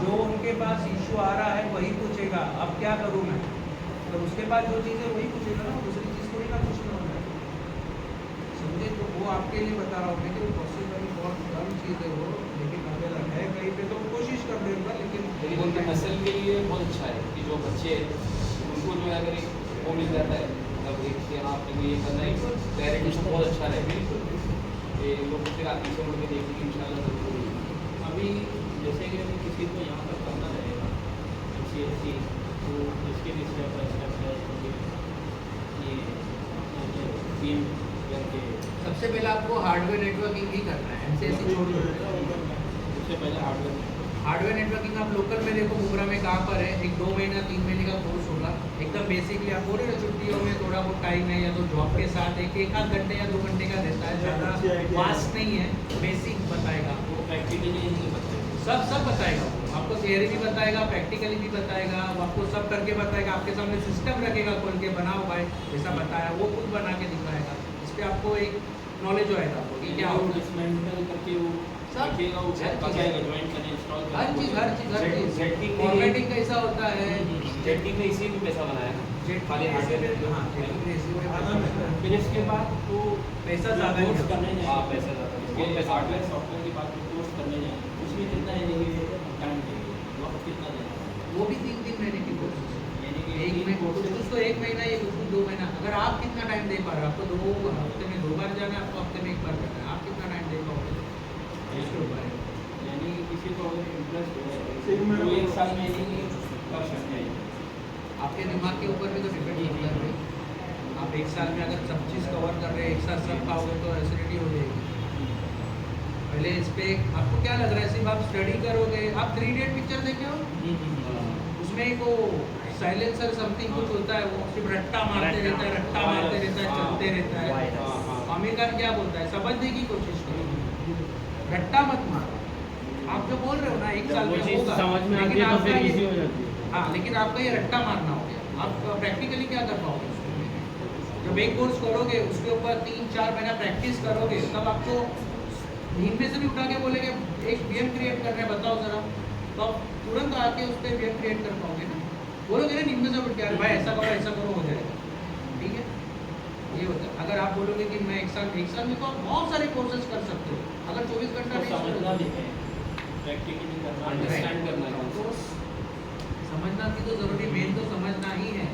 जो उनके पास इशू आ रहा है वही पूछेगा अब क्या करूँ मैं तो उसके पास जो चीज़ है वही पूछेगा ना दूसरी चीज़ थोड़ी ना पूछना होगा समझे तो वो आपके लिए बता रहा हूँ कि वो पॉसिबल बहुत कम चीज़ है वो लेकिन अगर है कहीं पे तो कोशिश कर दो एक बार लेकिन उनकी लेकिन नस्ल के लिए बहुत अच्छा है कि जो बच्चे उनको जो है अगर एक वो मिल जाता है मतलब एक कि हाँ आपने को ये करना है क्लैरिटी तो बहुत अच्छा है बिल्कुल ये लोग फिर आप पीछे मुड़ के देखेंगे इंशाल्लाह ज़रूर. अभी जैसे कि अभी किसी को यहाँ पर करना रहेगा MCSC तो इसके भी स्टेप बाय स्टेप है ये टीम करके सबसे पहले आपको हार्डवेयर नेटवर्किंग ही करना है MCSC छोड़ दो सबसे पहले हार्डवेयर नेटवर्किंग आप लोकल में देखो मुगरा में कहाँ पर है एक 2 महीना 3 महीने का कोर्स होगा एकदम बेसिकली आप बोल रहे हो छुट्टियों में थोड़ा बहुत टाइम है या तो जॉब के साथ एक आध घंटे या 2 घंटे का रहता है ज़्यादा फास्ट नहीं है बेसिक बताएगा वो प्रैक्टिकली नहीं बताएगा सब बताएगा वो आपको थियरी भी बताएगा प्रैक्टिकली भी बताएगा वो आपको सब करके बताएगा आपके सामने सिस्टम रखेगा खोल के बनाओ भाई जैसा बताया वो खुद बना के दिखाएगा इस पर आपको एक नॉलेज होएगा आपको कि क्या होगा डिसमेंटल करके वो सब रखेगा वो हर चीज़ बताएगा ज्वाइन करने इंस्टॉल हर चीज़ Jetting के फॉर्मेटिंग कैसा होता है जेटिंग ने इसी में पैसा बनाया ना खाली हार्डवेयर हाँ फिर इसके बाद वो पैसा ज़्यादा कोर्स नहीं करने हाँ जाएंगे पैसा ज़्यादा उसके बहुत पैसा हार्डवेयर सॉफ्टवेयर के बाद कोर्स करने जाएंगे उसमें कितना है टाइम चाहिए वक्त कितना देना वो भी 3 महीने की कोर्स यानी कि एक महीने कुछ तो 1 महीना या कुछ 2 महीना अगर आप कितना टाइम दे पा रहे हो आपको 2 हफ्ते में 2 बार जाना है आपको हफ्ते में 1 बार करना है आप कितना टाइम दे पाओगे इसके ऊपर है यानी कि किसी को अगर इंटरेस्ट एक हो महीना तो एक साल में नहीं कर सकते हैं आपके दिमाग के ऊपर भी तो डिपेंड करता है भाई आप 1 साल में अगर सब चीज़ कवर कर रहे हैं एक साथ सब खाओगे तो एसिडिटी हो जाएगी पहले इस पे आपको क्या लग रहा है सिर्फ आप स्टडी करोगे आप 3 इडियट पिक्चर देखे हो उसमें एक वो साइलेंसर समथिंग कुछ होता है वो सिर्फ रट्टा मारते रहता है चलते रहता है आमिर खान क्या बोलता है समझने की कोशिश करो रट्टा मत मारो आप जो बोल रहे हो ना 1 साल में होगा समझ में आती लेकिन है तो आपका फिर ये- इजी हो जाती है. हाँ लेकिन आपका ये रट्टा मारना हो गया आप प्रैक्टिकली क्या कर पाओगे उसको? जब एक कोर्स करोगे उसके ऊपर 3-4 महीना प्रैक्टिस करोगे तब आपको नींद में से भी उठा के बोलेंगे एक VM क्रिएट करना है बताओ ज़रा तो आप तुरंत आके उस पर VM क्रिएट कर पाओगे ना बोलोगे ना नींद में से उठ के भाई ऐसा करो हो जाएगा ठीक है ये होता है अगर आप बोलोगे कि मैं एक साल में तो आप बहुत सारे कोर्सेज कर सकते हो अगर 24 घंटा तो नहीं समझना करोगे भी है प्रैक्टिकली करना अंडरस्टैंड करना है तो समझना भी तो ज़रूरी मेन तो समझना ही है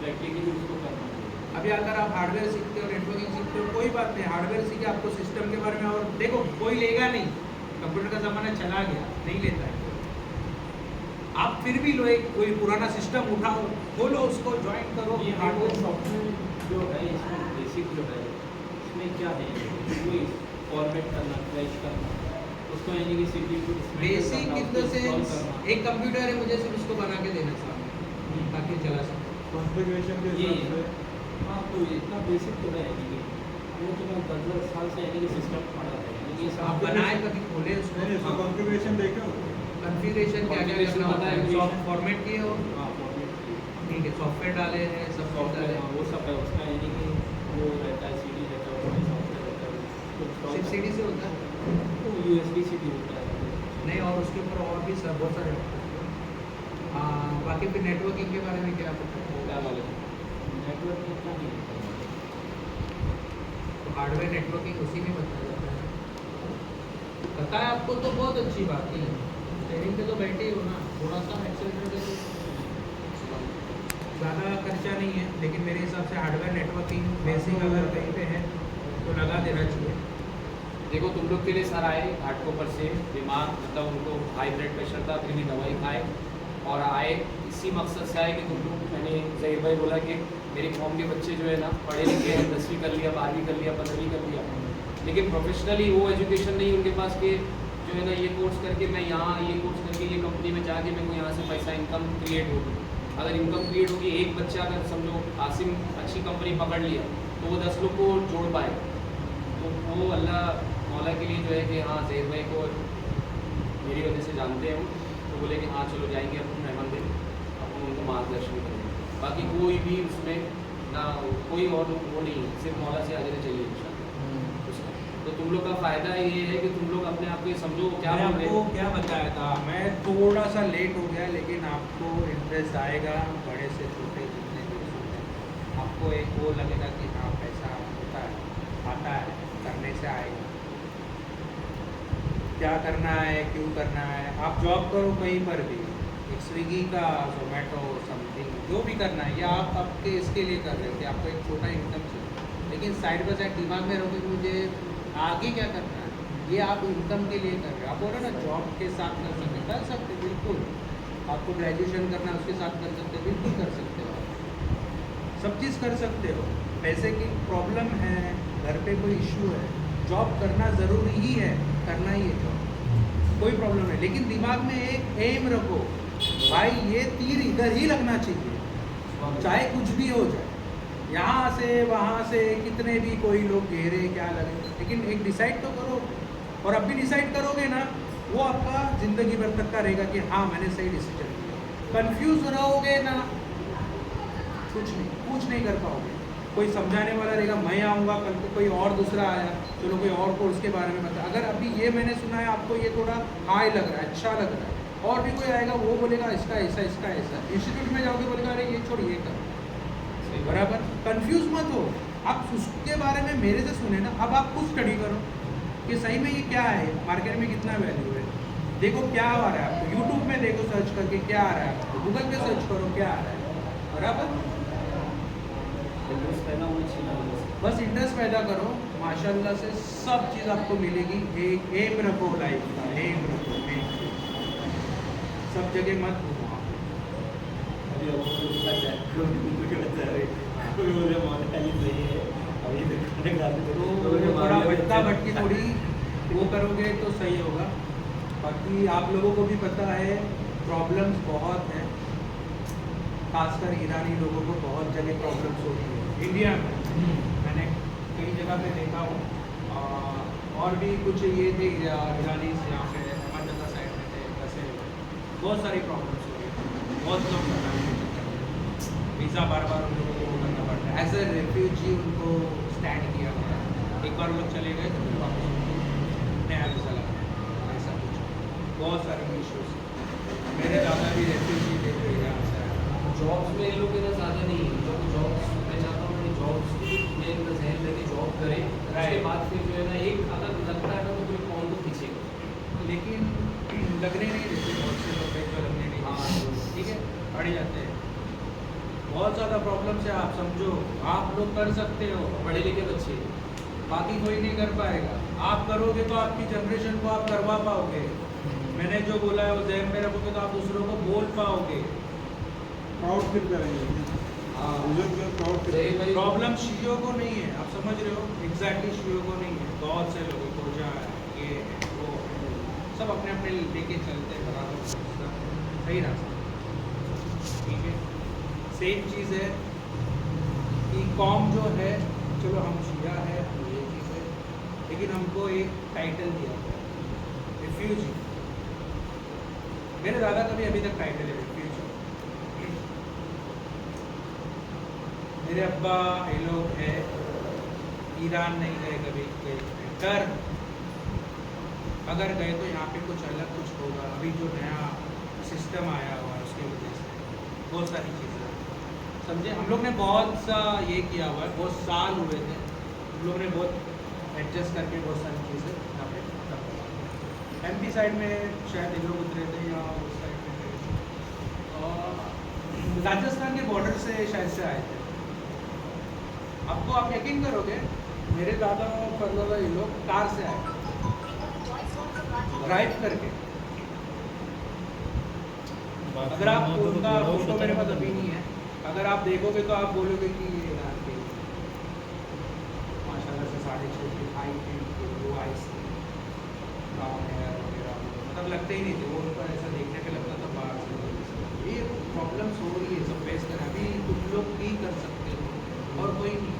प्रैक्टिकली उसको करना है. अभी अगर आप हार्डवेयर सीखते हो नेटवर्किंग सीखते हो कोई बात नहीं हार्डवेयर सीखे आपको सिस्टम के बारे में और देखो कोई लेगा नहीं कंप्यूटर का ज़माना चला गया नहीं लेता है आप फिर भी लो एक कोई पुराना सिस्टम उठाओ खोलो उसको ज्वाइन करो ये हार्डवेयर सॉफ्टवेयर जो है इसमें बेसिक जो है इसमें क्या है वही फॉर्मेट करना क्रैश करना उसको यानी कि CPU को बेसिक इन द सेंस एक कंप्यूटर है मुझे सिर्फ उसको बना के देना सामने ताकि चला सके कॉन्फ़िगरेशन के ये हिसाब से हाँ तो इतना बेसिक तो है यानी कि वो तो मैं 10 साल से यानी कि सिस्टम पढ़ा है यानी कि ये आप बनाए कभी खोले उसको नहीं इसका कॉन्फ़िगरेशन देखे हो कॉन्फ़िगरेशन क्या क्या Configuration करना होता है configuration। सॉफ्ट फॉर्मेट किए हो हाँ फॉर्मेट ठीक है सॉफ्टवेयर डाले हैं सब सॉफ्टवेयर डाले हाँ वो सब है उसका यानी कि वो रहता है CD रहता है उसमें सॉफ्टवेयर रहता है उसको सिर्फ CD से होता है तो USB CD होता है नहीं और उसके ऊपर और भी सब बहुत सारे होते हैं। बाकी फिर नेटवर्किंग के बारे में क्या पता है क्या वाले नेटवर्क में इतना नहीं होता हार्डवेयर नेटवर्किंग उसी में बताया जाता है। पता है आपको तो बहुत अच्छी बात है, ट्रेनिंग पे तो बैठे ही हो ना, थोड़ा सा एक्सेलरेटर पे तो ज़्यादा खर्चा नहीं है, लेकिन मेरे हिसाब से हार्डवेयर नेटवर्किंग बेसिक अगर कहीं पे है तो लगा देना चाहिए। देखो तुम लोग के लिए सर आए घाटकोपर से, बीमार मतलब उनको हाई ब्लड प्रेशर था, फिर भी दवाई खाए और आए इसी मकसद से आए कि तुम लोग, मैंने जहीर भाई बोला कि मेरी कौम के बच्चे जो है ना पढ़े लिखे हैं, 10वीं कर लिया, 12वीं कर लिया, 15वीं कर लिया, लेकिन प्रोफेशनली वो एजुकेशन नहीं उनके पास कि जो है ना ये कोर्स करके मैं यहाँ, ये कोर्स करके ये कंपनी में जाके मेरे को यहाँ से पैसा इनकम क्रिएट होगी। अगर इनकम क्रिएट होगी, एक बच्चा अगर समझो आसिम अच्छी कंपनी पकड़ लिया तो वो 10 लोग को जोड़ पाए, तो वो अल्लाह मौला के लिए जो है कि हाँ जहीर भाई को मेरी वजह से जानते हैं, तो बोले कि हाँ चलो जाएंगे अपन मेहमान दिन, अपन उनको मार्गदर्शन करेंगे। बाकी कोई भी उसमें ना कोई और वो नहीं है, सिर्फ मौला से आगे चाहिए इंशाल्लाह उसका। तो तुम लोग का फ़ायदा ये है कि तुम लोग अपने आप को समझो क्या मैंने बोल रहे आपको हो। क्या बताया था, मैं थोड़ा सा लेट हो गया, लेकिन आपको इंटरेस्ट आएगा, बड़े से छोटे जितने भी होते हैं आपको एक वो लगेगा कि हाँ पैसा होता है, आता है, करने से आएगा। क्या करना है, क्यों करना है, आप जॉब करो कहीं पर भी, एक स्विगी का, जोमेटो, समथिंग जो भी करना है, या आप आपके इसके लिए कर रहे थे, आपको एक छोटा इनकम चाहिए, लेकिन साइड बाय साइड दिमाग में रहोगे कि मुझे आगे क्या करना है, ये आप इनकम के लिए कर रहे हो। आप बोल रहे हो ना जॉब के साथ कर सकते बिल्कुल, आपको ग्रेजुएशन करना है उसके साथ कर सकते, बिल्कुल कर सकते हो, आप सब चीज़ कर सकते हो। पैसे की प्रॉब्लम है, घर पे कोई इशू है, जॉब करना ज़रूरी ही है, करना ही है जॉब, कोई प्रॉब्लम नहीं, लेकिन दिमाग में एक एम रखो, भाई ये तीर इधर ही लगना चाहिए, चाहे कुछ भी हो जाए, यहाँ से वहाँ से कितने भी कोई लोग घेरे क्या लगे, लेकिन एक डिसाइड तो करो। और अब भी डिसाइड करोगे ना, वो आपका ज़िंदगी भर तक का रहेगा कि हाँ मैंने सही डिसीजन लिया। कन्फ्यूज रहोगे ना, कुछ नहीं कर पाओगे। कोई समझाने वाला रहेगा, मैं आऊँगा, कल को कोई और दूसरा आया, चलो कोई और कोर्स के बारे में बता, अगर अभी ये मैंने सुना है आपको ये थोड़ा हाई लग रहा है, अच्छा लग रहा है, और भी कोई आएगा वो बोलेगा इसका ऐसा, इसका ऐसा, इंस्टीट्यूट में जाओगे बोलेगा अरे ये छोड़ ये कर, बराबर। कंफ्यूज मत हो, आप उसके बारे में मेरे से सुने ना, अब आप खुद स्टडी करो कि सही में ये क्या है, मार्केट में कितना वैल्यू है, देखो क्या आ रहा है आपको, यूट्यूब में देखो सर्च करके क्या आ रहा है आपको, गूगल पे सर्च करो क्या आ रहा है, बराबर। इंटरेस्ट पैदा होना चाहिए, बस इंटरेस्ट पैदा करो, माशाल्लाह से सब चीज़ आपको मिलेगी। एक एम रखो लाइफ का, एम रखो, एम, सब जगह मत घूमो आप। अभी अब मुझे बता रहे कोई बोले मोनेटाइज नहीं है, अभी तो खाने खाते तो थोड़ा भटका भटकी थोड़ी वो करोगे तो सही होगा। बाकी आप लोगों को भी पता है प्रॉब्लम्स बहुत हैं, खासकर ईरानी लोगों को बहुत जगह प्रॉब्लम्स होती है इंडिया में, मैंने कई जगह पे देखा हूँ। और भी कुछ ये थे ईरानी यहाँ पे अहमदनगर साइड में थे, वैसे बहुत सारी प्रॉब्लम्स हो रही, बहुत लोग वीज़ा बार बार उन लोगों को करना पड़ता है, एज ए रेफ्यूजी उनको स्टैंड किया गया, एक बार लोग चले गए तो फिर वापस उनको नया वीज़ा लगा, ऐसा कुछ बहुत सारे इशूज़। मेरे दादा भी रेफ्यूजी थे जो यहाँ से आए। जॉब्स में इन लोग के ज़्यादा नहीं है, जो जॉब्स मैं चाहता हूँ कि जॉब्स में इनका जहन लेके जॉब करें, उसके बाद फिर जो है ना एक अगर लगता है ना तो कोई कौन को खींचेगा, लेकिन लगने नहीं देते बहुत से लोग, जो लगने नहीं देते, ठीक है, अड़ जाते हैं। बहुत ज़्यादा प्रॉब्लम से आप समझो, आप लोग कर सकते हो, पढ़े लिखे बच्चे, बाकी कोई नहीं कर पाएगा। आप करोगे तो आपकी जनरेशन को आप करवा पाओगे, मैंने जो बोला है वो जहन में रखोगे तो आप दूसरों को बोल पाओगे। प्राउड फील करेंगे, हाँ प्राउड फील जहीर भाई प्रॉब्लम शियों को नहीं है, आप समझ रहे हो, एग्जैक्टली शियों को नहीं है, बहुत से लोगों को जा ये है, वो है, सब अपने अपने लेके चलते हैं बराबर, सही रास्ता, ठीक है। सेम चीज़ है कि कौम जो है, चलो हम शिया है, ये चीज़ है, लेकिन हमको एक टाइटल दिया गया रिफ्यूजी। मेरे दादा का भी अभी तक टाइटल है रिफ्यूजी। मेरे अब्बा ये लोग है, ईरान नहीं गए कभी, डर अगर गए तो यहाँ पे कुछ अलग कुछ होगा। अभी जो नया सिस्टम आया हुआ है उसकी वजह से बहुत सारी चीज़ें समझे, हम लोग ने बहुत सा ये किया हुआ है, बहुत साल हुए थे हम लोग ने बहुत एडजस्ट करके बहुत सारी चीज़ें यहाँ पे कर MP साइड में शायद ये लोग उतरे थे या उस साइड में थे और राजस्थान के बॉर्डर से शायद से आए थे। आपको आप यकीन करोगे मेरे दादा और परदादा ये लोग कार से आए ड्राइव करके। अगर आप उनका फोटो मेरे पास अभी नहीं है, अगर आप देखोगे तो आप बोलोगे कि ये यार के माशाल्लाह से 6.5 फीट हाइट के ब्लू आइज ब्राउन हेयर वगैरह मतलब लगते ही नहीं थे वो, उनको ऐसा देखने पे लगता था बाहर से। ये प्रॉब्लम्स हो रही है सब फेस कर, अभी तुम लोग भी कर सकते हो और कोई नहीं।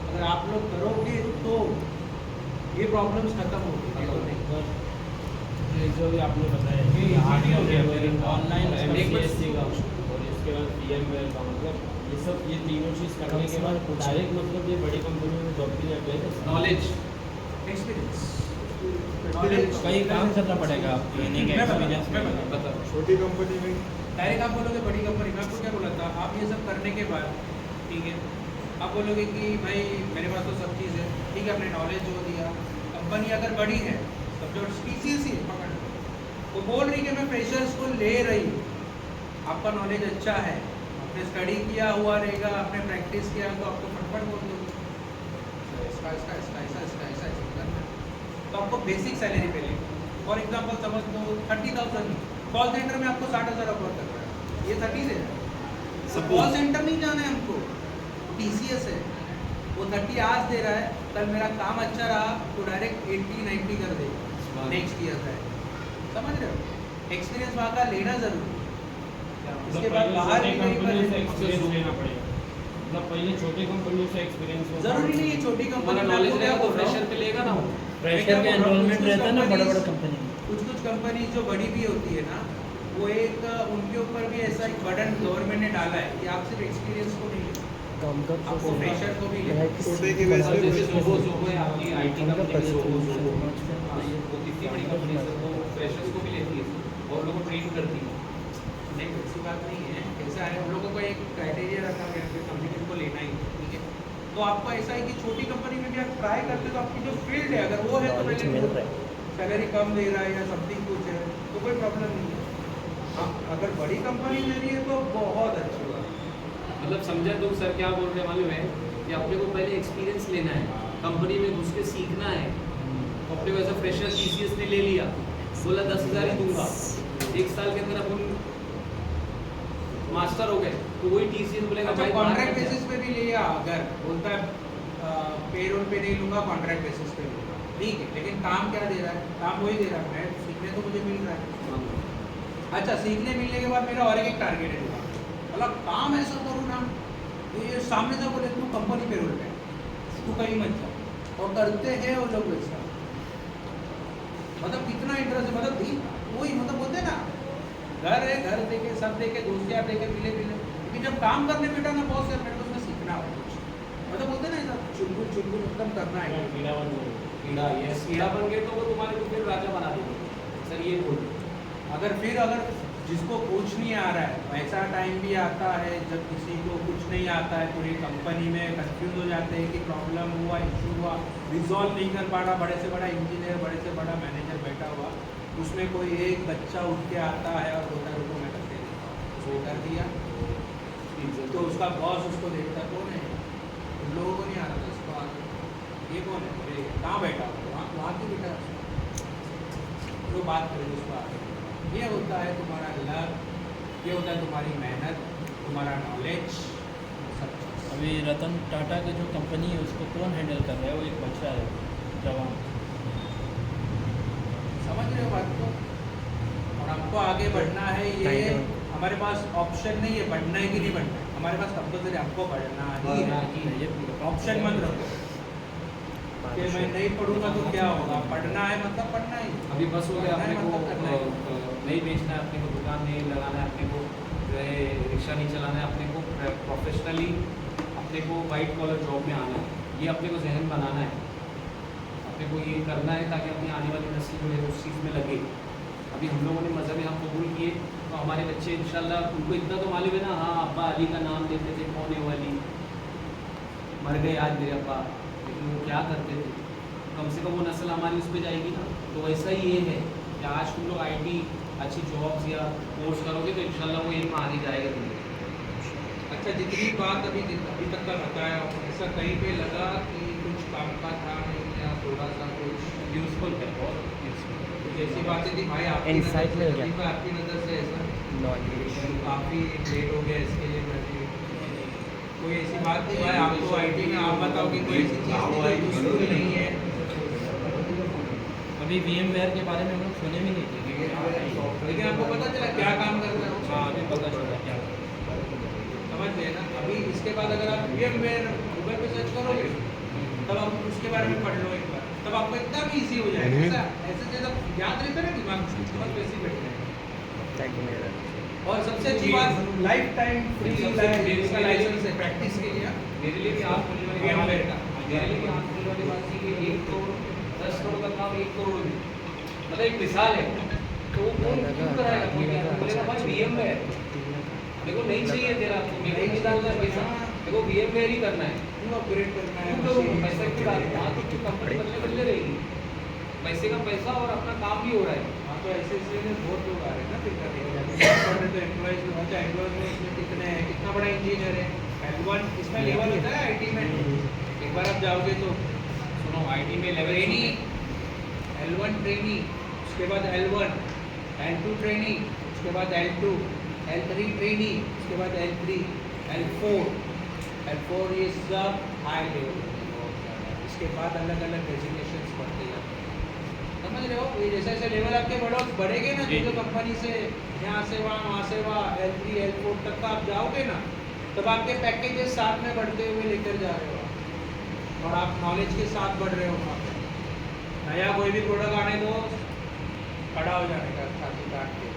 अगर आप लोग करोगे तो ये प्रॉब्लम्स खत्म होगी, नहीं तो नहीं। ये जो भी आपने बताया कि ये आगे easy हो हो गया गया, ऑनलाइन एक बार- MCSC का और इसके बाद VMware का, मतलब ये सब ये तीनों चीज़ करने के बाद डायरेक्ट मतलब ये बड़ी कंपनी में जॉब के लिए अप्लाई कर सकते हैं। नॉलेज एक्सपीरियंस कहीं काम करना पड़ेगा आपको, यानी कि मैं बता- एक्सपीरियंस मैं में बता- छोटी कंपनी में डायरेक्ट आप बोलोगे बड़ी कंपनी में, आपको क्या बोला था आप ये सब करने के बाद ठीक है आप बोलोगे कि भाई मेरे पास तो सब चीज़ है, ठीक है आपने नॉलेज जो दिया, कंपनी अगर बड़ी है सब्जेक्ट स्पीसीएस ही है पकड़ लो, वो बोल रही कि मैं फ्रेशर्स को ले रही हूँ, आपका नॉलेज अच्छा है, आपने स्टडी किया हुआ रहेगा, आपने प्रैक्टिस किया तो आपको फटफट बोल दोगे इसका इसका इसका ऐसा इसका ऐसा ऐसा करना है। तो आपको बेसिक सैलरी पे लेंगे। फॉर एग्जाम्पल समझ लो 30,000 कॉल सेंटर में आपको 60,000 ऑफर कर रहा है, ये 30 दे रहा है। सब कॉल सेंटर नहीं जाना है हमको, TCS है वो 30 आज दे रहा है, कल मेरा काम अच्छा रहा तो डायरेक्ट 80-90 कर देगा नेक्स्ट ईयर का। समझ रहे हो, एक्सपीरियंस वहाँ का लेना जरूरी है। इसके बाद बाहर भी कहीं पर एक्सपीरियंस लेना पड़ेगा, मतलब पहले छोटी कंपनी से एक्सपीरियंस जरूरी नहीं है छोटी कंपनी हमारा में नॉलेज आपको रहेगा क्या तो बोल रहा हूँ। फ्रेशर पे लेगा ना वो। प्रेशर का एनरोलमेंट रहता है ना बड़ा बड़ा कंपनी में। कुछ कंपनी जो बड़ी भी होती है ना, वो एक उनके ऊपर भी ऐसा एक बर्डन गवर्नमेंट ने डाला है कि आप सिर्फ एक्सपीरियंस को नहीं लेते, आपको फ्रेशर को भी लेते। छोटे की वजह से जैसे जोगो है आपकी IT कंपनी जोगो वो कितनी बड़ी कंपनी है, वो फ्रेशर्स को भी लेती है और लोगों को ट्रेन करती है। नहीं ऐसी बात नहीं है, ऐसा है हम लोगों को एक क्राइटेरिया रखा गया है कि कंपनी को लेना ही है, ठीक है। तो आपको ऐसा है कि छोटी कंपनी में भी आप ट्राई करते तो आपकी जो फील्ड है अगर वो है तो पहले सैलरी कम दे रहा है या समथिंग कुछ है तो कोई प्रॉब्लम नहीं है। हाँ अगर बड़ी कंपनी ले रही है तो बहुत अच्छी बात है। मतलब समझा तुम सर क्या बोल रहे हैं मालूम है कि अपने को पहले एक्सपीरियंस लेना है, कंपनी में घुस के सीखना है। तो अपने को ऐसा फ्रेशर TCS ने ले लिया, बोला 10,000 ही दूंगा, 1 साल के अंदर अपन मास्टर हो गए तो वही TCS बोलेगा अच्छा भाई कॉन्ट्रैक्ट बेसिस पे भी लिया, अगर बोलता है पेरोल पे नहीं लूँगा कॉन्ट्रैक्ट बेसिस पे लूँगा, ठीक है, लेकिन काम क्या दे रहा है, काम वही दे रहा है, मैं सीखने तो मुझे मिल रहा है। अच्छा सीखने मिलने के बाद मेरा और एक टारगेट है, मतलब काम ऐसा करूँ ना ये सामने से बोले तू कंपनी पेरोल पे तू कहीं मत जा, और करते हैं वो लोग वैसा। मतलब कितना इंटरेस्ट है, मतलब वही मतलब बोलते हैं ना घर है, घर देखे सब देखे दोस्त यार देखे मिले मिले, लेकिन जब काम करने बैठा ना बहुत से मेरे को उसमें सीखना हो कुछ, मतलब बोलते हैं ना ऐसा चुलबुल चुलबुल एकदम करना है। कीड़ा यस कीड़ा बन गए तो वो तुम्हारे को फिर राजा बना देंगे सर, ये बोल। अगर जिसको कुछ नहीं आ रहा है, ऐसा टाइम भी आता है जब किसी को कुछ नहीं आता है, पूरी कंपनी में कंफ्यूज हो जाते हैं कि प्रॉब्लम हुआ, इशू हुआ, रिजॉल्व नहीं कर पा रहा, बड़े से बड़ा इंजीनियर, बड़े से बड़ा मैनेजर बैठा हुआ, उसमें कोई एक बच्चा उठ के आता है और बोलता है रुको मैं करके देता हूँ, वो कर दिया तो उसका बॉस उसको देखता कौन है, उन लोगों को नहीं आ रहा था उसको आगे, ये कौन है, बोले कहाँ बैठा हुआ, वहाँ क्यों बैठा वो बात करें उसको आगे। ये होता है तुम्हारा लक, ये होता है तुम्हारी मेहनत, तुम्हारा नॉलेज, सब चीज़। अभी रतन टाटा की जो कंपनी है उसको कौन हैंडल कर रहा है, वो एक बच्चा है जवान, समझ रहे हो बात को। और हमको आगे बढ़ना है, ये हमारे पास ऑप्शन नहीं है बढ़ना है कि नहीं बढ़ना है, हमारे पास कंपल्सरी हमको बढ़ना ही है, ऑप्शन मत रखो कि मैं नहीं पढ़ूंगा तो क्या होगा, पढ़ना है मतलब पढ़ना ही। अभी बस हो गया, अपने मतलब करना है। को नहीं बेचना है, अपने को दुकान नहीं लगाना है, अपने को जो है रिक्शा नहीं चलाना है, अपने को प्रोफेशनली अपने को वाइट कॉलर जॉब में आना है, ये अपने को जहन बनाना है, अपने को ये करना है ताकि अपनी आने वाली नस्ल जो है उस चीज़ में लगे। अभी हम लोगों ने मज़हब हम कबूल किए तो हमारे बच्चे इंशाल्लाह उनको इतना तो मालूम है ना, हाँ अब्बा अली का नाम लेते थे, कौन है वो अली, मर गए आज मेरे अब्बा, लेकिन वो क्या करते थे, कम से कम वो नस्ल हमारी उस पर जाएगी ना। तो वैसा ही ये है कि आज तुम लोग IT अच्छी जॉब्स या कोर्स करोगे तो इंशाल्लाह वो एक आगे जाएगा तुम्हें। अच्छा, जितनी बात अभी तक का बताया, ऐसा कहीं पे लगा कि कुछ काम का था नहीं या थोड़ा सा कुछ यूज़फुल है, बहुत यूज़फुल। कुछ ऐसी बातें थी भाई आपकी Insight नज़र मिल से, गया। अभी आपकी नज़र से ऐसा नॉलेज काफ़ी लेट हो गया इसके लिए मैंने कोई ऐसी बात थी भाई आपको IT में, आप बताओ कि कोई ऐसी चीज़ थी जो यूज़फुल नहीं है? अभी VMware के बारे में हम लोग सुने भी नहीं थे, लेकिन आपको पता चला क्या काम करता है? हाँ अभी पता चला क्या। समझ गए ना? अभी इसके बाद अगर आप VMware गूगल पे सर्च करोगे तब आप उसके बारे में पढ़ लो एक बार, तब आपको एकदम ईजी हो जाएगा। ऐसा ऐसे जब याद रहता है ना दिमाग में, बहुत वैसे बैठ जाएगा। और सबसे अच्छी बात, लाइफ टाइम फ्री इसका लाइसेंस है प्रैक्टिस के लिए। मेरे लिए भी आँख खोलने वाली VMware का मेरे लिए भी आँख खोलने वाली बात थी कि 1 करोड़ 10 करोड़ का काम 1 करोड़ में, मतलब एक मिसाल है। तो वो कौन क्यों कराएगा, कोई नहीं बोलेगा भाई VMware मेरे को नहीं चाहिए तेरा, तो मेरे को नहीं डालना है पैसा, मेरे को VMware ही करना है। क्यों अपग्रेड करना है? क्यों करूँ पैसा की बात, वहाँ तो कंपनी बदले रहेगी, पैसे का पैसा और अपना काम भी हो रहा है। हाँ, तो ऐसे बहुत लोग आ रहे हैं ना फिर करने के लिए। तो एम्प्लॉइज में अच्छा, एम्प्लॉइज में इसमें कितने हैं, कितना बड़ा इंजीनियर है, L1 इसमें लेवल होता है IT में। एक बार आप जाओगे तो सुनो, IT में लेवल ट्रेनी, L1 ट्रेनी, उसके बाद L1, L2 ट्रेनी, उसके बाद L2, L3 ट्रेनी, उसके बाद L3, L4 ये सब हाई लेवल। इसके बाद अलग अलग डेजिग्नेशंस बढ़ते जाते हैं, समझ रहे हो? ये जैसे जैसे लेवल आपके बढ़ेंगे ना, जो कंपनी से यहाँ से वहाँ से वहाँ L3 L4 तक का आप जाओगे ना, तब आपके पैकेजेस साथ में बढ़ते हुए लेकर जा रहे हो और आप नॉलेज के साथ बढ़ रहे हो। वहाँ पे नया कोई भी प्रोडक्ट आने दो, खड़ा हो जाने का छाती काट के।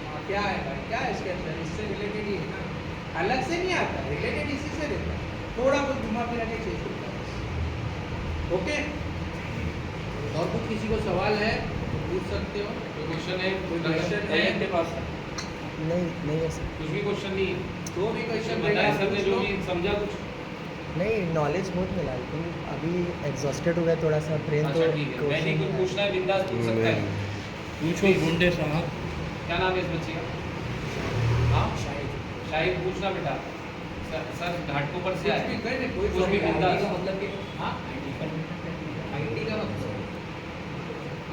हाँ, क्या है भाई, क्या है इसके अंदर, इससे रिलेटेड ही है ना, अलग से नहीं आता, रिलेटेड इसी से रहता है, थोड़ा कुछ घुमा फिरा के चेंज होता है। ओके, और कुछ किसी को सवाल है तो पूछ सकते हो। कोई क्वेश्चन है, कोई क्वेश्चन है? आपके पास नहीं है सर। कुछ भी क्वेश्चन नहीं है? जो भी क्वेश्चन बताया सर ने, जो भी समझा कुछ। नहीं, नॉलेज बहुत मिला, लेकिन अभी एग्जॉस्टेड हो गया थोड़ा सा ब्रेन। अच्छा ठीक है, मैंने कुछ पूछना है बिंदास पूछ सकता है। पूछो गुंडे साहब। क्या नाम है इस बच्चे का? हाँ शाहिद पूछना बेटा। सर घाटकोपर से आए, कुछ भी बिंदास। मतलब कि हाँ,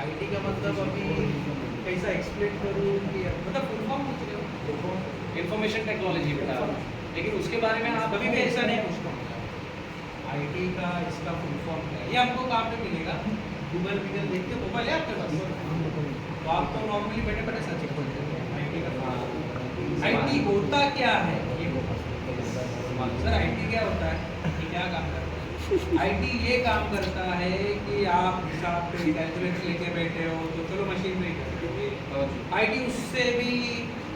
IT का मतलब अभी कैसा एक्सप्लेन करूँ कि मतलब फुल फॉर्म पूछ रहे हो? इंफॉर्मेशन टेक्नोलॉजी बेटा, लेकिन उसके बारे में आप कभी भी ऐसा नहीं पूछता हूँ। IT का इसका फुल फॉर्म क्या है, ये हमको कहाँ पे मिलेगा? गूगल देख के मोबाइल है आपके पास, तो आप तो नॉर्मली बैठे बैठे सर्च करते हैं IT का। IT होता क्या है ये सर, IT क्या होता है, ये क्या काम करता है? IT ये काम करता है कि आप हिसाब पे कैलकुलेटर लेके बैठे हो तो चलो मशीन में ही करो। IT उससे भी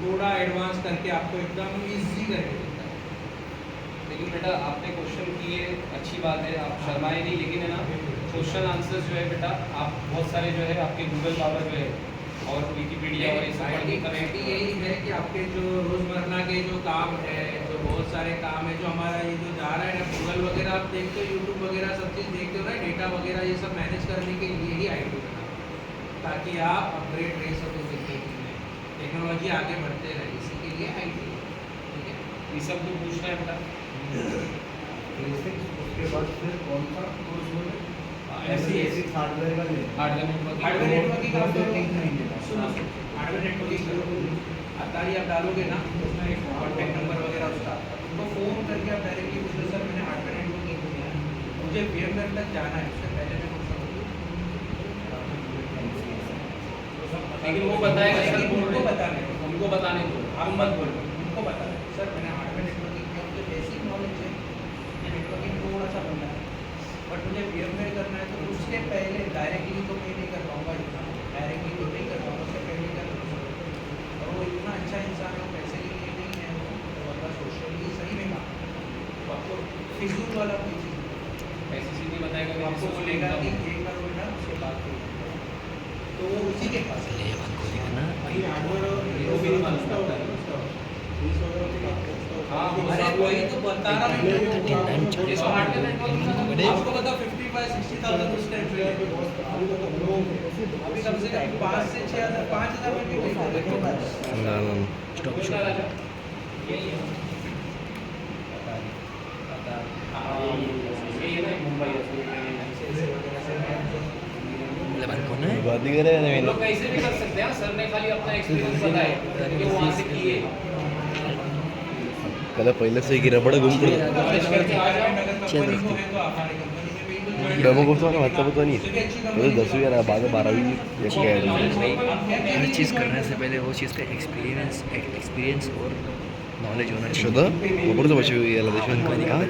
थोड़ा एडवांस करके आपको एकदम इजी करके देता है। लेकिन बेटा आपने क्वेश्चन किए, अच्छी बात है, आप शर्माए नहीं, लेकिन है ना क्वेश्चन आंसर्स जो है बेटा, आप बहुत सारे जो है आपके गूगल पावर जो है और विकीपीडिया और ये सब पढ़ के करें। IT यही है कि आपके जो रोज़मर्रा के जो काम है, जो बहुत सारे काम है, जो हमारा ये जो जा रहा है ना गूगल वगैरह, आप देखते हो यूट्यूब वगैरह सब चीज़ देखते हो ना, डेटा वगैरह ये सब मैनेज करने के लिए ही IT बना, ताकि आप अपग्रेड रह सको ज़िंदगी में, टेक्नोलॉजी आगे बढ़ते रहे, इसी के लिए IT है। ठीक है, ये सब तो पूछना है बेटा। उसके बाद फिर कौन सा कोर्स बोले? ऐसी हार्डवेयर का हार्डवेयर नेटवर्किंग। हार्डवेयर नेटवर्किंग आप नहीं सुनो, हार्डवेयर नेटवर्किंग करो, अतारी आप डालोगे ना, उसमें एक कॉन्टैक्ट नंबर वगैरह उसका, तो फ़ोन करके आप डायरेक्टली पूछ लो, सर मैंने हार्डवेयर नेटवर्किंग किया है, मुझे VMware तक जाना है, उससे पहले मैं कुछ लेकिन वो बताएगा सर, उनको बताने दो, उनको बताने दो, आप मत बोलो, उनको बता दें सर मैंने हार्डवेयर नेटवर्किंग किया, मुझे बेसिक नॉलेज है, मुझे नेटवर्किंग थोड़ा सा बनना है, बट मुझे VMware करना है, तो उसके पहले डायरेक्टली तो मैं नहीं कर पाऊँगा इतना, डायरेक्टली तो नहीं कर पाऊँगा, उससे पहले कर पाऊँगा। और वो इतना अच्छा इंसान है, वो पैसे के लिए नहीं है, वो अगर सोशली सही में काम, तो आपको फिजूल वाला कोई चीज़ नहीं, ऐसी चीज़ नहीं बताएगा, तो आपको बोलेगा कि ये करो बेटा, उसके बाद फिर तो वो उसी के पास है। अभी हार्डवेयर वो भी नहीं पूछता होगा ना उसका, फीस वगैरह की बात करता होगा। हाँ, अरे वही तो बता रहा हूँ, ये तो हार्डवेयर नेटवर्किंग का आपको बता 50 55-60,000 उस टाइम पे लेते थे। अभी कम से कम 5 से 6,000 5,000 में भी नहीं स्टॉक दूसरा राजा यही है यही है ना मुंबई कौन है? बात ही कर रहे हैं हम लोग कैसे भी कर सकते हैं सर ने खाली अपना एक्सपीरियंस बताया कि वहाँ से किए कल पहले से की रबड़ घूम पड़े कॉलेज करके आ जाओ कंपनी को है तो हमारी कंपनी में भी तो डेमो कोर्स वाला मतलब तो नहीं पहले 10वीं या बाद में 12वीं एक गए हर चीज़ करने से पहले वो चीज़ का एक्सपीरियंस और नॉलेज होना चाहिए। शुद्ध ऊपर से बची हुई है लदेश में कहाँ